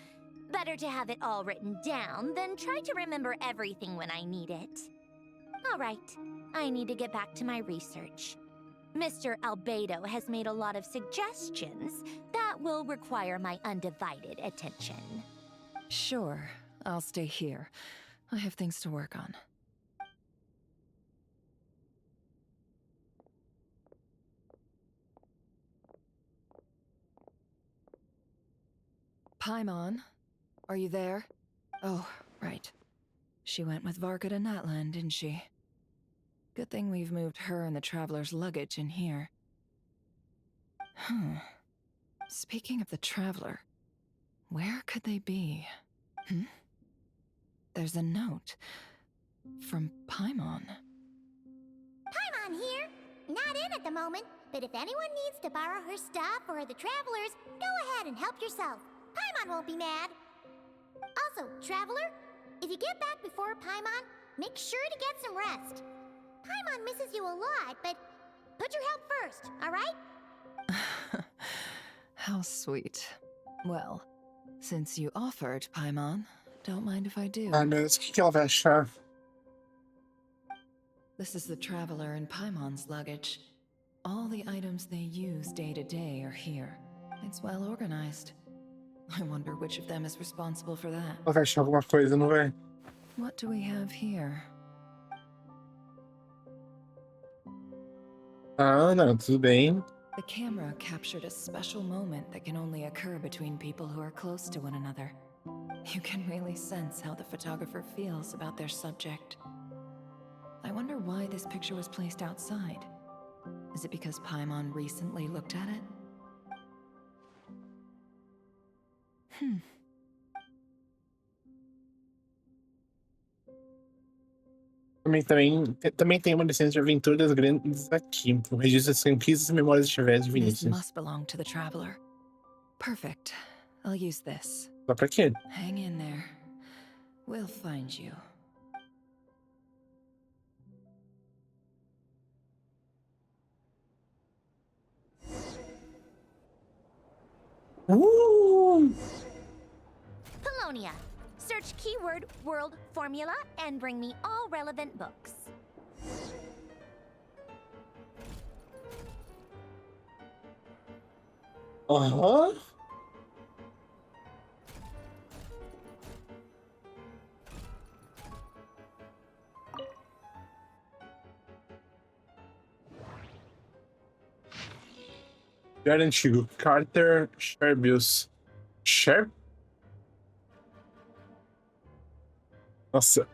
Speaker 3: Better to have it all written down than try to remember everything when I need it. All right, I need to get back to my research. Mr. Albedo has made a lot of suggestions that will require my undivided attention.
Speaker 8: Sure, I'll stay here. I have things to work on. Paimon, are you there? Oh, right. She went with Varka to Natlan, didn't she? Good thing we've moved her and the Traveler's luggage in here. Speaking of the Traveler, where could they be? There's a note from Paimon.
Speaker 15: Paimon here. Not in at the moment, but if anyone needs to borrow her stuff or the Travelers, go ahead and help yourself. Paimon won't be mad. Also, Traveler, if you get back before Paimon, make sure to get some rest. Paimon misses you a lot, but put your health first, alright?
Speaker 8: How sweet. Well, since you offered, Paimon, don't mind if I do.
Speaker 2: Ah, meu Deus, o que ela vai achar?
Speaker 8: This is the Traveler and Paimon's luggage. All the items they use day to day are here. It's well organized. I wonder which of them is responsible for that.
Speaker 2: Ela vai achar alguma coisa, não vai?
Speaker 8: What do we have here?
Speaker 2: Ah, não, tudo bem.
Speaker 8: The camera captured a special moment that can only occur between people who are close to one another. You can really sense how the photographer feels about their subject. I wonder why this picture was placed outside. Is it because Paimon recently looked at it?
Speaker 2: Também tem uma licença de aventuras grandes aqui. O registro das conquistas e memórias estiveres de
Speaker 8: This
Speaker 2: Vinícius.
Speaker 8: must belong to the Traveler. Perfect. I'll use this.
Speaker 2: Só pra quê?
Speaker 8: Hang in there. We'll find you.
Speaker 3: Polonia. Search keyword world formula and bring me all relevant books.
Speaker 2: Aham. Diário antigo. Carter Sherbius. Nossa.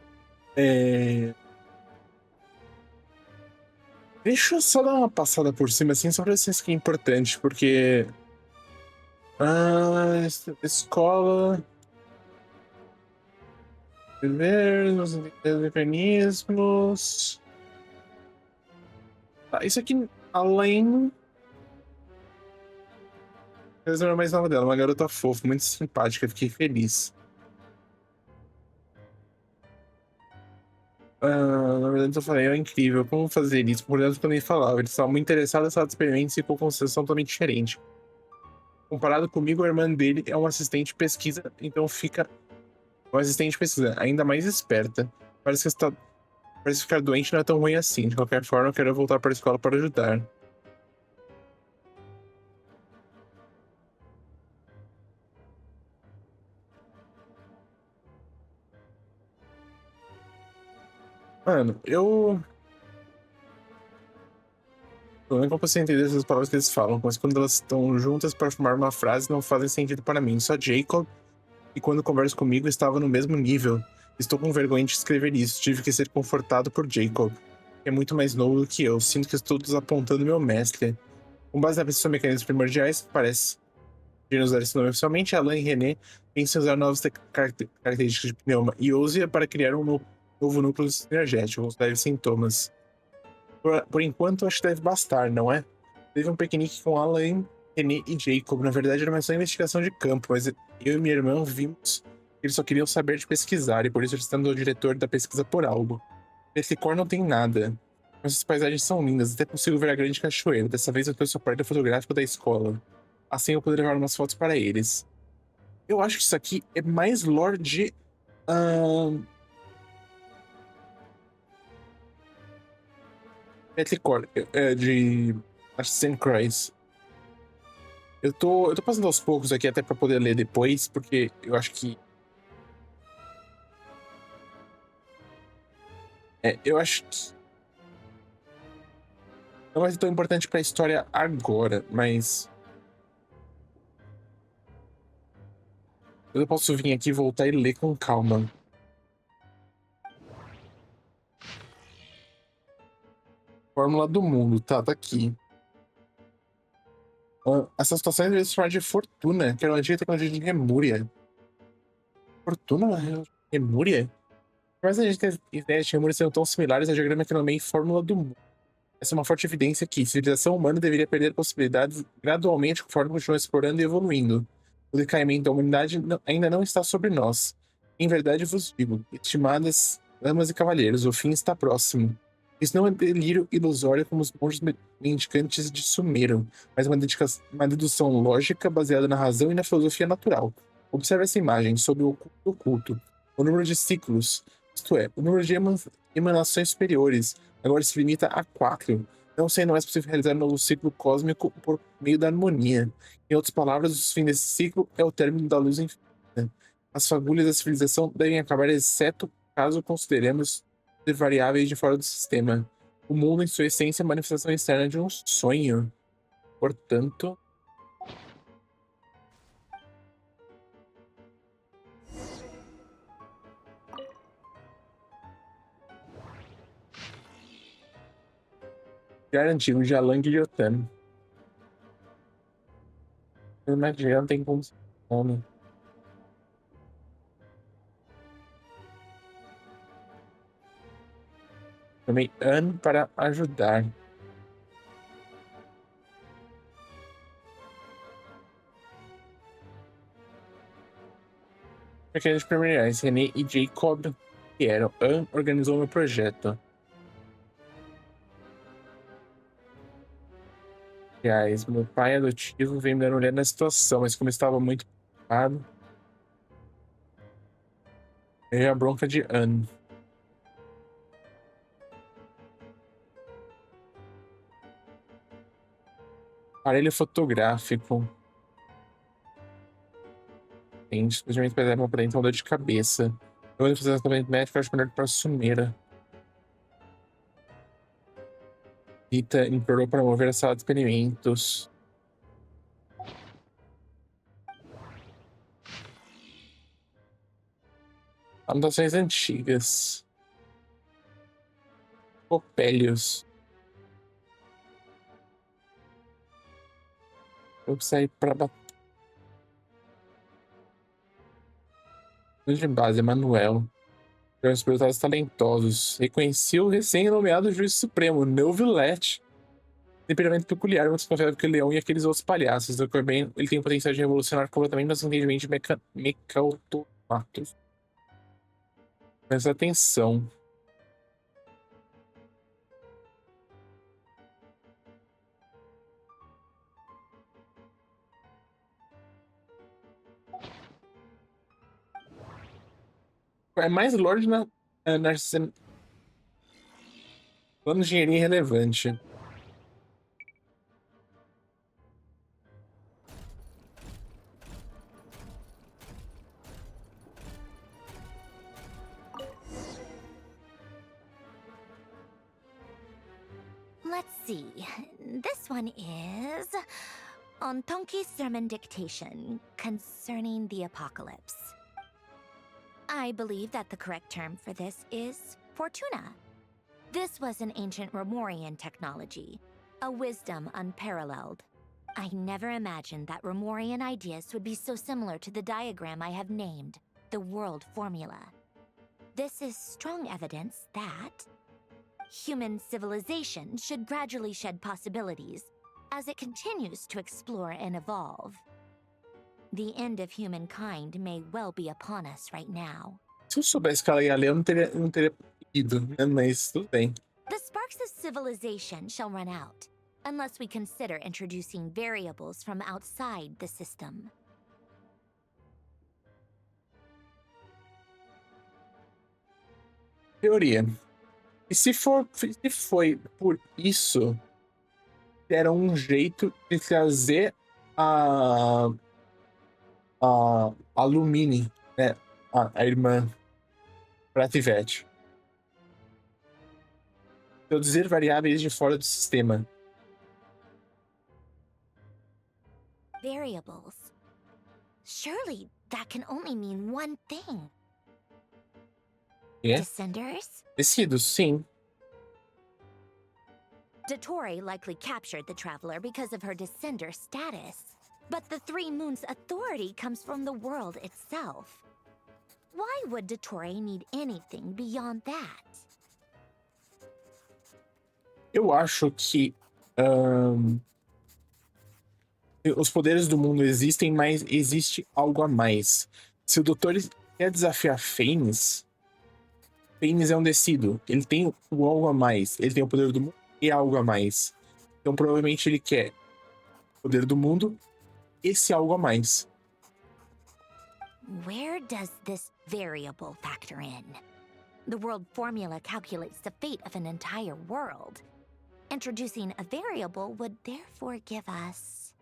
Speaker 2: Deixa eu só dar uma passada por cima, assim, só pra ver se isso aqui é importante, porque... escola... Os mecanismos... Tá, isso aqui, além... Essa era a mais nova dela, uma garota fofa, muito simpática, fiquei feliz. Na verdade, eu falei, é incrível, como fazer isso? Por exemplo, quando ele falava, eles estavam muito interessados nessa experiência e com construção totalmente diferente. Comparado comigo, a irmã dele é uma assistente de pesquisa, então fica uma assistente de pesquisa ainda mais esperta. Parece que ficar doente não é tão ruim assim. De qualquer forma, eu quero voltar para a escola para ajudar. Mano, eu não consigo entender essas palavras que eles falam, mas quando elas estão juntas para formar uma frase não fazem sentido para mim. Só Jacob, e quando conversa comigo, estava no mesmo nível. Estou com vergonha de escrever isso. Tive que ser confortado por Jacob, que é muito mais novo do que eu. Sinto que estou desapontando meu mestre. Com base na pesquisa mecanismos primordiais, parece de usar esse nome oficialmente, Alan e René pensam em usar novas características de pneuma e use para criar um novo núcleo energético, com leves sintomas. Por enquanto, acho que deve bastar, não é? Teve um piquenique com Alan, René e Jacob. Na verdade, era só investigação de campo, mas eu e minha irmã vimos que eles só queriam saber de pesquisar, e por isso eles estão o diretor da pesquisa por algo. Nesse cor não tem nada. Mas as paisagens são lindas, até consigo ver a grande cachoeira. Dessa vez eu trouxe o aparelho fotográfico da escola. Assim eu poderia levar umas fotos para eles. Eu acho que isso aqui é mais lore de... Petrichor, de Nod-Krai. Eu tô passando aos poucos aqui até pra poder ler depois, porque eu acho que... eu acho que não vai ser tão importante pra história agora, mas... eu posso vir aqui, voltar e ler com calma. Fórmula do mundo, tá aqui. Essa situação deve se chamar de fortuna, que é uma antiga tecnologia de Remúria. Fortuna? Remúria? Mas a gente tem ideias de Remúria sendo tão similares ao diagrama que nomeei Fórmula do Mundo. Essa é uma forte evidência que a civilização humana deveria perder possibilidades gradualmente conforme continua explorando e evoluindo. O decaimento da humanidade ainda não está sobre nós. Em verdade vos digo, estimadas damas e cavalheiros, o fim está próximo. Isso não é delírio ilusório como os monges mendicantes de Sumeram, mas uma dedução lógica baseada na razão e na filosofia natural. Observe essa imagem sobre o oculto. O número de ciclos, isto é, o número de emanações superiores, agora se limita a 4, não sendo mais possível realizar um novo ciclo cósmico por meio da harmonia. Em outras palavras, o fim desse ciclo é o término da luz infinita. As fagulhas da civilização devem acabar, exceto caso consideremos variáveis de fora do sistema. O mundo, em sua essência, é a manifestação externa de um sonho. Portanto... garantido, Jalang e Yotan. Mas já não tem como ser nome. Chamei An para ajudar. Pequenos preliminares, René e Jacob vieram. An organizou meu projeto. Aliás, meu pai adotivo veio me dar uma olhada na situação, mas como estava muito preocupado, veio a bronca de An. Aparelho fotográfico. Tem simplesmente para dar uma aparente uma dor de cabeça. Eu vou fazer tratamento médico, acho melhor para Sumeira. Rita implorou para mover a sala de experimentos. Anotações antigas. Copélios. Eu vou sair para bater. De base, Emanuel. Os pilotados talentosos. Reconheci o recém-nomeado juiz supremo, Neuvillette. Temperamento peculiar, mas desconfiava que o leão e aqueles outros palhaços. Do bem, ele tem o potencial de revolucionar completamente nosso entendimento de mecautomatos. Presta atenção. É mais Lorde na plano de dinheirinho irrelevante.
Speaker 3: Let's see. This one is on Tonki's sermon dictation concerning the apocalypse. I believe that the correct term for this is Fortuna. This was an ancient Remorian technology, a wisdom unparalleled. I never imagined that Remorian ideas would be so similar to the diagram I have named, the World Formula. This is strong evidence that human civilization should gradually shed possibilities as it continues to explore and evolve. The end of humankind may well be upon us right now.
Speaker 2: Se eu soubesse que ela ia ler, eu não teria ido, né? Mas tudo bem.
Speaker 3: The sparks of civilization shall run out, unless we consider introducing variables from outside the system.
Speaker 2: Teoria. E se foi por isso, deram um jeito de trazer a Lumine, né? A irmã pra Tivete. Introduzir variáveis de fora do sistema.
Speaker 3: Variables. Surely that can only mean one thing.
Speaker 2: É?
Speaker 3: Descenders?
Speaker 2: Tecidos, sim.
Speaker 3: Dottore likely captured the traveler because of her descender status. But the Three Moons' authority comes from the world itself. Why would Dottore need anything beyond that?
Speaker 2: Eu acho que os poderes do mundo existem, mas existe algo a mais. Se o Doutor quer desafiar Phoenix é um decido. Ele tem o algo a mais. Ele tem o poder do mundo e algo a mais. Então provavelmente ele quer o poder do mundo, esse algo a mais.
Speaker 3: Where does this variable factor in? The world formula calculates the fate of an entire world. Introducing a variable would therefore give us...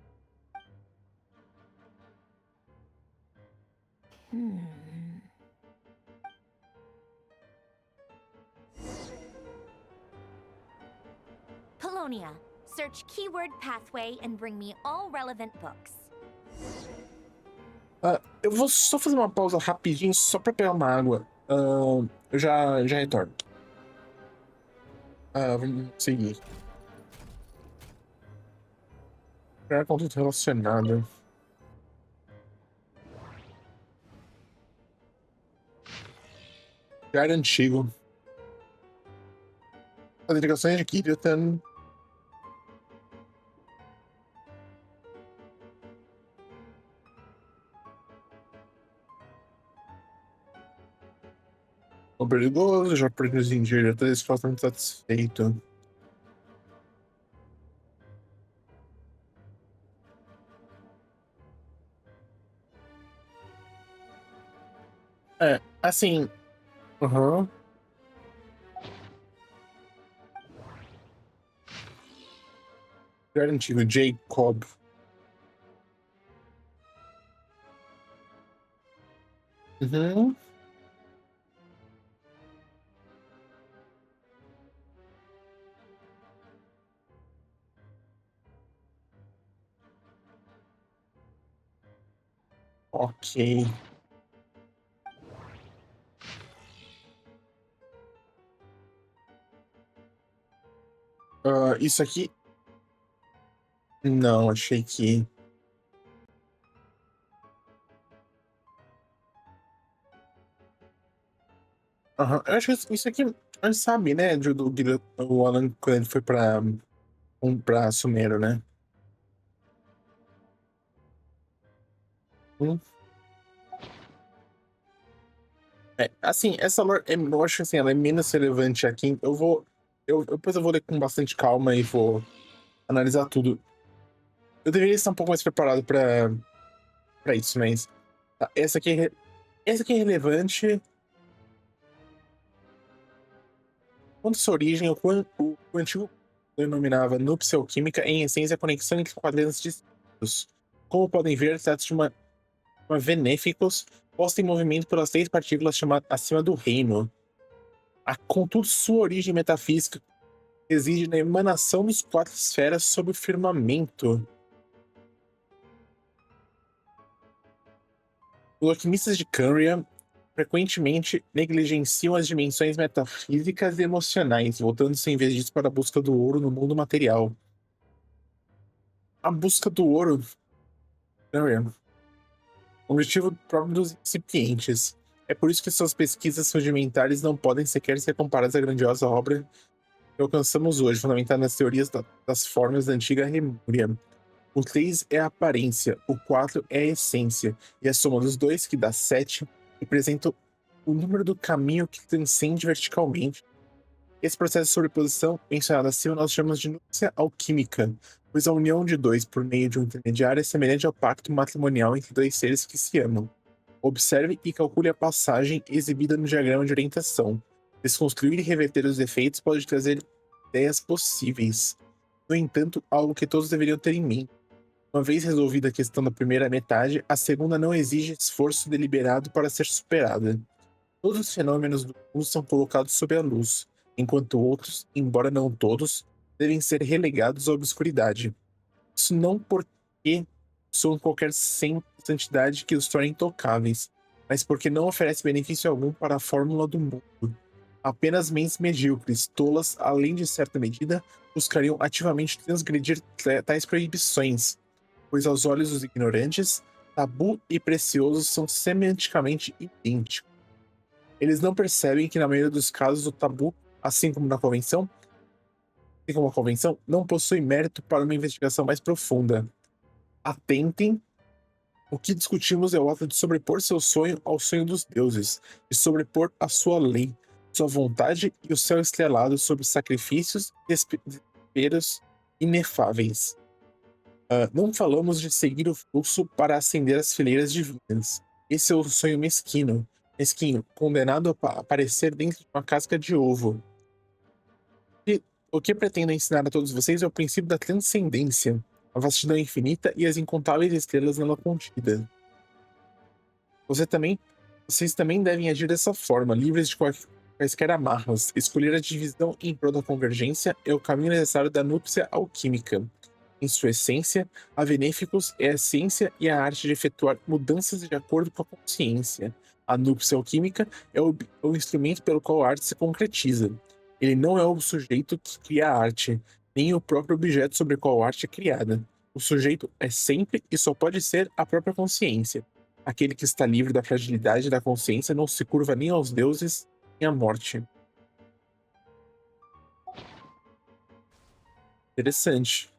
Speaker 3: Polonia, search keyword pathway and bring me all relevant books.
Speaker 2: Eu vou só fazer uma pausa rapidinho, só pra pegar uma água. Eu já retorno. Vamos seguir. Criar conteúdo relacionado. Criar antigo. Fazer ligações de Kirtan. O perigoso, já produzi direto, esse fato muito satisfeito. Assim. Aham. Antigo, Jacob. Uhum. Ok. Isso aqui. Não, achei que. Eu acho que isso aqui a gente sabe, né? O Alan, quando ele foi pra Sumero, né? Assim, essa lore, eu acho que assim, ela é menos relevante aqui. Depois eu vou ler com bastante calma e vou analisar tudo. Eu deveria estar um pouco mais preparado pra isso, mas essa aqui é relevante. Quanto à sua origem, o antigo denominava nupcialquímica, em essência, a conexão entre quadrantes distintos. Como podem ver, trata-se de uma benéficos posta em movimento pelas 3 partículas chamadas acima do reino. Contudo, sua origem metafísica reside na emanação dos 4 esferas sob o firmamento. Os alquimistas de Canria frequentemente negligenciam as dimensões metafísicas e emocionais, voltando-se em vez disso para a busca do ouro no mundo material. A busca do ouro é objetivo próprio dos incipientes. É por isso que suas pesquisas rudimentares não podem sequer ser comparadas à grandiosa obra que alcançamos hoje, fundamentada nas teorias das formas da antiga Lemúria. O 3 é a aparência, o 4 é a essência, e a soma dos dois, que dá 7, representa o número do caminho que transcende verticalmente. Esse processo de sobreposição, mencionado acima, nós chamamos de núpcia alquímica, pois a união de dois por meio de um intermediário é semelhante ao pacto matrimonial entre 2 seres que se amam. Observe e calcule a passagem exibida no diagrama de orientação. Desconstruir e reverter os efeitos pode trazer ideias possíveis. No entanto, algo que todos deveriam ter em mente. Uma vez resolvida a questão da primeira metade, a segunda não exige esforço deliberado para ser superada. Todos os fenômenos do mundo são colocados sob a luz, enquanto outros, embora não todos, devem ser relegados à obscuridade. Isso não porque são qualquer santidade que os torne intocáveis, mas porque não oferece benefício algum para a fórmula do mundo. Apenas mentes medíocres, tolas, além de certa medida, buscariam ativamente transgredir tais proibições, pois aos olhos dos ignorantes, tabu e precioso são semanticamente idênticos. Eles não percebem que na maioria dos casos o tabu, assim como a convenção, não possui mérito para uma investigação mais profunda. Atentem, o que discutimos é o ato de sobrepor seu sonho ao sonho dos deuses, de sobrepor a sua lei, sua vontade e o céu estrelado sobre sacrifícios e desesperos inefáveis. Não falamos de seguir o fluxo para acender as fileiras divinas. Esse é o sonho mesquinho, condenado a aparecer dentro de uma casca de ovo. E o que pretendo ensinar a todos vocês é o princípio da transcendência, a vastidão infinita e as incontáveis estrelas nela contidas. Vocês também devem agir dessa forma, livres de quaisquer amarras. Escolher a divisão em prol da convergência é o caminho necessário da núpcia alquímica. Em sua essência, a Benéficos é a ciência e a arte de efetuar mudanças de acordo com a consciência. A núpcia alquímica é o instrumento pelo qual a arte se concretiza. Ele não é o sujeito que cria a arte, nem o próprio objeto sobre o qual a arte é criada. O sujeito é sempre e só pode ser a própria consciência. Aquele que está livre da fragilidade da consciência não se curva nem aos deuses, nem à morte. Interessante.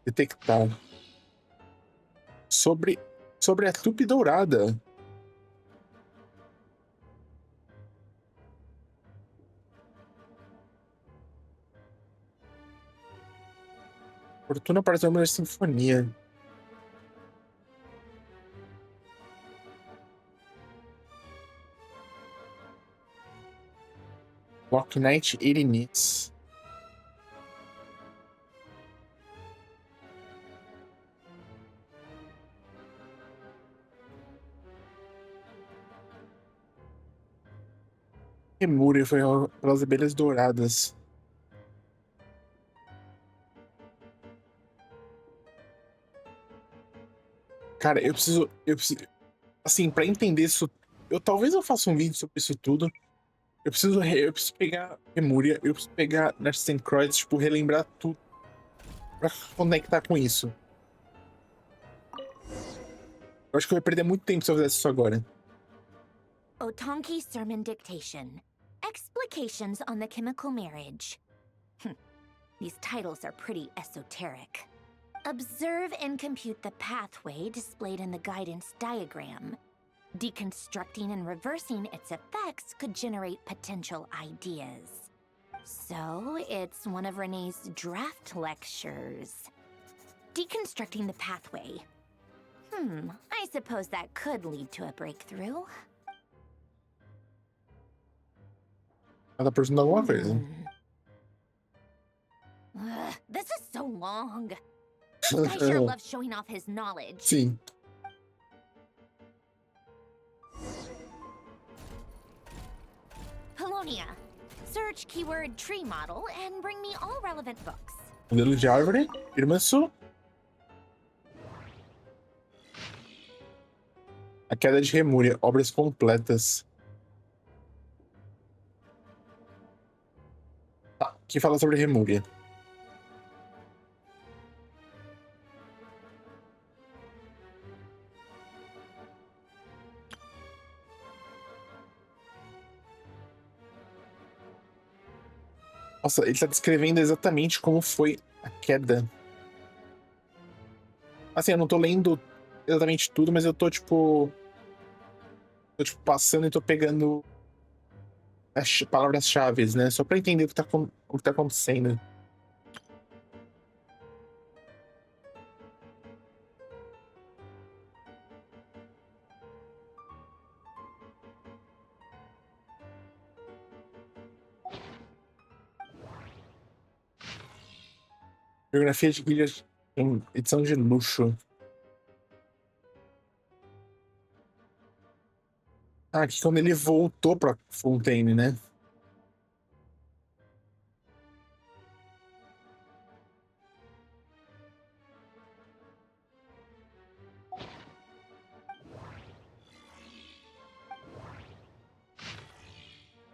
Speaker 2: Detectar. Sobre a tupi dourada. Fortuna para as almas da sinfonia. Walk Night Erinits. Remúria foi pelas abelhas douradas. Cara, eu preciso. Assim, pra entender isso. Talvez eu faça um vídeo sobre isso tudo. Eu preciso pegar Remúria, eu preciso pegar Nod-Krai, tipo, relembrar tudo. Pra conectar com isso. Eu acho que eu ia perder muito tempo se eu fizesse isso agora.
Speaker 3: Otonki Sermon Dictation. Explications on the Chemical Marriage. These titles are pretty esoteric. Observe and compute the pathway displayed in the guidance diagram. Deconstructing and reversing its effects could generate potential ideas. So, it's one of Renee's draft lectures. Deconstructing the pathway. I suppose that could lead to a breakthrough.
Speaker 2: Ela apresentou alguma coisa.
Speaker 3: This is so long. This guy sure loves showing off his knowledge.
Speaker 2: Sim.
Speaker 3: Polonia. Search keyword tree model and bring me all relevant books.
Speaker 2: Modelo de árvore. Irmã Su. A queda de Remúria. Obras completas. Tá. Que fala sobre Remúria. Nossa, ele tá descrevendo exatamente como foi a queda. Assim, eu não tô lendo exatamente tudo, mas eu tô, tipo... passando e tô pegando as palavras-chave, né? Só pra entender o que tá acontecendo. Biografia de Guilherme em edição de luxo. Ah, aqui quando ele voltou pra Fontaine, né?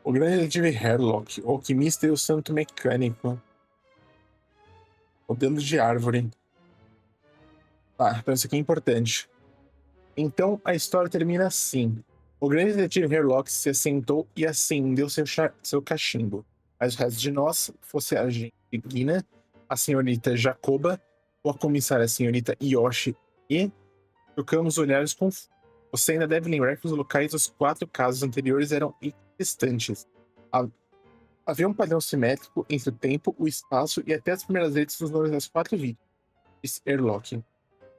Speaker 2: O grande detetive Herlock, o alquimista e o santo mecânico. Modelo de árvore. Ah, então isso aqui é importante. Então a história termina assim. O grande detetive Herlock se assentou e acendeu seu cachimbo. Mas o resto de nós, fosse a gente Gina, a senhorita Jacoba, ou a comissária senhorita Yoshi, e trocamos olhares confusos. Você ainda deve lembrar que os locais dos 4 casos anteriores eram distantes. Havia um padrão simétrico entre o tempo, o espaço e até as primeiras letras dos nomes das 4 vítimas, disse Herlock.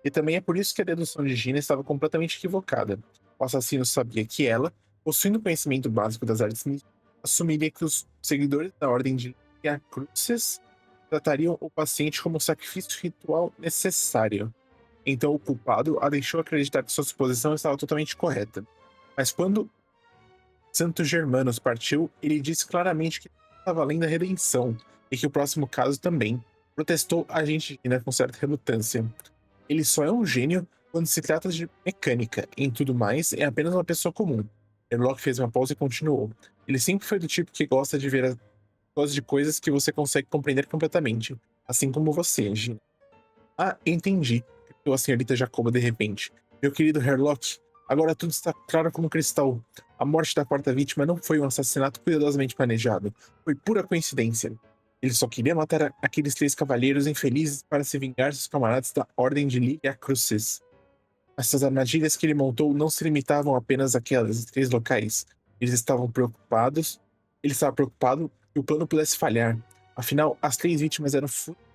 Speaker 2: E também é por isso que a dedução de Gina estava completamente equivocada. O assassino sabia que ela, possuindo conhecimento básico das artes místicas, assumiria que os seguidores da Ordem de Cruces tratariam o paciente como um sacrifício ritual necessário. Então o culpado a deixou acreditar que sua suposição estava totalmente correta. Mas quando Santos Germanos partiu, ele disse claramente que estava além da redenção e que o próximo caso também. Protestou a agente Gina com certa relutância. Ele só é um gênio quando se trata de mecânica. Em tudo mais, é apenas uma pessoa comum. Herlock fez uma pausa e continuou. Ele sempre foi do tipo que gosta de ver as coisas que você consegue compreender completamente. Assim como você, Gina. Ah, entendi, gritou a senhorita Jacoba de repente. Meu querido Herlock, agora tudo está claro como cristal. A morte da 4ª vítima não foi um assassinato cuidadosamente planejado. Foi pura coincidência. Ele só queria matar aqueles 3 cavalheiros infelizes para se vingar dos camaradas da Ordem de Liga Cruces. Essas armadilhas que ele montou não se limitavam apenas àquelas 3 locais. Ele estava preocupado que o plano pudesse falhar. Afinal, as 3 vítimas eram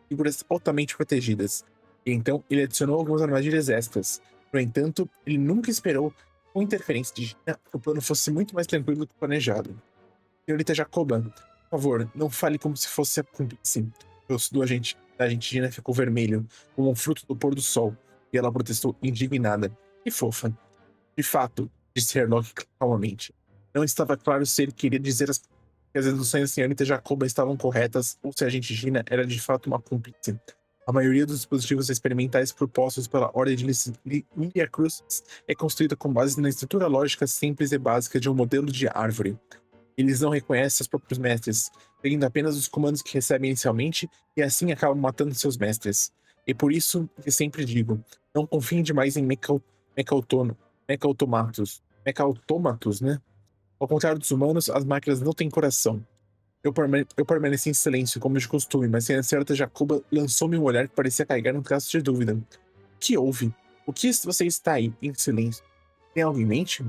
Speaker 2: figuras altamente protegidas. E então ele adicionou algumas armadilhas extras. No entanto, ele nunca esperou que, com interferência de Gina, o plano fosse muito mais tranquilo do que planejado. Senhorita Jacoba, por favor, não fale como se fosse a cúmplice. O rosto da agente Gina ficou vermelho, como um fruto do pôr do sol, e ela protestou indignada. Que fofa. De fato, disse Herlock calmamente. Não estava claro se ele queria dizer que as deduções da senhorita Jacoba estavam corretas ou se a agente Gina era de fato uma cúmplice. A maioria dos dispositivos experimentais propostos pela Ordem de Liga Cruces é construída com base na estrutura lógica simples e básica de um modelo de árvore. Eles não reconhecem seus próprios mestres, seguindo apenas os comandos que recebem inicialmente e assim acabam matando seus mestres. E por isso que sempre digo, não confiem demais em meca-autômatos, né? Ao contrário dos humanos, as máquinas não têm coração. Eu permaneci em silêncio, como de costume, mas a senhorita Jacoba lançou-me um olhar que parecia carregar um traço de dúvida. O que houve? O que você está aí, em silêncio? Tem algo em mente?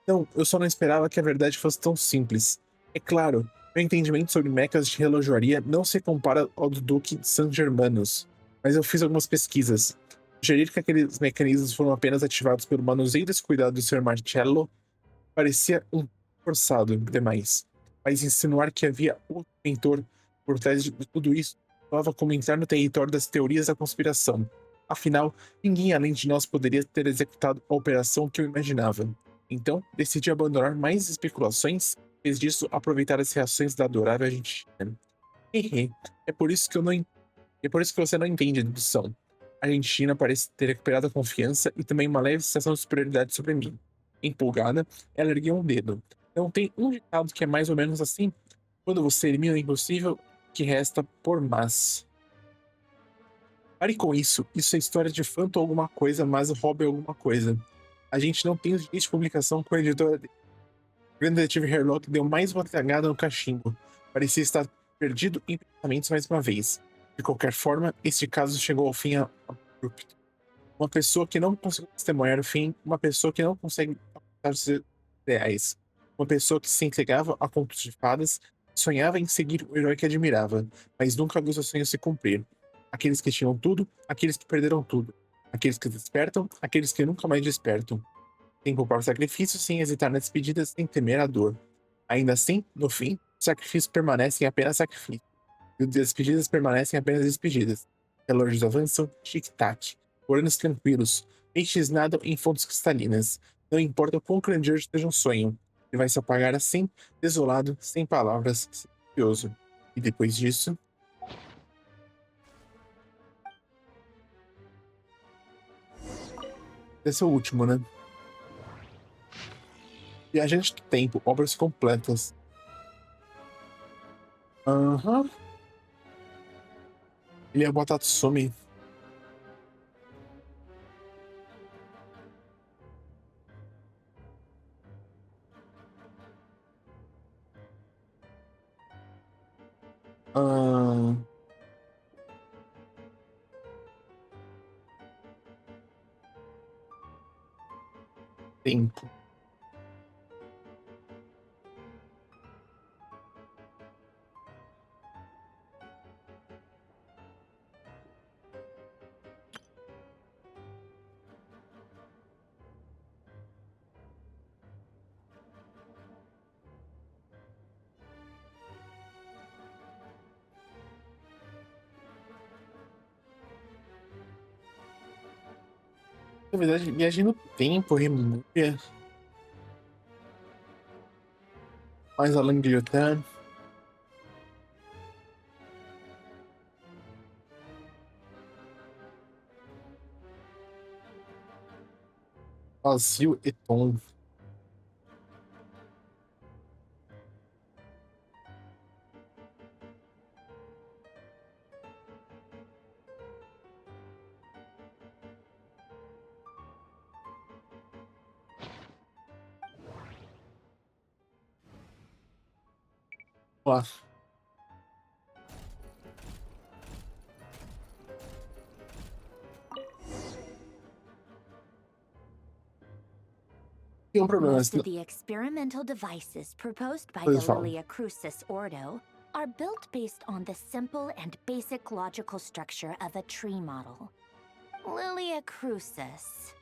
Speaker 2: Não, eu só não esperava que a verdade fosse tão simples. É claro, meu entendimento sobre mechas de relojoaria não se compara ao do Duque de San Germanos, mas eu fiz algumas pesquisas. Sugerir que aqueles mecanismos foram apenas ativados pelo manuseio descuidado do Sr. Marcello parecia forçado demais. Mas insinuar que havia outro mentor por trás de tudo isso soava como entrar no território das teorias da conspiração. Afinal, ninguém além de nós poderia ter executado a operação que eu imaginava. Então, decidi abandonar mais especulações e, em vez disso, aproveitar as reações da adorável agente Gina. É por isso que você não entende a dedução. A agente Gina parece ter recuperado a confiança e também uma leve sensação de superioridade sobre mim. Empolgada, ela ergueu um dedo. Não tem um ditado que é mais ou menos assim? Quando você elimina o impossível, que resta por mais. Pare com isso. Isso é história de fanto alguma coisa, mas o hobby é alguma coisa. A gente não tem os direitos de publicação com a editora dele. O grande detetive Herlock deu mais uma tragada no cachimbo. Parecia estar perdido em pensamentos mais uma vez. De qualquer forma, este caso chegou ao fim abrupto. Uma pessoa que não conseguiu testemunhar o fim, uma pessoa que não consegue alcançar os seus ideais. Uma pessoa que se entregava a contos de fadas, sonhava em seguir o herói que admirava, mas nunca viu seus sonhos se cumprir. Aqueles que tinham tudo, aqueles que perderam tudo. Aqueles que despertam, aqueles que nunca mais despertam. Sem poupar o sacrifício, sem hesitar na despedida, sem temer a dor. Ainda assim, no fim, os sacrifícios permanecem apenas sacrifícios. E as despedidas permanecem apenas despedidas. Relógios avançam, tic-tac. Por anos tranquilos. Peixes nadam em fontes cristalinas. Não importa o quão grandioso esteja um sonho. Ele vai se apagar assim, desolado, sem palavras, silencioso. E depois disso... Esse é o último, né? Viajante do Tempo, obras completas. Aham. Ele é botado some. Tempo. Na verdade, viagem no tempo, Remúvia. Mais além de Yotan. Vazio e tom. Lá. Tem um problema.
Speaker 3: Most of the experimental devices proposed by
Speaker 2: Pois
Speaker 3: the
Speaker 2: fala.
Speaker 3: Lilia Crucis Ordo are built based on the simple and basic logical structure of a tree model. Lilia Crucis.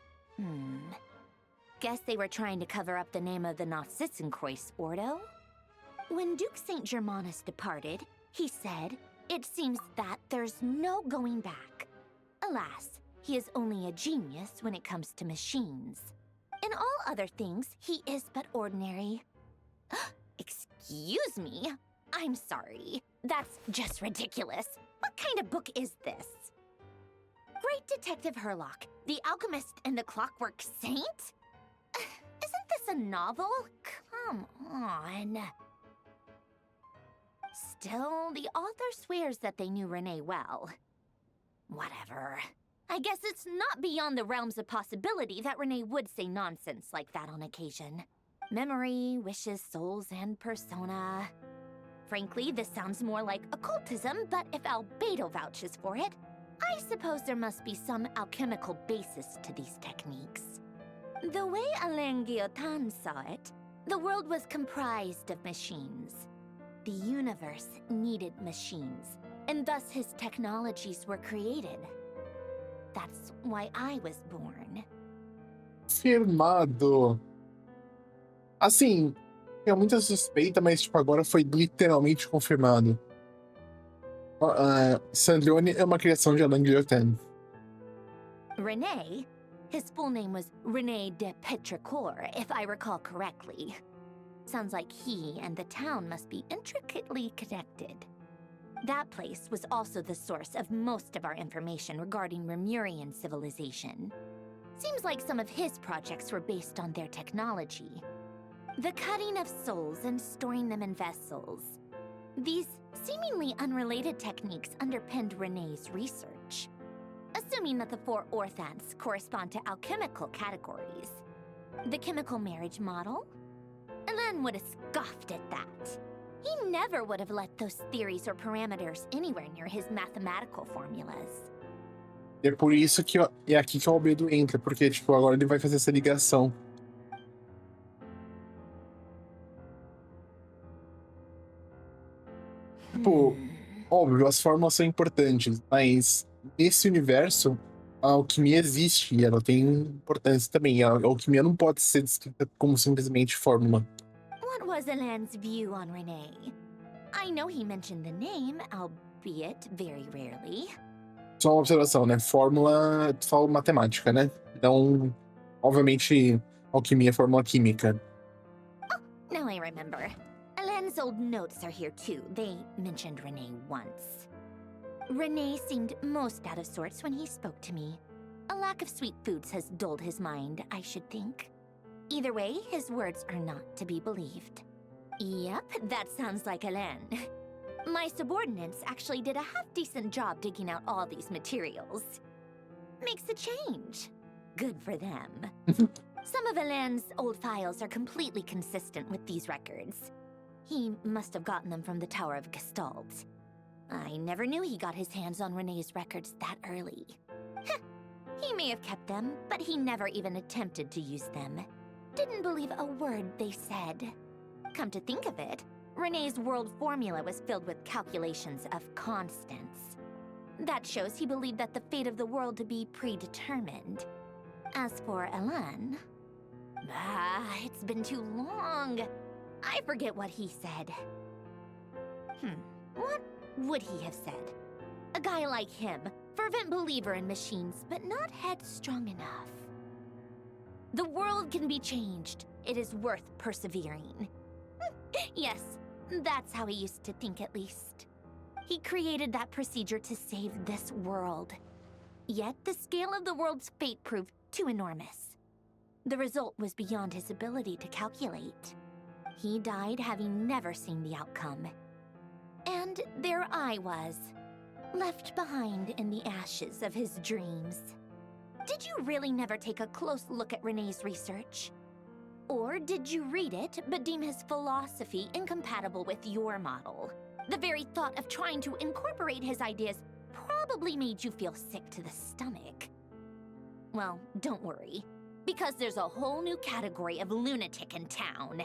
Speaker 3: Guess they were trying to cover up the name of the Nod-Krai Ordo? When Duke St. Germanus departed, he said, "It seems that there's no going back." Alas, he is only a genius when it comes to machines. In all other things, he is but ordinary. Excuse me? I'm sorry. That's just ridiculous. What kind of book is this? Great Detective Herlock, the Alchemist and the Clockwork Saint? Isn't this a novel? Come on. Still, the author swears that they knew Renee well. Whatever. I guess it's not beyond the realms of possibility that Renee would say nonsense like that on occasion. Memory, wishes, souls, and persona. Frankly, this sounds more like occultism, but if Albedo vouches for it, I suppose there must be some alchemical basis to these techniques. The way Alain Guillotin saw it, the world was comprised of machines. The universe needed machines, and thus his technologies were created. That's why I was born.
Speaker 2: Firmado. Assim, tinha muita suspeita, mas tipo, agora foi literalmente confirmado. Sandrione é uma criação de Alain Guillotin.
Speaker 3: Renee? His full name was René de Petrichor, if I recall correctly. Sounds like he and the town must be intricately connected. That place was also the source of most of our information regarding Remurian civilization. Seems like some of his projects were based on their technology. The cutting of souls and storing them in vessels. These seemingly unrelated techniques underpinned René's research. Assuming that the four orthants correspond to alchemical categories. The chemical marriage model? Alain would have scoffed at that. He never would have let those theories or parameters anywhere near his mathematical formulas.
Speaker 2: E é por isso que é aqui que o Albedo entra, porque tipo, agora ele vai fazer essa ligação. Tipo, óbvio, as fórmulas são importantes, mas nesse universo a alquimia existe e ela tem importância também. A alquimia não pode ser descrita como simplesmente fórmula.
Speaker 3: What was Alain's view on Renee? I know he mentioned the name, albeit very rarely.
Speaker 2: Só uma observação, né? Fórmula, tu fala matemática, né? Então, obviamente, alquimia é fórmula química.
Speaker 3: Now I remember. Alain's old notes are here too. They mentioned Renee once. Renee seemed most out of sorts when he spoke to me. A lack of sweet foods has dulled his mind, I should think. Either way, his words are not to be believed. Yep, that sounds like Alain. My subordinates actually did a half-decent job digging out all these materials. Makes a change. Good for them. Some of Alain's old files are completely consistent with these records. He must have gotten them from the Tower of Gestalt. I never knew he got his hands on Renee's records that early. He may have kept them, but he never even attempted to use them. Didn't believe a word they said. Come to think of it, Renee's world formula was filled with calculations of constants. That shows he believed that the fate of the world to be predetermined. As for Alain... it's been too long. I forget what he said. What would he have said? A guy like him, fervent believer in machines, but not headstrong enough. The world can be changed. It is worth persevering. Yes, that's how he used to think at least. He created that procedure to save this world. Yet the scale of the world's fate proved too enormous. The result was beyond his ability to calculate. He died having never seen the outcome. And there I was, left behind in the ashes of his dreams. Did you really never take a close look at Renee's research? Or did you read it but deem his philosophy incompatible with your model? The very thought of trying to incorporate his ideas probably made you feel sick to the stomach. Well, don't worry, because there's a whole new category of lunatic in town.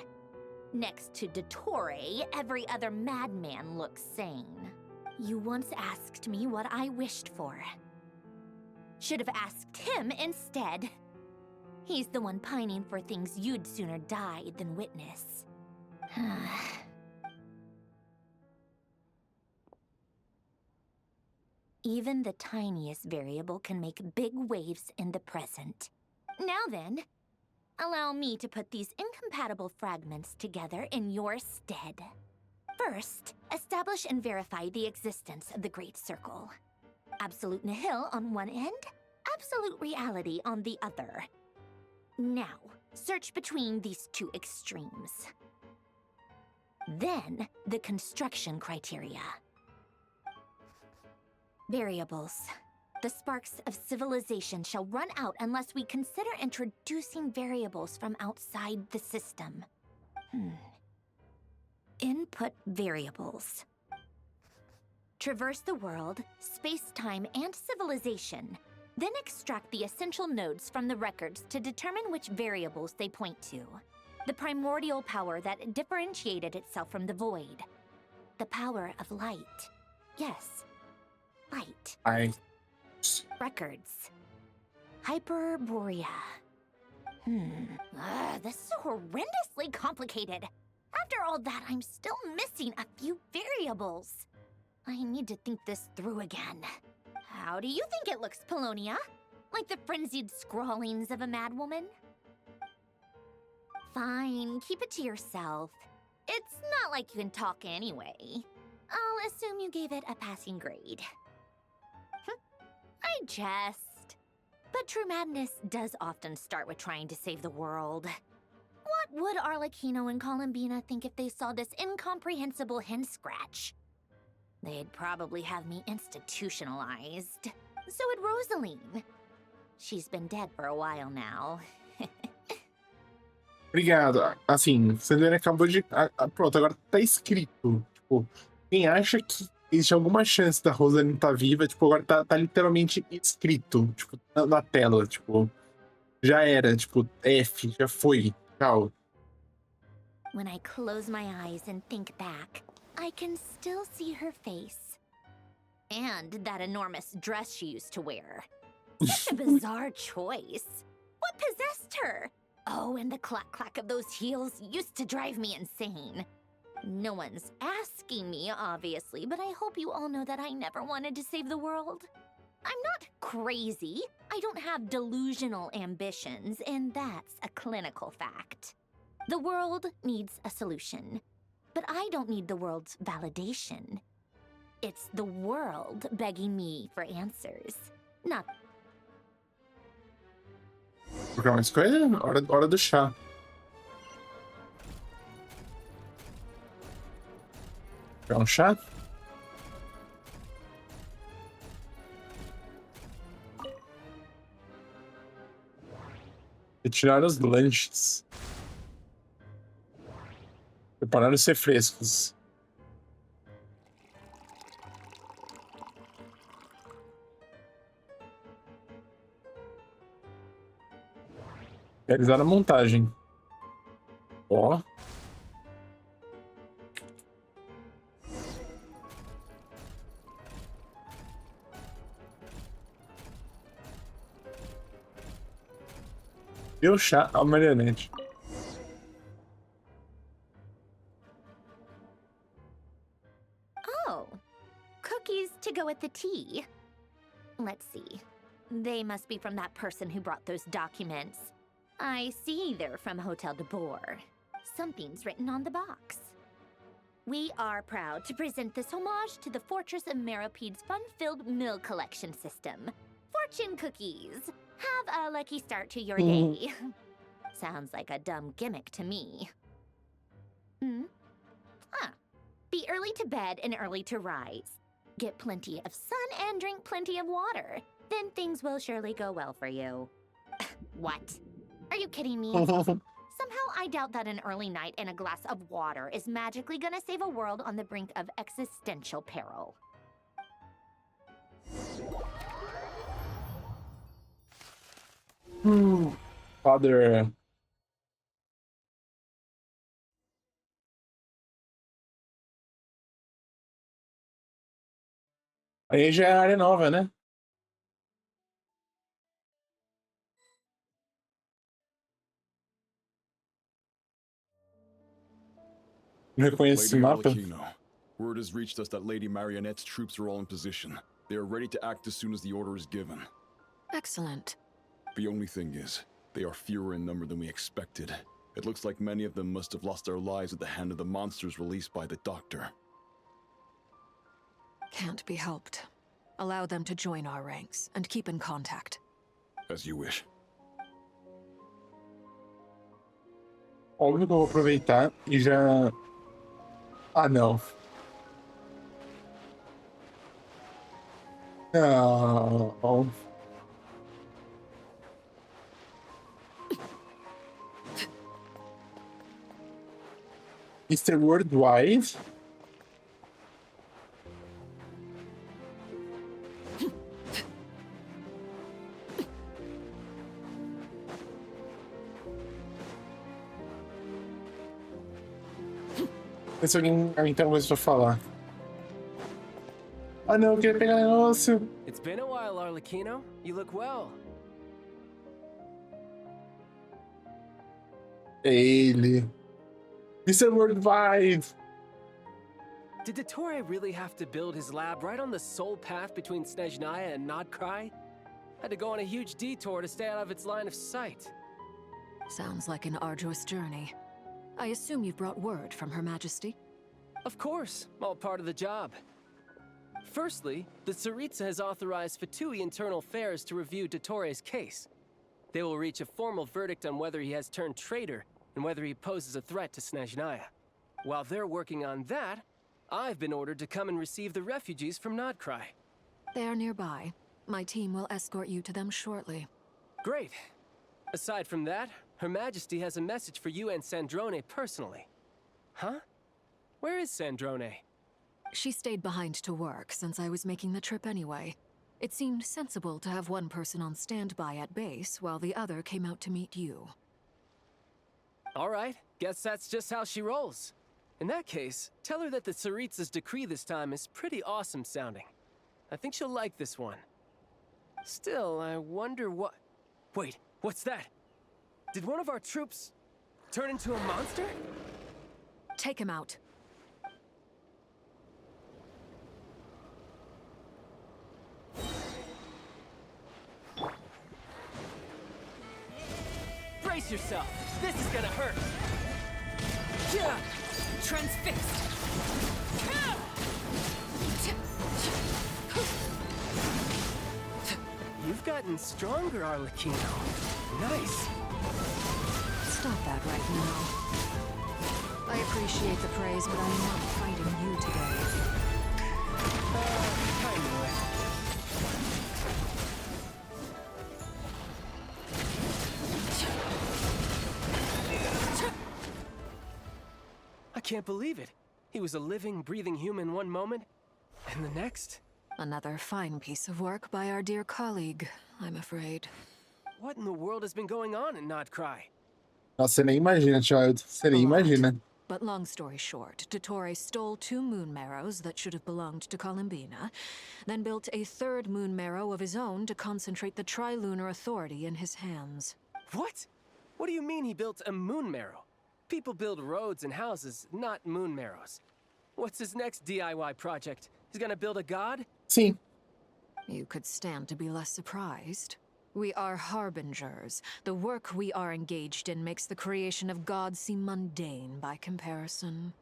Speaker 3: Next to Dottore, every other madman looks sane. You once asked me what I wished for. Should have asked him instead. He's the one pining for things you'd sooner die than witness. Even the tiniest variable can make big waves in the present. Now then, allow me to put these incompatible fragments together in your stead. First, establish and verify the existence of the Great Circle. Absolute nihil on one end, absolute reality on the other. Now, search between these two extremes. Then, the construction criteria. Variables. The sparks of civilization shall run out unless we consider introducing variables from outside the system. Input variables. Traverse the world, space-time, and civilization. Then extract the essential nodes from the records to determine which variables they point to. The primordial power that differentiated itself from the void. The power of light. Yes, light. Records. Hyperborea. This is horrendously complicated. After all that, I'm still missing a few variables. I need to think this through again. How do you think it looks, Polonia? Like the frenzied scrawlings of a madwoman? Fine, keep it to yourself. It's not like you can talk anyway. I'll assume you gave it a passing grade. I jest. But true madness does often start with trying to save the world. What would Arlecchino and Columbina think if they saw this incomprehensible hen scratch? They'd probably have me institutionalized. So would Rosaline. She's been dead for a while now.
Speaker 2: Obrigado. Assim, você acabou de... pronto, agora tá escrito. Tipo, quem acha que existe alguma chance da Rosaline estar viva, tipo, agora tá literalmente escrito, tipo, na tela, tipo, já era, tipo, F, já foi, tchau.
Speaker 3: When I close my eyes and think back, I can still see her face. And that enormous dress she used to wear. Such a bizarre choice. What possessed her? Oh, and the clack-clack of those heels used to drive me insane. No one's asking me, obviously, but I hope you all know that I never wanted to save the world. I'm not crazy. I don't have delusional ambitions, and that's a clinical fact. The world needs a solution, but I don't need the world's validation. It's the world begging me for answers, not...
Speaker 2: Jogar uma escolha? Hora do chá. Jogar um chá? Retirar os lanches. Preparar os refrescos. Realizar a montagem. Ó. Deu chá ao marionete.
Speaker 3: Oh, cookies to go with the tea. Let's see. They must be from that person who brought those documents. I see they're from Hotel de Boer. Something's written on the box. We are proud to present this homage to the Fortress of Meropede's fun-filled mill collection system. Fortune cookies! Have a lucky start to your day. Sounds like a dumb gimmick to me. Be early to bed and early to rise. Get plenty of sun and drink plenty of water. Then things will surely go well for you. What? Are you kidding me? Somehow I doubt that an early night and a glass of water is magically gonna save a world on the brink of existential peril.
Speaker 2: Father. Aí já é área nova, né? Reconhece
Speaker 10: Lady
Speaker 2: o mapa.
Speaker 10: Arlecchino, word has reached us that Lady Marionette's troops are all in position. They are ready to act as soon as the order is given.
Speaker 5: Excellent.
Speaker 10: The only thing is, they are fewer in number than we expected. It looks like many of them must have lost their lives at the hand of the monsters released by the Doctor.
Speaker 5: Can't be helped. Allow them to join our ranks and keep in contact.
Speaker 10: As you wish.
Speaker 2: Óbvio que eu vou aproveitar e já... Ah, não. Não. Mr. Worldwide. Se alguém tem alguma coisa pra falar. Ah não, eu queria pegar negócio.
Speaker 22: It's been a while, Arlecchino. You look well.
Speaker 2: Ele. Mr. Worldwide.
Speaker 22: Did Dottore really have to build his lab right on the sole path between Snezhnaya and Nod-Krai? Had to go on a huge detour to stay out of its line of sight.
Speaker 5: Sounds like an arduous journey. I assume you've brought word from Her Majesty?
Speaker 22: Of course, all part of the job. Firstly, the Tsaritsa has authorized Fatui Internal Affairs to review Dottore's case. They will reach a formal verdict on whether he has turned traitor and whether he poses a threat to Snezhnaya. While they're working on that, I've been ordered to come and receive the refugees from Nod-Krai.
Speaker 5: They are nearby. My team will escort you to them shortly.
Speaker 22: Great. Aside from that, Her Majesty has a message for you and Sandrone personally. Huh? Where is Sandrone?
Speaker 5: She stayed behind to work since I was making the trip anyway. It seemed sensible to have one person on standby at base while the other came out to meet you.
Speaker 22: All right, guess that's just how she rolls. In that case, tell her that the Tsaritsa's decree this time is pretty awesome sounding. I think she'll like this one. Still, I wonder what... Wait, what's that? Did one of our troops turn into a monster?
Speaker 5: Take him out.
Speaker 22: Brace yourself. This is gonna hurt.
Speaker 5: Transfixed.
Speaker 22: You've gotten stronger, Arlecchino. Nice.
Speaker 5: Stop that right now. I appreciate the praise, but I'm not fighting you today.
Speaker 22: Kind of way. I can't believe it. He was a living, breathing human one moment, and the next?
Speaker 5: Another fine piece of work by our dear colleague, I'm afraid.
Speaker 22: What in the world has been going on in Nod-Krai?
Speaker 2: Nossa, você nem imagina, Child. Você nem imagina.
Speaker 5: But long story short, Dottore stole 2 moon marrows that should have belonged to Columbina, then built a 3rd moon marrow of his own to concentrate the Tri-Lunar Authority in his hands.
Speaker 22: What? What do you mean he built a moon marrow? People build roads and houses, not moon marrows. What's his next DIY project? He's gonna build a god?
Speaker 2: Sim.
Speaker 5: You could stand to be less surprised. We are harbingers. The work we are engaged in makes the creation of gods seem mundane by comparison.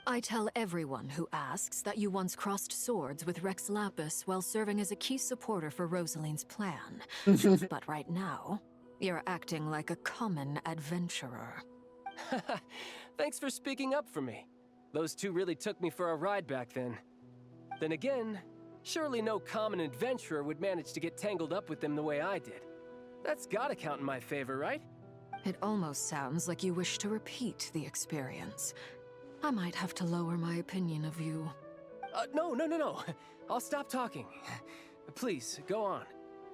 Speaker 5: I tell everyone who asks that you once crossed swords with Rex Lapis while serving as a key supporter for Rosaline's plan. But right now, you're acting like a common adventurer.
Speaker 22: Thanks for speaking up for me. Those 2 really took me for a ride back then. Then again, surely no common adventurer would manage to get tangled up with them the way I did. That's gotta count in my favor, right?
Speaker 5: It almost sounds like you wish to repeat the experience. I might have to lower my opinion of you.
Speaker 22: No. I'll stop talking. Please, go on.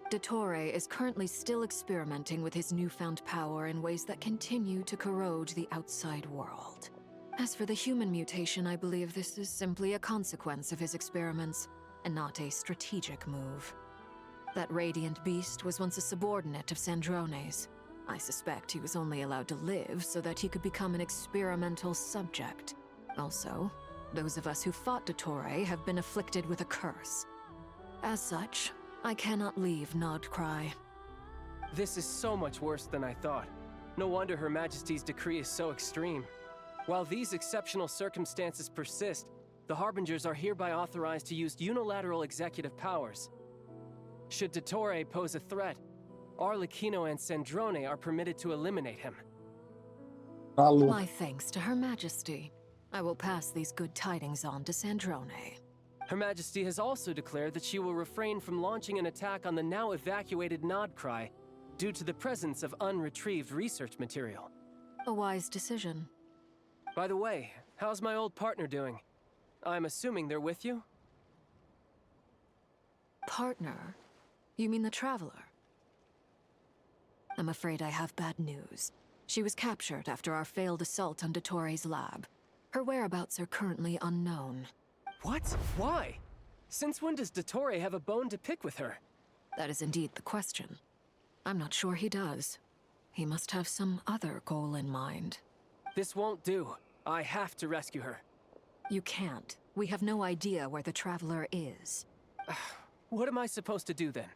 Speaker 5: Dottore is currently still experimenting with his newfound power in ways that continue to corrode the outside world. As for the human mutation, I believe this is simply a consequence of his experiments, and not a strategic move. That radiant beast was once a subordinate of Sandrone's. I suspect he was only allowed to live so that he could become an experimental subject. Also, those of us who fought Dottore have been afflicted with a curse. As such, I cannot leave Nod-Krai.
Speaker 22: This is so much worse than I thought. No wonder Her Majesty's decree is so extreme. While these exceptional circumstances persist, the Harbingers are hereby authorized to use unilateral executive powers. Should Dottore pose a threat, Arlecchino and Sandrone are permitted to eliminate him.
Speaker 5: My thanks to Her Majesty. I will pass these good tidings on to Sandrone.
Speaker 22: Her Majesty has also declared that she will refrain from launching an attack on the now evacuated Nod-Krai due to the presence of unretrieved research material.
Speaker 5: A wise decision.
Speaker 22: By the way, how's my old partner doing? I'm assuming they're with you?
Speaker 5: Partner? You mean the Traveler? I'm afraid I have bad news. She was captured after our failed assault on Dottore's lab. Her whereabouts are currently unknown.
Speaker 22: What? Why? Since when does Dottore have a bone to pick with her?
Speaker 5: That is indeed the question. I'm not sure he does. He must have some other goal in mind.
Speaker 22: This won't do. I have to rescue her.
Speaker 5: You can't. We have no idea where the Traveler is.
Speaker 22: What am I supposed to do then?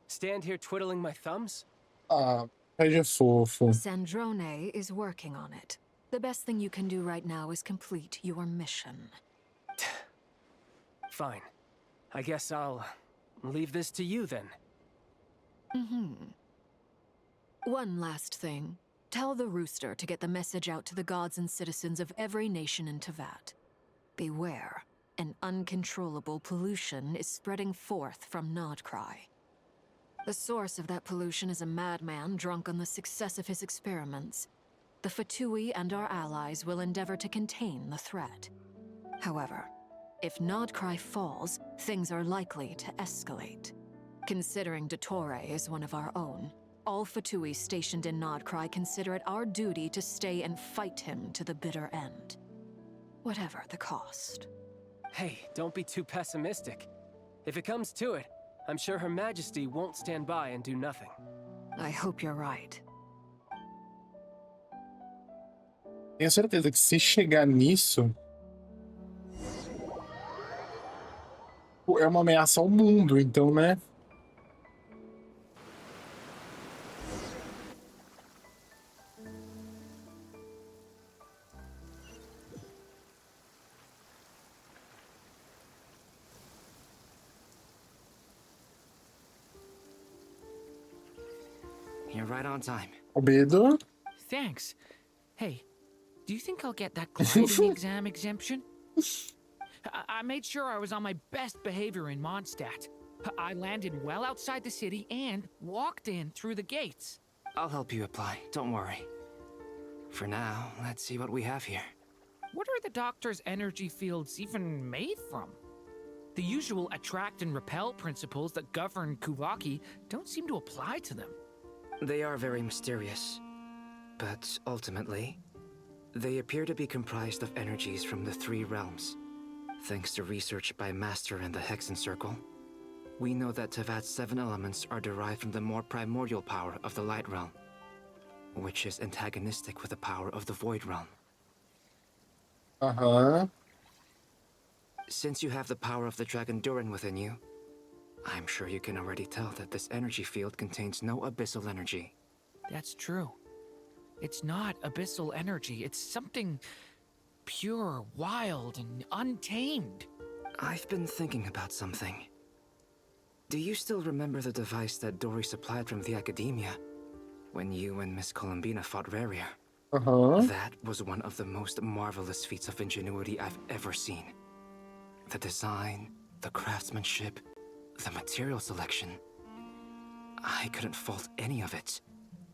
Speaker 22: Stand here twiddling my thumbs?
Speaker 2: Seja fofo.
Speaker 5: Sandrone is working on it. The best thing you can do right now is complete your mission.
Speaker 22: Fine. I guess I'll leave this to you then.
Speaker 5: One last thing. Tell the Rooster to get the message out to the gods and citizens of every nation in Teyvat. Beware. An uncontrollable pollution is spreading forth from Nod-Krai. The source of that pollution is a madman drunk on the success of his experiments. The Fatui and our allies will endeavor to contain the threat. However, if Nod-Krai falls, things are likely to escalate. Considering Dottore is one of our own, all Fatui stationed in Nod-Krai consider it our duty to stay and fight him to the bitter end. Whatever the cost.
Speaker 22: Hey, don't be too pessimistic. If it comes to it, I'm sure Her Majesty won't stand by and do nothing.
Speaker 5: I hope you're right.
Speaker 2: Tenho certeza que se chegar nisso, é uma ameaça ao mundo, então, né?
Speaker 20: You're right on time.
Speaker 2: Albedo.
Speaker 17: Thanks. Hey, do you think I'll get that gliding exam exemption? I made sure I was on my best behavior in Mondstadt. I landed well outside the city and walked in through the gates.
Speaker 20: I'll help you apply, don't worry. For now, let's see what we have here.
Speaker 17: What are the doctor's energy fields even made from? The usual attract and repel principles that govern Kuvaki don't seem to apply to them.
Speaker 20: They are very mysterious, but ultimately, they appear to be comprised of energies from the 3 realms. Thanks to research by Master and the Hexen Circle, we know that Tevat's 7 elements are derived from the more primordial power of the Light Realm, which is antagonistic with the power of the Void Realm.
Speaker 2: Aham.
Speaker 20: Since you have the power of the Dragon Durin within you, I'm sure you can already tell that this energy field contains no abyssal energy.
Speaker 17: That's true. It's not abyssal energy. It's something pure, wild, and untamed.
Speaker 20: I've been thinking about something. Do you still remember the device that Dory supplied from the Academia when you and Miss Columbina fought Raria? That was one of the most marvelous feats of ingenuity I've ever seen. The design, the craftsmanship, the material selection. I couldn't fault any of it.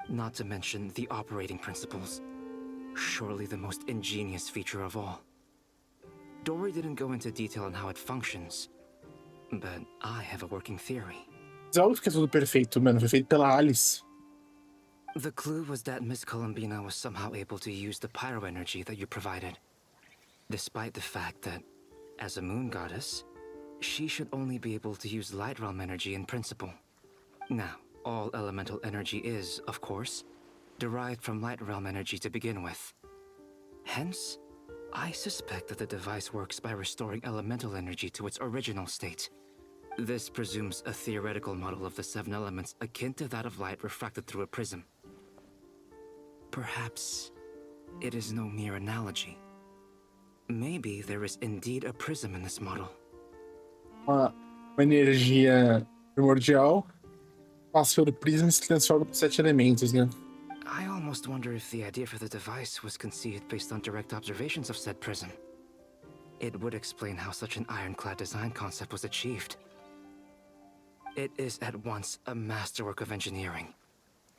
Speaker 20: Not to mention the operating principles. Surely the most ingenious feature of all. Dory didn't go into detail on how it functions, but I have a working theory.
Speaker 2: É óbvio que é tudo perfeito, mano. Foi feito pela Alice.
Speaker 20: The clue was that Miss Columbina was somehow able to use the pyro energy that you provided. Despite the fact that, as a moon goddess, she should only be able to use light realm energy in principle. Now, all elemental energy is, of course, derived from light realm energy to begin with. Hence, I suspect that the device works by restoring elemental energy to its original state. This presumes a theoretical model of the 7 elements akin to that of light refracted through a prism. Perhaps it is no mere analogy. Maybe there is indeed a prism in this model.
Speaker 2: Uma energia primordial passa pelo prisma e se transforma em 7 elementos, né?
Speaker 20: I almost wonder if the idea for the device was conceived based on direct observations of said prism. It would explain how such an ironclad design concept was achieved. It is at once a masterwork of engineering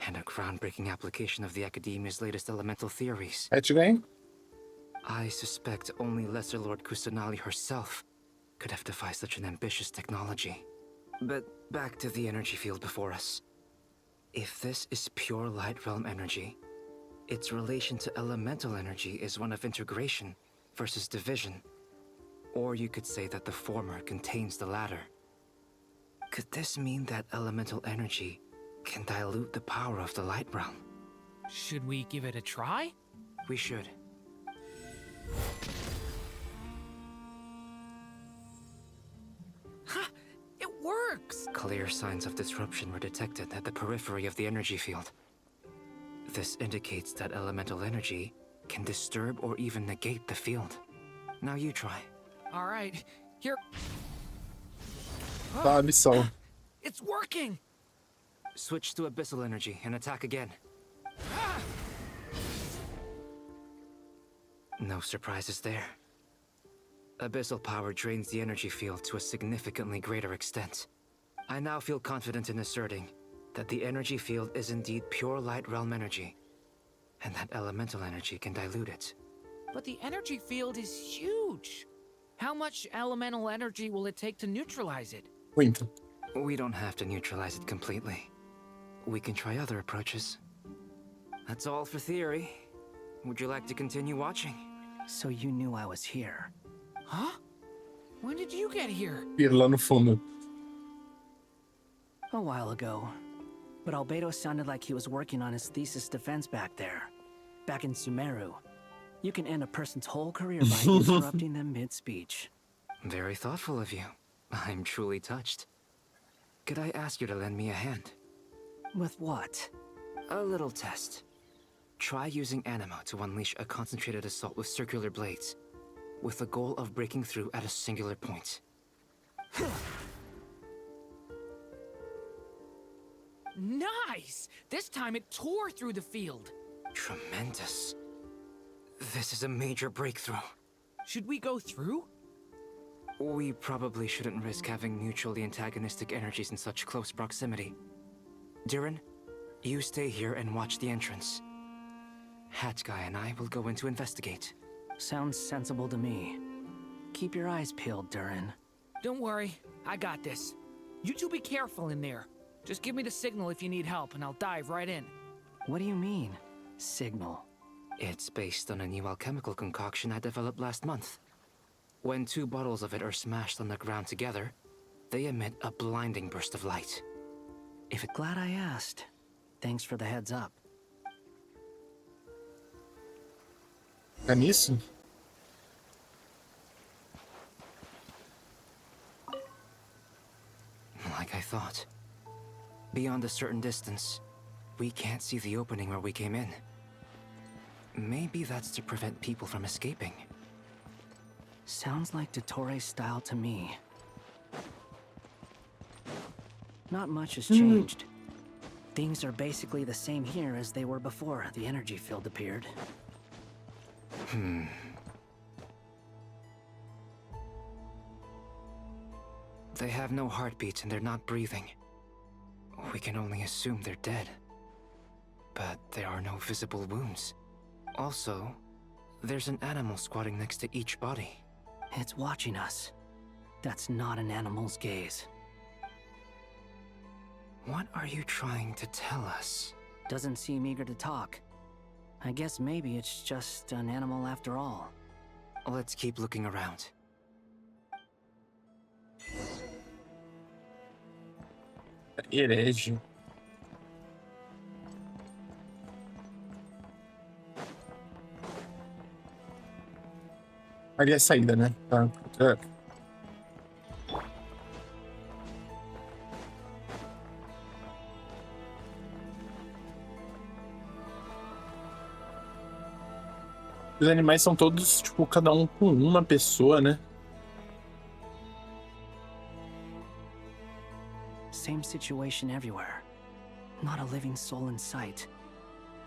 Speaker 20: and a groundbreaking application of the Academia's latest elemental theories. I suspect only Lesser Lord Kusanali herself could have devised such an ambitious technology. But back to the energy field before us. If this is pure light realm energy, its relation to elemental energy is one of integration versus division. Or you could say that the former contains the latter. Could this mean that elemental energy can dilute the power of the light realm?
Speaker 17: Should we give it a try?
Speaker 20: We should.
Speaker 17: Ha! It works!
Speaker 20: Clear signs of disruption were detected at the periphery of the energy field. This indicates that elemental energy can disturb or even negate the field. Now you try.
Speaker 17: All right, here.
Speaker 2: Tá, missão.
Speaker 17: It's working!
Speaker 20: Switch to abyssal energy and attack again. No surprises there. Abyssal power drains the energy field to a significantly greater extent. I now feel confident in asserting that the energy field is indeed pure light realm energy, and that elemental energy can dilute it.
Speaker 17: But the energy field is huge. How much elemental energy will it take to neutralize it?
Speaker 2: Muito.
Speaker 20: We don't have to neutralize it completely. We can try other approaches. That's all for theory. Would you like to continue watching?
Speaker 7: So you knew I was here.
Speaker 17: Huh? When did you get here?
Speaker 2: Ir lá no fundo.
Speaker 7: A while ago. But Albedo sounded like he was working on his thesis defense back there. Back in Sumeru. You can end a person's whole career by interrupting them mid-speech.
Speaker 20: Very thoughtful of you. I'm truly touched. Could I ask you to lend me a hand?
Speaker 7: With what?
Speaker 20: A little test. Try using Animo to unleash a concentrated assault with circular blades, with the goal of breaking through at a singular point.
Speaker 17: Nice! This time it tore through the field.
Speaker 20: Tremendous. This is a major breakthrough.
Speaker 17: Should we go through?
Speaker 20: We probably shouldn't risk having mutually antagonistic energies in such close proximity. Durin, you stay here and watch the entrance. Hat Guy and I will go in to investigate.
Speaker 7: Sounds sensible to me. Keep your eyes peeled, Durin.
Speaker 17: Don't worry, I got this. You two be careful in there. Just give me the signal if you need help, and I'll dive right in.
Speaker 7: What do you mean, signal?
Speaker 20: It's based on a new alchemical concoction I developed last month. When 2 bottles of it are smashed on the ground together, they emit a blinding burst of light.
Speaker 7: Glad I asked. Thanks for the heads up.
Speaker 2: É nisso?
Speaker 20: Like I thought. Beyond a certain distance, we can't see the opening where we came in. Maybe that's to prevent people from escaping.
Speaker 7: Sounds like Dottore's style to me. Not much has changed. Things are basically the same here as they were before the energy field appeared.
Speaker 20: They have no heartbeats and they're not breathing. We can only assume they're dead. But there are no visible wounds. Also, there's an animal squatting next to each body.
Speaker 7: It's watching us. That's not an animal's gaze.
Speaker 20: What are you trying to tell us?
Speaker 7: Doesn't seem eager to talk. I guess maybe it's just an animal after all.
Speaker 20: Let's keep looking around.
Speaker 2: Herege. Ali é a saída, né? Tá. Os animais são todos, tipo, cada um com uma pessoa, né?
Speaker 7: Same situation everywhere. Not a living soul in sight.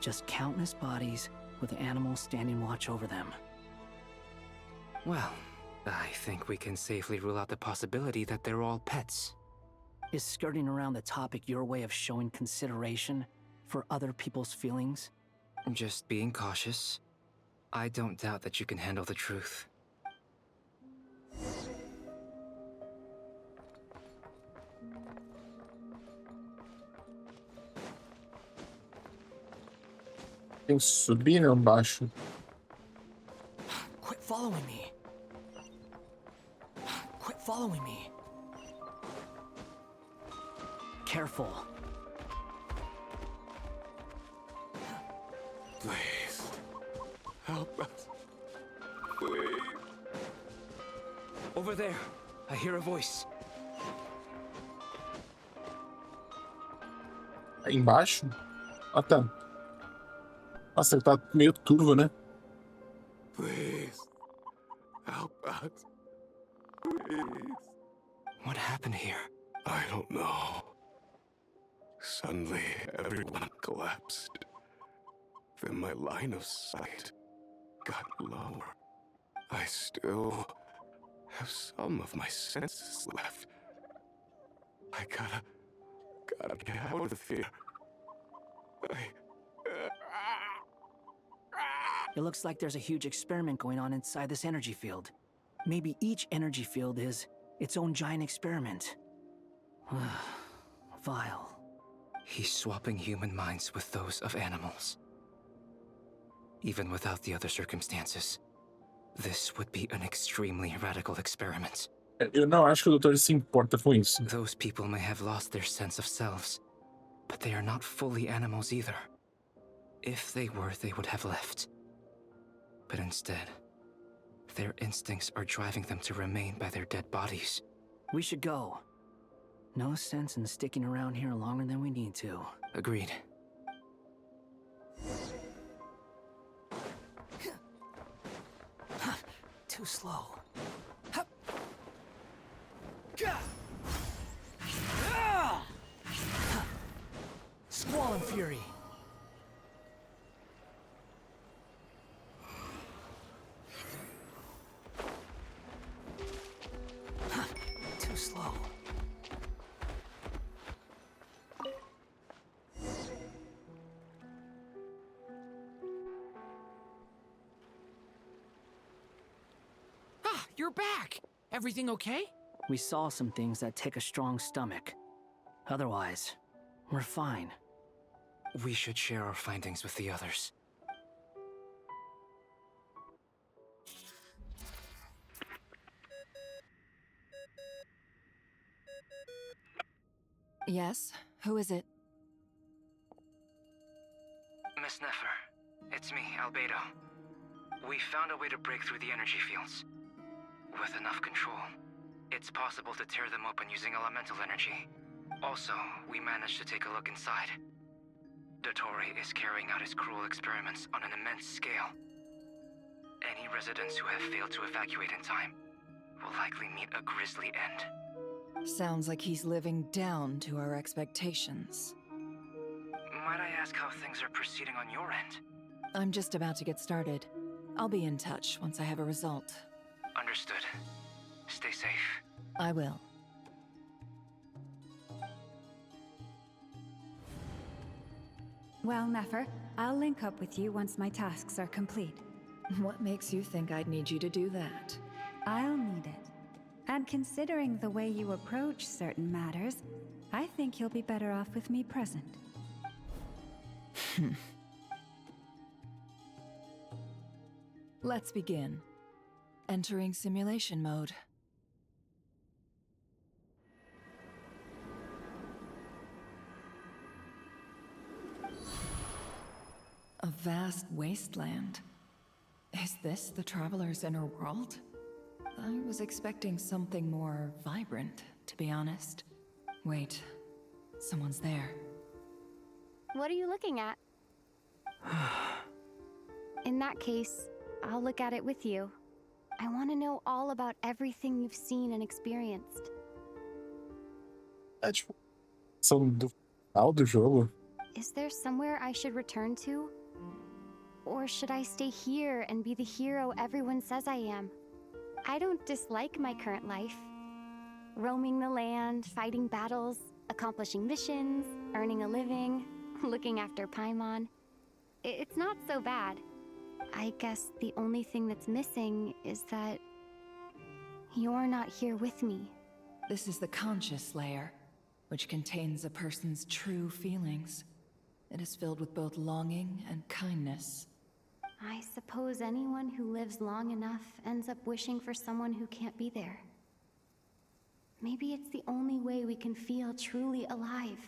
Speaker 7: Just countless bodies with animals standing watch over them.
Speaker 20: Well, I think we can safely rule out the possibility that they're all pets.
Speaker 7: Is skirting around the topic your way of showing consideration for other people's feelings?
Speaker 20: Just being cautious. I don't doubt that you can handle the truth.
Speaker 2: Tem que subir, não, baixo.
Speaker 7: Quit following me. Quit following me. Careful.
Speaker 10: Please. Help us. Please.
Speaker 20: Over there. I hear a voice.
Speaker 2: Aí embaixo? Ah, tá. Nossa, ele tá meio turvo, né?
Speaker 10: Please. Help us. Please.
Speaker 20: What happened here?
Speaker 10: I don't know. Suddenly, everyone collapsed. Then my line of sight got lower. I still have some of my senses left. I gotta get out of here.
Speaker 7: It looks like there's a huge experiment going on inside this energy field. Maybe each energy field is its own giant experiment. Vile.
Speaker 20: He's swapping human minds with those of animals. Even without the other circumstances, this would be an extremely radical experiment.
Speaker 2: Eu não acho que o doutor se importa com isso.
Speaker 20: Those people may have lost their sense of selves, but they are not fully animals either. If they were, they would have left. But instead, their instincts are driving them to remain by their dead bodies.
Speaker 7: We should go. No sense in sticking around here longer than we need to.
Speaker 20: Agreed.
Speaker 7: Too slow.
Speaker 17: fury.
Speaker 7: Too slow.
Speaker 17: Ah, you're back! Everything okay?
Speaker 7: We saw some things that take a strong stomach. Otherwise, we're fine.
Speaker 20: We should share our findings with the others.
Speaker 8: Yes? Who is it?
Speaker 20: Miss Nefer, it's me, Albedo. We found a way to break through the energy fields. With enough control, it's possible to tear them open using elemental energy. Also, we managed to take a look inside. Dottore is carrying out his cruel experiments on an immense scale. Any residents who have failed to evacuate in time will likely meet a grisly end.
Speaker 8: Sounds like he's living down to our expectations.
Speaker 20: Might I ask how things are proceeding on your end?
Speaker 8: I'm just about to get started. I'll be in touch once I have a result.
Speaker 20: Understood. Stay safe.
Speaker 8: I will.
Speaker 1: Well, Nefer, I'll link up with you once my tasks are complete.
Speaker 8: What makes you think I'd need you to do that?
Speaker 1: I'll need it. And considering the way you approach certain matters, I think you'll be better off with me present.
Speaker 8: Let's begin. Entering simulation mode. A vast wasteland. Is this the Traveler's inner world? I was expecting something more vibrant, to be honest. Wait, someone's there.
Speaker 11: What are you looking at? In that case, I'll look at it with you. I want to know all about everything you've seen and experienced.
Speaker 2: É tipo, são do final do jogo.
Speaker 11: Is there somewhere I should return to? Or should I stay here and be the hero everyone says I am? I don't dislike my current life. Roaming the land, fighting battles, accomplishing missions, earning a living, looking after Paimon. It's not so bad. I guess the only thing that's missing is that you're not here with me.
Speaker 8: This is the conscious layer, which contains a person's true feelings. It is filled with both longing and kindness.
Speaker 11: I suppose anyone who lives long enough ends up wishing for someone who can't be there. Maybe it's the only way we can feel truly alive.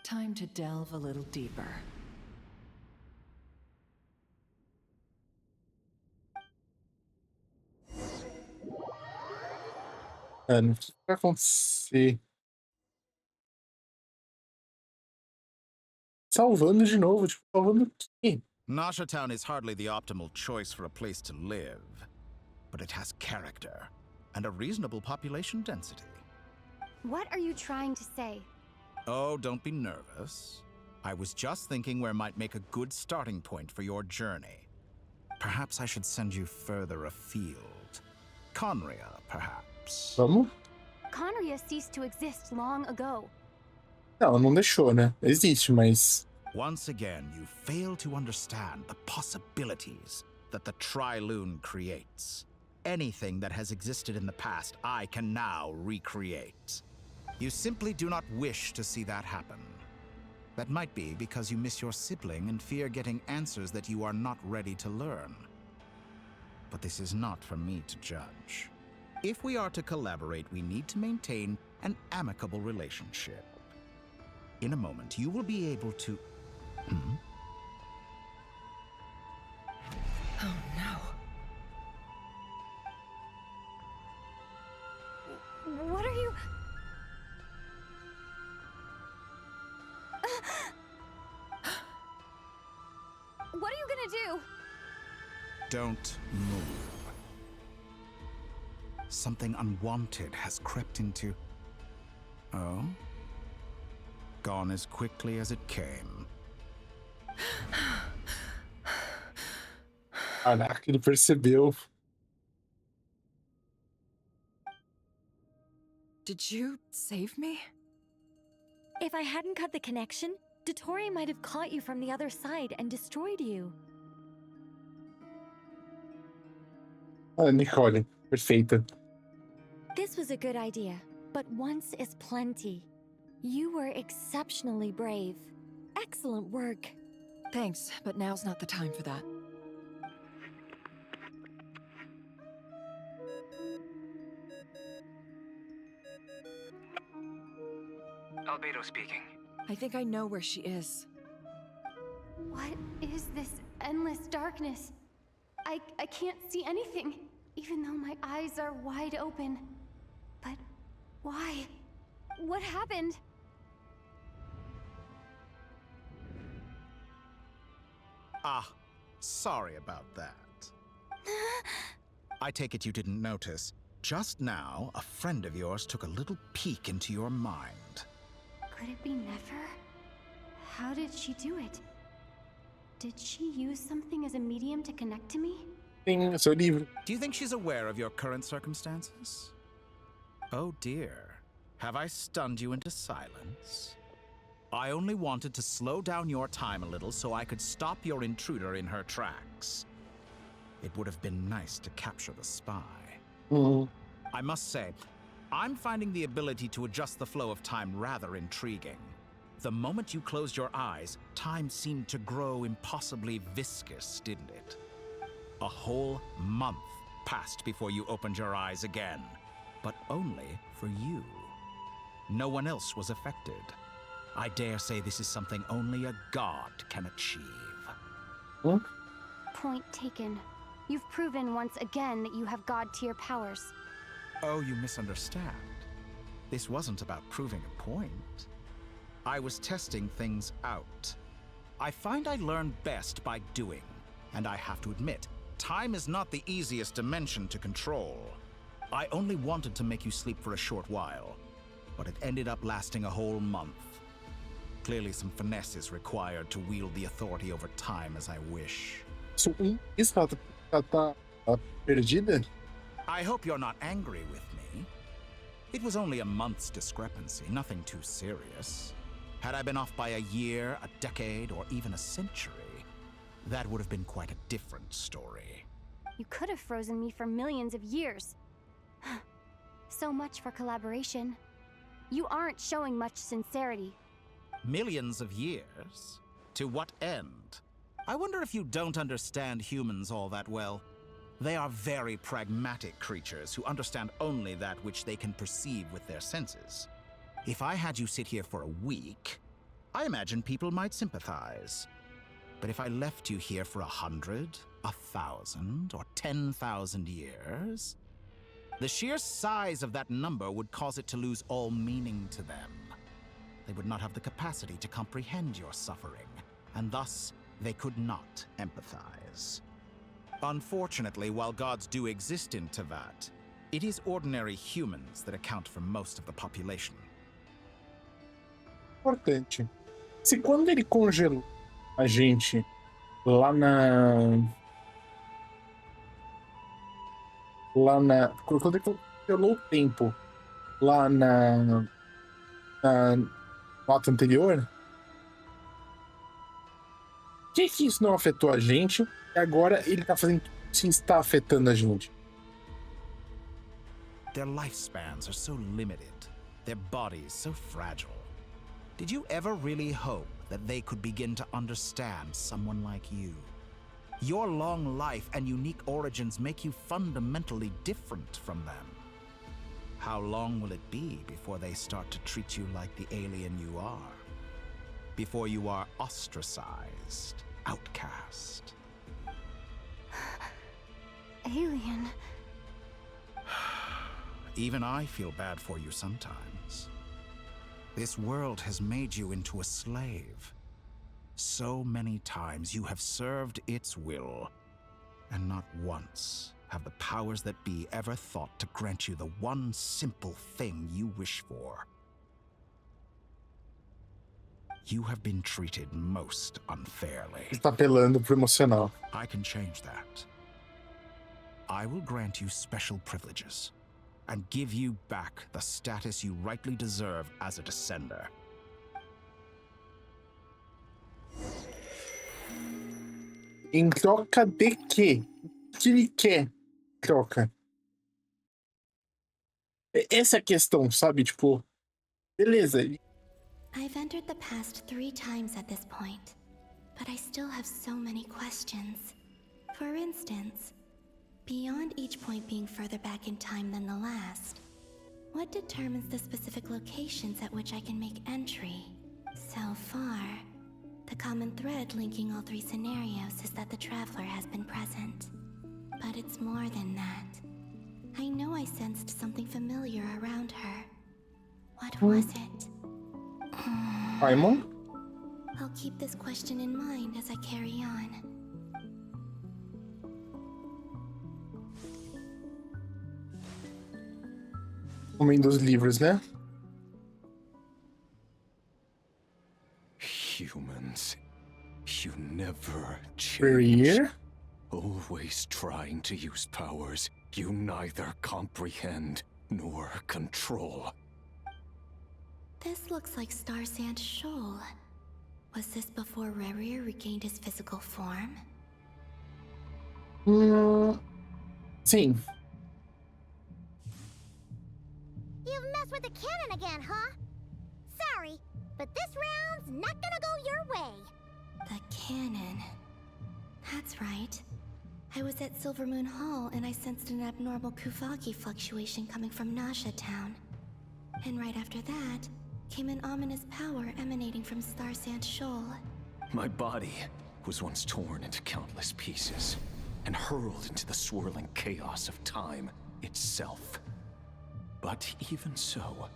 Speaker 8: Time to delve a little deeper.
Speaker 2: Mano, o que vai acontecer? Salvando de novo, tipo, salvando o quê?
Speaker 12: Nasha Town is hardly the optimal choice for a place to live, but it has character and a reasonable population density.
Speaker 11: What are you trying to say?
Speaker 12: Oh, don't be nervous. I was just thinking where might make a good starting point for your journey. Perhaps I should send you further afield. Conria, perhaps.
Speaker 2: Vamos?
Speaker 11: Conria ceased to exist long ago.
Speaker 2: Não, não deixou, né? Existe, mas...
Speaker 12: Once again, you fail to understand the possibilities that the Tri-Lune creates. Anything that has existed in the past, I can now recreate. You simply do not wish to see that happen. That might be because you miss your sibling and fear getting answers that you are not ready to learn. But this is not for me to judge. If we are to collaborate, we need to maintain an amicable relationship. In a moment, you will be able to...
Speaker 8: Oh no.
Speaker 11: What are you... What are you gonna do?
Speaker 12: Don't move. Something unwanted has crept into... Oh? gone as quickly as it came.
Speaker 2: Caraca, ele percebeu.
Speaker 8: Did you save me?
Speaker 21: If I hadn't cut the connection, Dottore might have caught you from the other side and destroyed you.
Speaker 2: Nicole, perfeita.
Speaker 21: This was a good idea, but once is plenty. You were exceptionally brave. Excellent work.
Speaker 8: Thanks, but now's not the time for that.
Speaker 20: Albedo speaking.
Speaker 8: I think I know where she is.
Speaker 11: What is this endless darkness? I can't see anything, even though my eyes are wide open. But why? What happened?
Speaker 12: Ah, sorry about that. I take it you didn't notice. Just now, a friend of yours took a little peek into your mind.
Speaker 11: Could it be Nefer? How did she do it? Did she use something as a medium to connect to me?
Speaker 2: Seu livro.
Speaker 12: Do you think she's aware of your current circumstances? Oh dear. Have I stunned you into silence? I only wanted to slow down your time a little so I could stop your intruder in her tracks. It would have been nice to capture the spy. I must say, I'm finding the ability to adjust the flow of time rather intriguing. The moment you closed your eyes, time seemed to grow impossibly viscous, didn't it? A whole month passed before you opened your eyes again, but only for you. No one else was affected. I dare say this is something only a god can achieve.
Speaker 11: Point taken. You've proven once again that you have god-tier powers.
Speaker 12: Oh, you misunderstand. This wasn't about proving a point. I was testing things out. I find I learn best by doing, and I have to admit, time is not the easiest dimension to control. I only wanted to make you sleep for a short while, but it ended up lasting a whole month. Clearly some finesse is required to wield the authority over time as I wish.
Speaker 2: So, isso tá perdida?
Speaker 12: I hope you're not angry with me. It was only a month's discrepancy, nothing too serious. Had I been off by a year, a decade, or even a century, that would have been quite a different story.
Speaker 11: You could have frozen me for millions of years. So much for collaboration. You aren't showing much sincerity.
Speaker 12: Millions of years? To what end? I wonder if you don't understand humans all that well. They are very pragmatic creatures who understand only that which they can perceive with their senses. If I had you sit here for a week, I imagine people might sympathize. But if I left you here for 100, 1,000, or 10,000 years, the sheer size of that number would cause it to lose all meaning to them. They would not have the capacity to comprehend your suffering, and thus they could not empathize. Unfortunately, while gods do exist in Tevat, it is ordinary humans that account for most of the population.
Speaker 2: Importante. Se quando ele congelou a gente lá quando ele congelou o tempo lá na nota anterior, por que isso não afetou a gente e agora ele tá fazendo sim, está afetando a gente?
Speaker 12: Their lifespans are so limited, their bodies so fragile. Did you ever really hope that they could begin to understand someone like you? Your long life and unique origins make you fundamentally different from them. How long will it be before they start to treat you like the alien you are? Before you are ostracized, outcast?
Speaker 11: Alien.
Speaker 12: Even I feel bad for you sometimes. This world has made you into a slave. So many times you have served its will, and not once have the powers that be ever thought to grant you the one simple thing you wish for. You have been treated most unfairly.
Speaker 2: Ele tá apelando pro emocional.
Speaker 12: I can change that. I will grant you special privileges and give you back the status you rightly deserve as a descender.
Speaker 2: Em troca de quê? O que ele quer? Troca. Essa é a questão, sabe? Tipo, beleza.
Speaker 18: I've entered the past 3 times at this point, but I still have so many questions. For instance, beyond each point being further back in time than the last, what determines the specific locations at which I can make entry? So far, the common thread linking all 3 scenarios is that the traveler has been present. But it's more than that. I know I sensed something familiar around her. What was it?
Speaker 2: Simon?
Speaker 18: I'll keep this question in mind as I carry on.
Speaker 2: Homem dos livros, né?
Speaker 13: Humans, you never
Speaker 2: We're
Speaker 13: change.
Speaker 2: here?
Speaker 13: Always trying to use powers you neither comprehend nor control.
Speaker 18: This looks like Star Sand Shoal. Was this before Rerir regained his physical form?
Speaker 2: Sim.
Speaker 15: You've messed with the cannon again, huh? Sorry, but this round's not gonna go your way.
Speaker 18: The cannon. That's right. I was at Silvermoon Hall and I sensed an abnormal Kuvaki fluctuation coming from Nasha Town. And right after that, came an ominous power emanating from Star Sand Shoal.
Speaker 13: My body was once torn into countless pieces and hurled into the swirling chaos of time itself. But even so,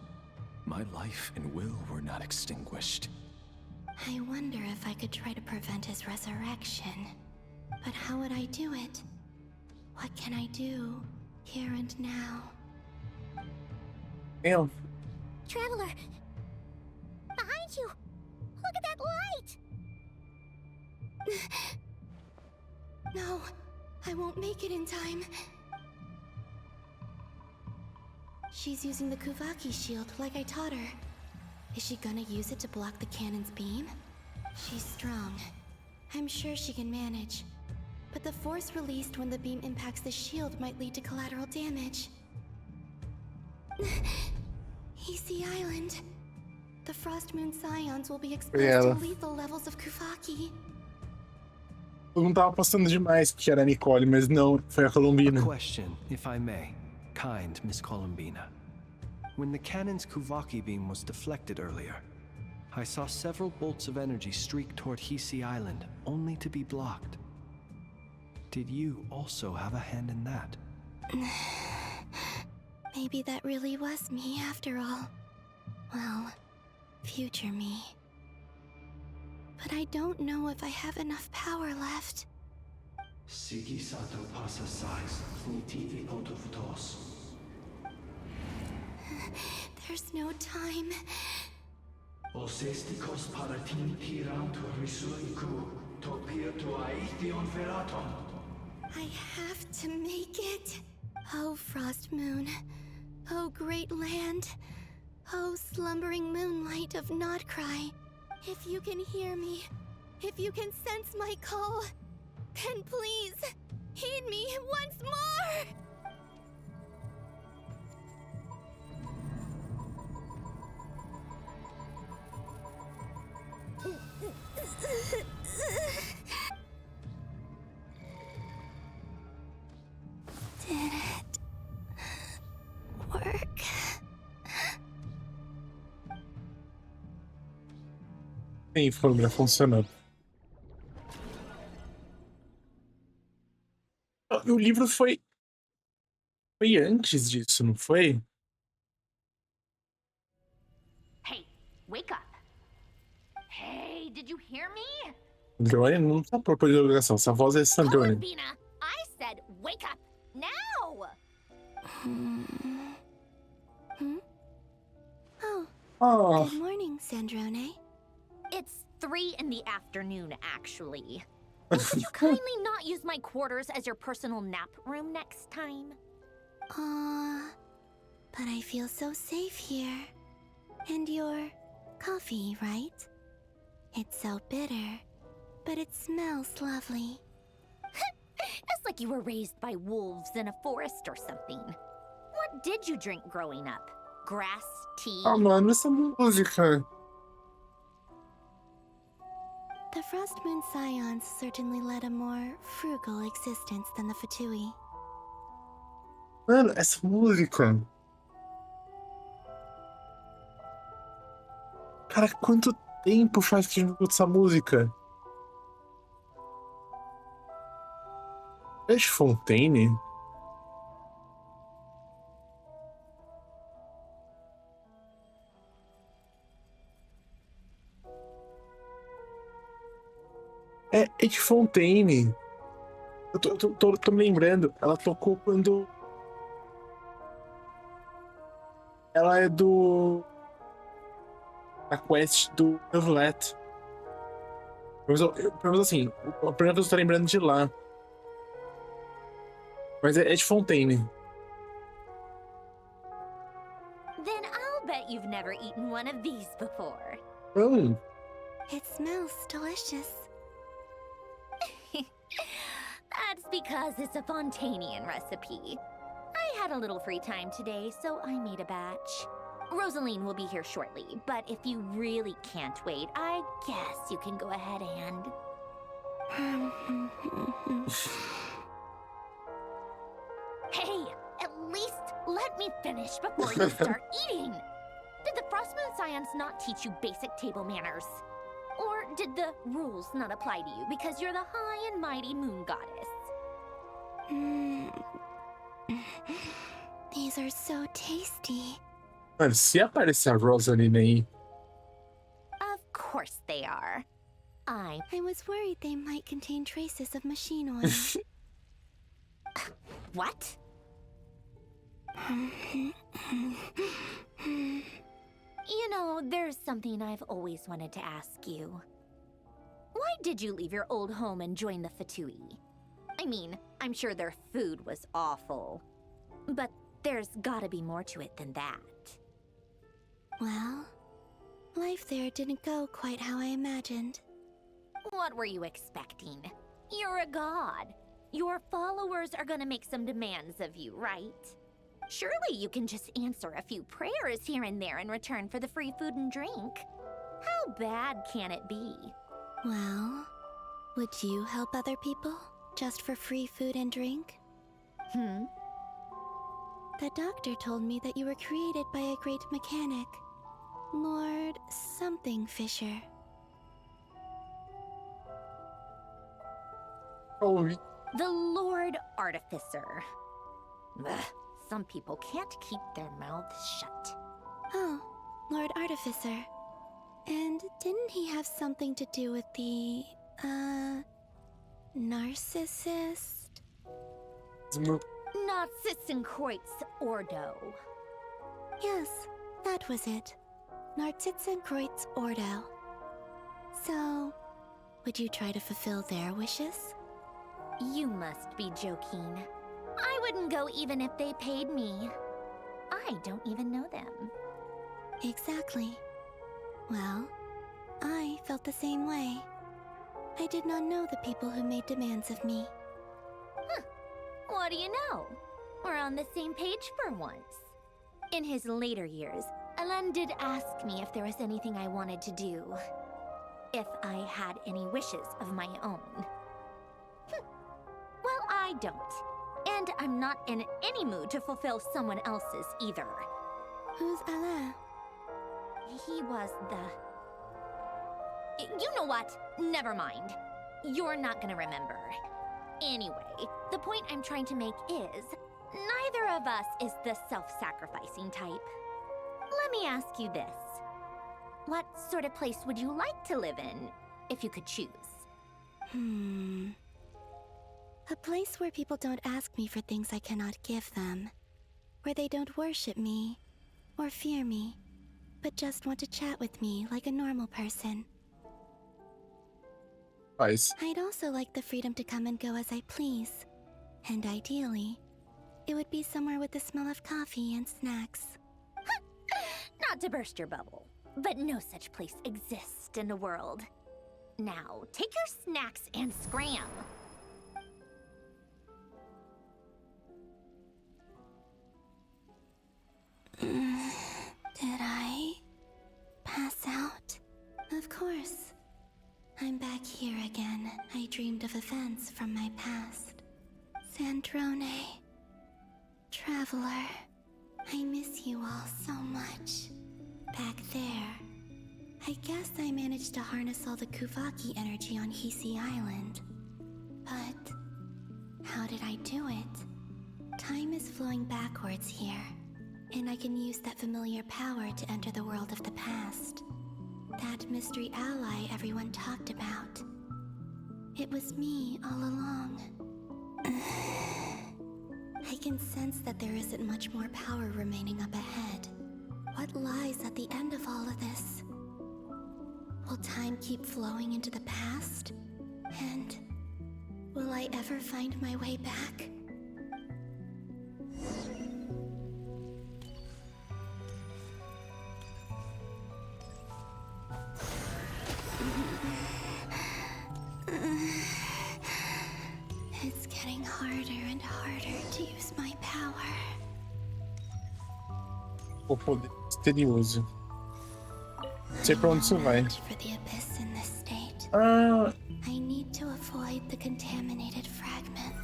Speaker 13: my life and will were not extinguished.
Speaker 18: I wonder if I could try to prevent his resurrection. But how would I do it? What can I do, here and now?
Speaker 2: Damn.
Speaker 15: Traveler! Behind you! Look at that light!
Speaker 18: No, I won't make it in time. She's using the Kuvaki shield like I taught her. Is she gonna use it to block the cannon's beam? She's strong. I'm sure she can manage. But the force released when the beam impacts the shield might lead to collateral damage. Easy Island. The Frost Moon Scions will be exposed to lethal levels of Kuvaki.
Speaker 2: Eu não tava apostando demais que era a Nicole, mas não, foi a Columbina.
Speaker 6: A question, if I may, kind Miss Columbina. When the cannon's Kuvaki beam was deflected earlier, I saw several bolts of energy streak toward Hisi Island, only to be blocked. Did you also have a hand in that?
Speaker 18: Maybe that really was me after all. Well, future me. But I don't know if I have enough power left.
Speaker 7: Sigi sato pasa sais, nititi potofutos.
Speaker 18: There's no time.
Speaker 7: Osestikos paratin tiran to risuiku, topir to aithion feraton.
Speaker 18: I have to make it. Oh, Frost Moon. Oh, great land. Oh, slumbering moonlight of Nod-Krai. If you can hear me, if you can sense my call, then please, heed me once more! Did it work?
Speaker 2: Sim, foi funcionando. O livro foi antes disso, não foi?
Speaker 3: Hey, wake up. Hey, did you hear me?
Speaker 2: Sandrone não tá propondo divulgação. Essa voz é Sandrone.
Speaker 3: Columbina, I said wake up now.
Speaker 18: Oh.
Speaker 2: Oh.
Speaker 18: Good morning, Sandrone.
Speaker 3: It's 3 in the afternoon, actually. Could you kindly not use my quarters as your personal nap room next time?
Speaker 18: But I feel so safe here. And your coffee, right? It's so bitter, but it smells lovely.
Speaker 3: It's like you were raised by wolves in a forest or something. What did you drink growing up? Grass, tea?
Speaker 2: Ah, mano, essa música.
Speaker 18: The Frost Moon Scions certainly led a more frugal existence than the Fatui.
Speaker 2: Mano, essa música. Cara, quanto tempo faz que a gente não escuta essa música? É de Fontaine? É de Fontaine. Eu tô me lembrando. Ela tocou quando. Ela é do. A quest do Neuvlet. Pelo menos assim, a primeira vez que eu tô lembrando de lá. Mas é de Fontaine.
Speaker 3: Then I'll bet you've never eaten one of these before.
Speaker 18: It smells delicious.
Speaker 3: That's because it's a Fontainian recipe. I had a little free time today, so I made a batch. Rosaline will be here shortly, but if you really can't wait, I guess you can go ahead and... Hey, at least let me finish before you start eating! Did the Frostmoon Scions not teach you basic table manners? Or did the rules not apply to you because you're the high and mighty moon goddess?
Speaker 18: These are so tasty.
Speaker 2: Mano, se aparecer a Rosaline aí.
Speaker 3: Of course they are. I
Speaker 18: was worried they might contain traces of machine oil.
Speaker 3: What? You know, there's something I've always wanted to ask you. Why did you leave your old home and join the Fatui? I mean, I'm sure their food was awful. But there's gotta be more to it than that.
Speaker 18: Well, life there didn't go quite how I imagined.
Speaker 3: What were you expecting? You're a god. Your followers are gonna make some demands of you, right? Surely you can just answer a few prayers here and there in return for the free food and drink. How bad can it be?
Speaker 18: Well, would you help other people just for free food and drink? The doctor told me that you were created by a great mechanic, Lord something Fisher.
Speaker 3: The Lord Artificer. Ugh, some people can't keep their mouths shut.
Speaker 18: Oh, Lord Artificer. And didn't he have something to do with the, narcissist?
Speaker 3: Narcissenkreuz Ordo.
Speaker 18: Yes, that was it. Narcissenkreuz Ordo. So, would you try to fulfill their wishes?
Speaker 3: You must be joking. I wouldn't go even if they paid me. I don't even know them.
Speaker 18: Exactly. Well, I felt the same way. I did not know the people who made demands of me.
Speaker 3: What do you know? We're on the same page for once. In his later years, Alan did ask me if there was anything I wanted to do. If I had any wishes of my own. Well, I don't. And I'm not in any mood to fulfill someone else's either.
Speaker 18: Who's Alain?
Speaker 3: He was the... You know what? Never mind. You're not gonna remember. Anyway, the point I'm trying to make is, neither of us is the self-sacrificing type. Let me ask you this. What sort of place would you like to live in, if you could choose?
Speaker 18: A place where people don't ask me for things I cannot give them. Where they don't worship me, or fear me, but just want to chat with me like a normal person.
Speaker 2: Faz.
Speaker 18: I'd also like the freedom to come and go as I please. And ideally, it would be somewhere with the smell of coffee and snacks.
Speaker 3: Not to burst your bubble, but no such place exists in the world. Now, take your snacks and scram.
Speaker 18: Did I pass out? Of course. I'm back here again. I dreamed of events from my past. Sandrone. Traveler. I miss you all so much. Back there. I guess I managed to harness all the Kuvaki energy on Hisi Island. But how did I do it? Time is flowing backwards here, and I can use that familiar power to enter the world of the past. That mystery ally everyone talked about. It was me all along. I can sense that there isn't much more power remaining up ahead. What lies at the end of all of this? Will time keep flowing into the past? And will I ever find my way back? It's getting harder and harder to use my power.
Speaker 2: O poder misterioso. Não sei pra onde isso vai.
Speaker 18: For the abyss in this state.
Speaker 2: Ah,
Speaker 18: I need to avoid the contaminated fragments.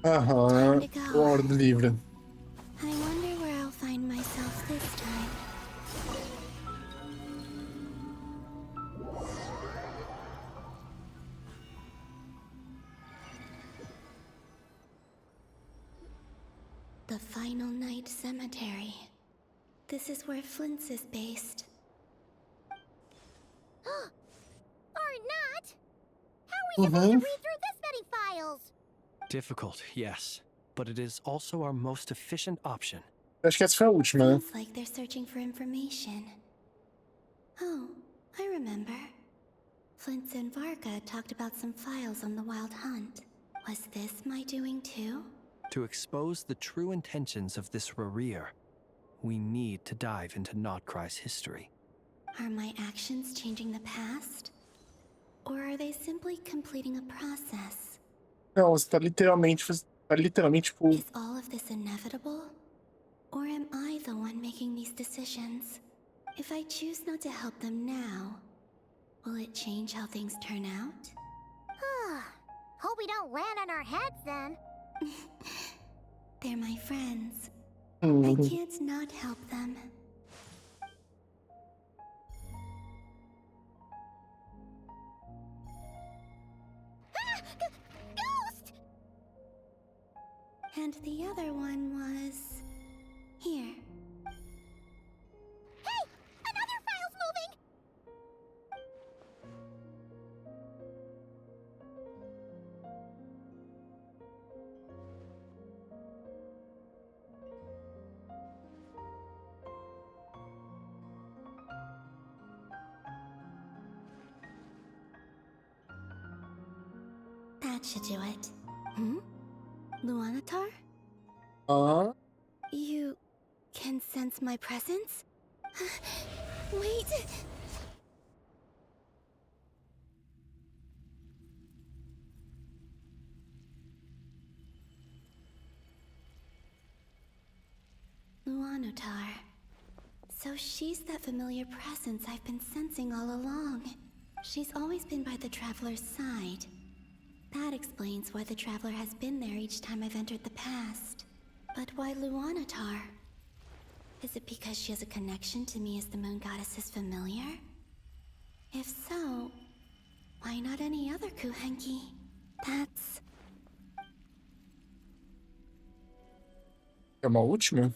Speaker 2: aham. O Hora do Livro.
Speaker 18: I wonder where I'll find myself this time. The Final Night Cemetery. This is where Flint's is based.
Speaker 15: Or not? How are we supposed to read through this many files?
Speaker 6: Difficult, yes. But it is also our most efficient option.
Speaker 2: Acho que essa foi a última, né?
Speaker 18: Sounds like they're searching for information. Oh, I remember. Flint's and Varga talked about some files on the Wild Hunt. Was this my doing too?
Speaker 6: To expose the true intentions of this Rarir, we need to dive into Nod-Krai's history.
Speaker 18: Are my actions changing the past? Or are they simply completing a process?
Speaker 2: Não, você tá literalmente, tipo...
Speaker 18: Is all of this inevitable? Or am I the one making these decisions? If I choose not to help them now, will it change how things turn out?
Speaker 15: Hope we don't land on our heads then.
Speaker 18: They're my friends. I can't not help them.
Speaker 15: Ghost!
Speaker 18: And the other one was... here.
Speaker 15: Hey! Another file's moving!
Speaker 18: That should do it. Luanatar?
Speaker 2: Ah,
Speaker 18: You can sense my presence? Wait! Luanatar. So she's that familiar presence I've been sensing all along. She's always been by the Traveler's side. That explains why the Traveler has been there each time I've entered the past. But why Luanatar? Is it because she has a connection to me as the Moon Goddess's familiar? If so, why not any other Kuhenki? That's...
Speaker 2: é uma última?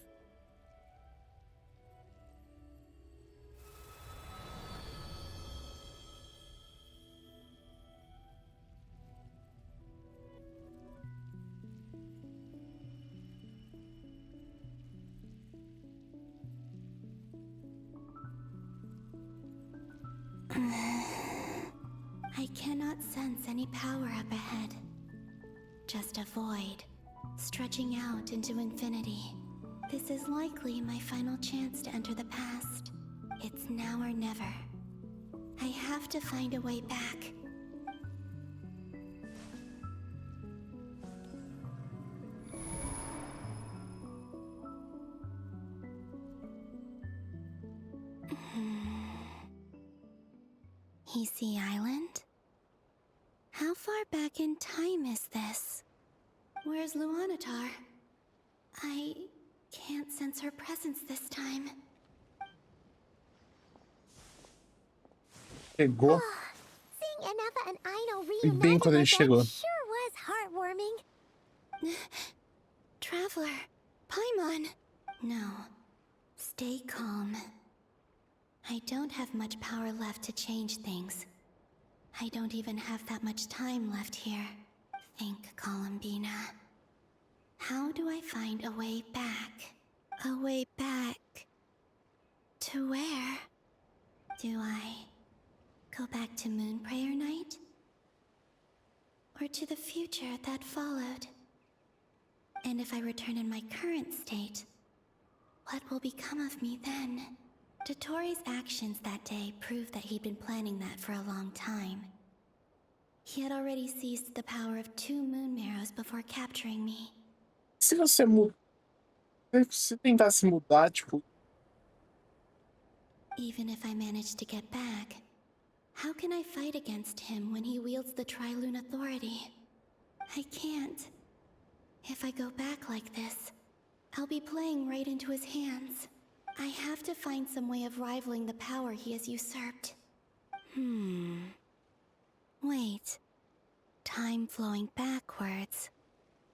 Speaker 18: any power up ahead. Just a void, stretching out into infinity. This is likely my final chance to enter the past. It's now or never. I have to find a way back. Easy Island? How far back in time is this? Where's Luanatar? I can't sense her presence this time.
Speaker 2: Chegou.
Speaker 15: Seeing Anafa and Aino
Speaker 2: Bem
Speaker 15: reunited
Speaker 2: quando ele
Speaker 15: like
Speaker 2: chegou.
Speaker 15: that sure was heartwarming.
Speaker 18: Traveler, Paimon. No. Stay calm. I don't have much power left to change things. I don't even have that much time left here. Think, Columbina. How do I find a way back? A way back... to where? Do I go back to Moonprayer Night? Or to the future that followed? And if I return in my current state, what will become of me then? Dottore's actions that day proved that he'd been planning that for a long time. He had already seized the power of 2 moon marrows before capturing me.
Speaker 2: Se tentasse mudar, tipo...
Speaker 18: Even if I manage to get back, how can I fight against him when he wields the Tri-Lune Authority? I can't. If I go back like this, I'll be playing right into his hands. I have to find some way of rivaling the power he has usurped. Wait. Time flowing backwards.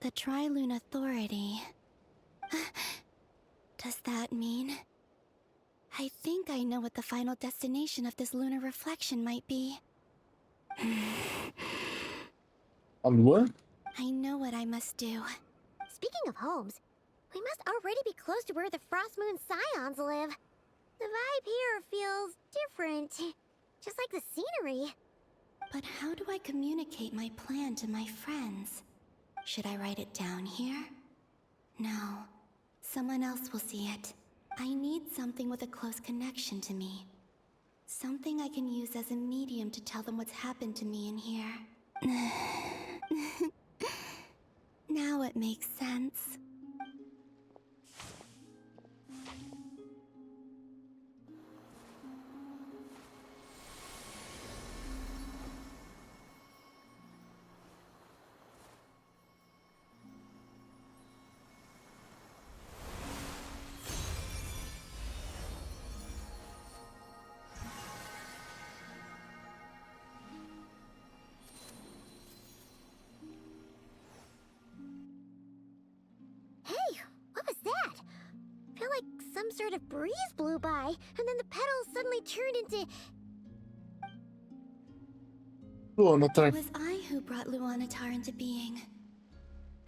Speaker 18: The Tri-Lune Authority. Does that mean... I think I know what the final destination of this lunar reflection might be.
Speaker 2: A lua?
Speaker 18: I know what I must do.
Speaker 15: Speaking of homes, we must already be close to where the Frost Moon Scions live. The vibe here feels different, just like the scenery.
Speaker 18: But how do I communicate my plan to my friends? Should I write it down here? No. Someone else will see it. I need something with a close connection to me. Something I can use as a medium to tell them what's happened to me in here. Now it makes sense.
Speaker 15: Some sort of breeze blew by, and then the petals suddenly turned into...
Speaker 2: Luanatar.
Speaker 18: It was I who brought Luanatar into being.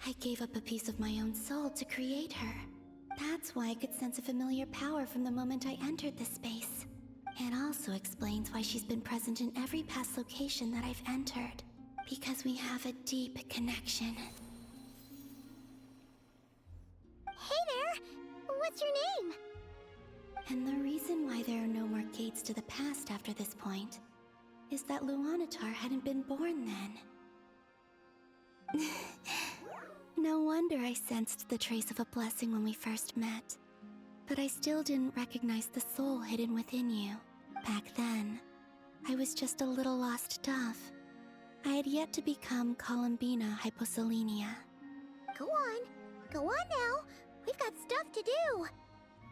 Speaker 18: I gave up a piece of my own soul to create her. That's why I could sense a familiar power from the moment I entered this space. It also explains why she's been present in every past location that I've entered. Because we have a deep connection.
Speaker 15: Hey there! What's your name?
Speaker 18: And the reason why there are no more gates to the past after this point is that Luanatar hadn't been born then. No wonder I sensed the trace of a blessing when we first met. But I still didn't recognize the soul hidden within you. Back then, I was just a little lost dove. I had yet to become Columbina Hyposelenia.
Speaker 15: Go on now. We've got stuff to do.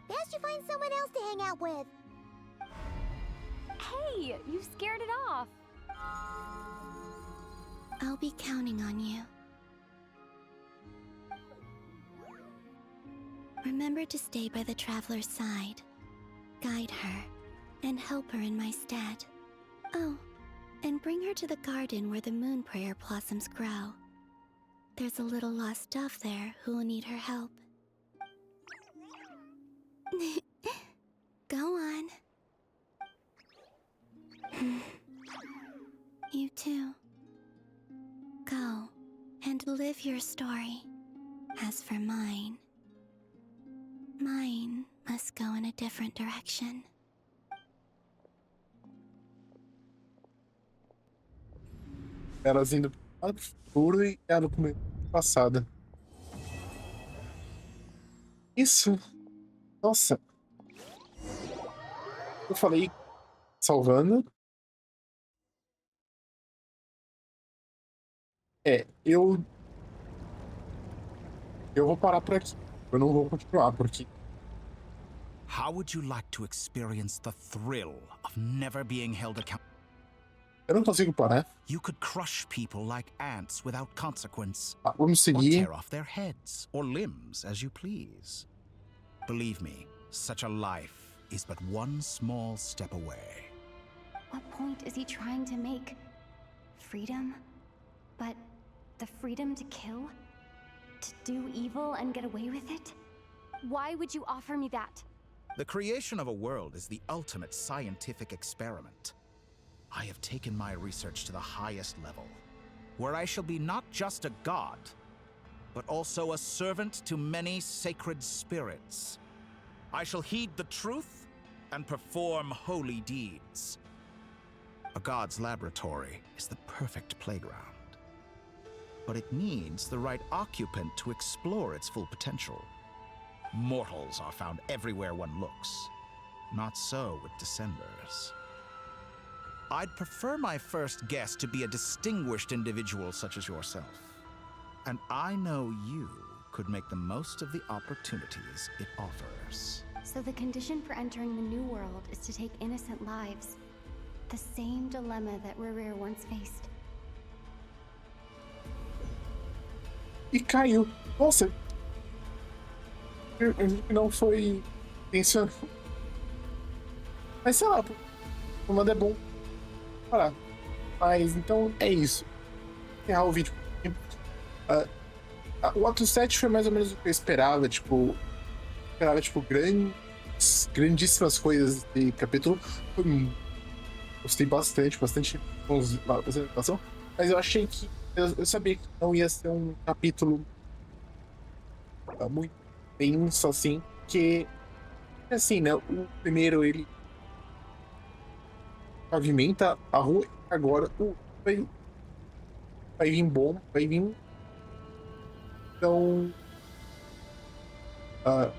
Speaker 15: Best you find someone else to hang out with.
Speaker 11: Hey, you scared it off.
Speaker 18: I'll be counting on you. Remember to stay by the traveler's side, guide her, and help her in my stead. Oh, and bring her to the garden where the Moonprayer blossoms grow. There's a little lost dove there who will need her help. Go on. You too. go and live your story. As for mine must go in a different direction.
Speaker 2: Elas indo para o futuro e ela no passado. Isso. Nossa. Eu falei salvando. Eu vou parar por aqui. Eu não vou continuar porque
Speaker 12: How would you like to experience the thrill of never being held accountable?
Speaker 2: eu não consigo parar.
Speaker 12: You could crush people like ants without consequence.
Speaker 2: Vamos
Speaker 12: Or
Speaker 2: seguir.
Speaker 12: tear off their heads or limbs as you please. Believe me, such a life is but one small step away.
Speaker 11: What point is he trying to make? Freedom? But the freedom to kill? To do evil and get away with it? Why would you offer me that?
Speaker 12: The creation of a world is the ultimate scientific experiment. I have taken my research to the highest level, where I shall be not just a god, but also a servant to many sacred spirits. I shall heed the truth and perform holy deeds. A god's laboratory is the perfect playground, but it needs the right occupant to explore its full potential. Mortals are found everywhere one looks. Not so with Descenders. I'd prefer my first guest to be a distinguished individual such as yourself. And I know you could make the most of the opportunities it offers.
Speaker 11: So the condition for entering the New World is to take innocent lives. The same dilemma that Rerir once faced.
Speaker 2: E caiu. Nossa. Não foi pensando. Mas sei lá, o comando é bom. Parar. Mas então é isso. Encerrar o vídeo. O ato 7 foi mais ou menos o que eu esperava. Grandíssimas coisas de capítulo. Gostei bastante apresentação. Mas eu achei que. Eu sabia que não ia ser um capítulo muito denso assim. Que. Assim, né? O primeiro ele pavimenta a rua. Agora vai vir bom. Vai vir. Então.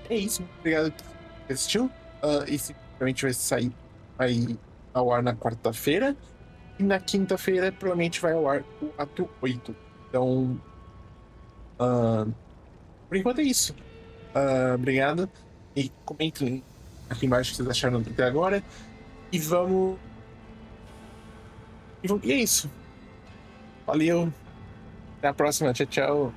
Speaker 2: É isso. Obrigado por assistir. Esse provavelmente vai sair. Vai ao ar na quarta-feira. E na quinta-feira provavelmente vai ao ar o ato 8. Então. Por enquanto é isso. Obrigado. E comentem aqui embaixo o que vocês acharam até agora. E vamos. E é isso. Valeu. Até a próxima. Tchau, tchau.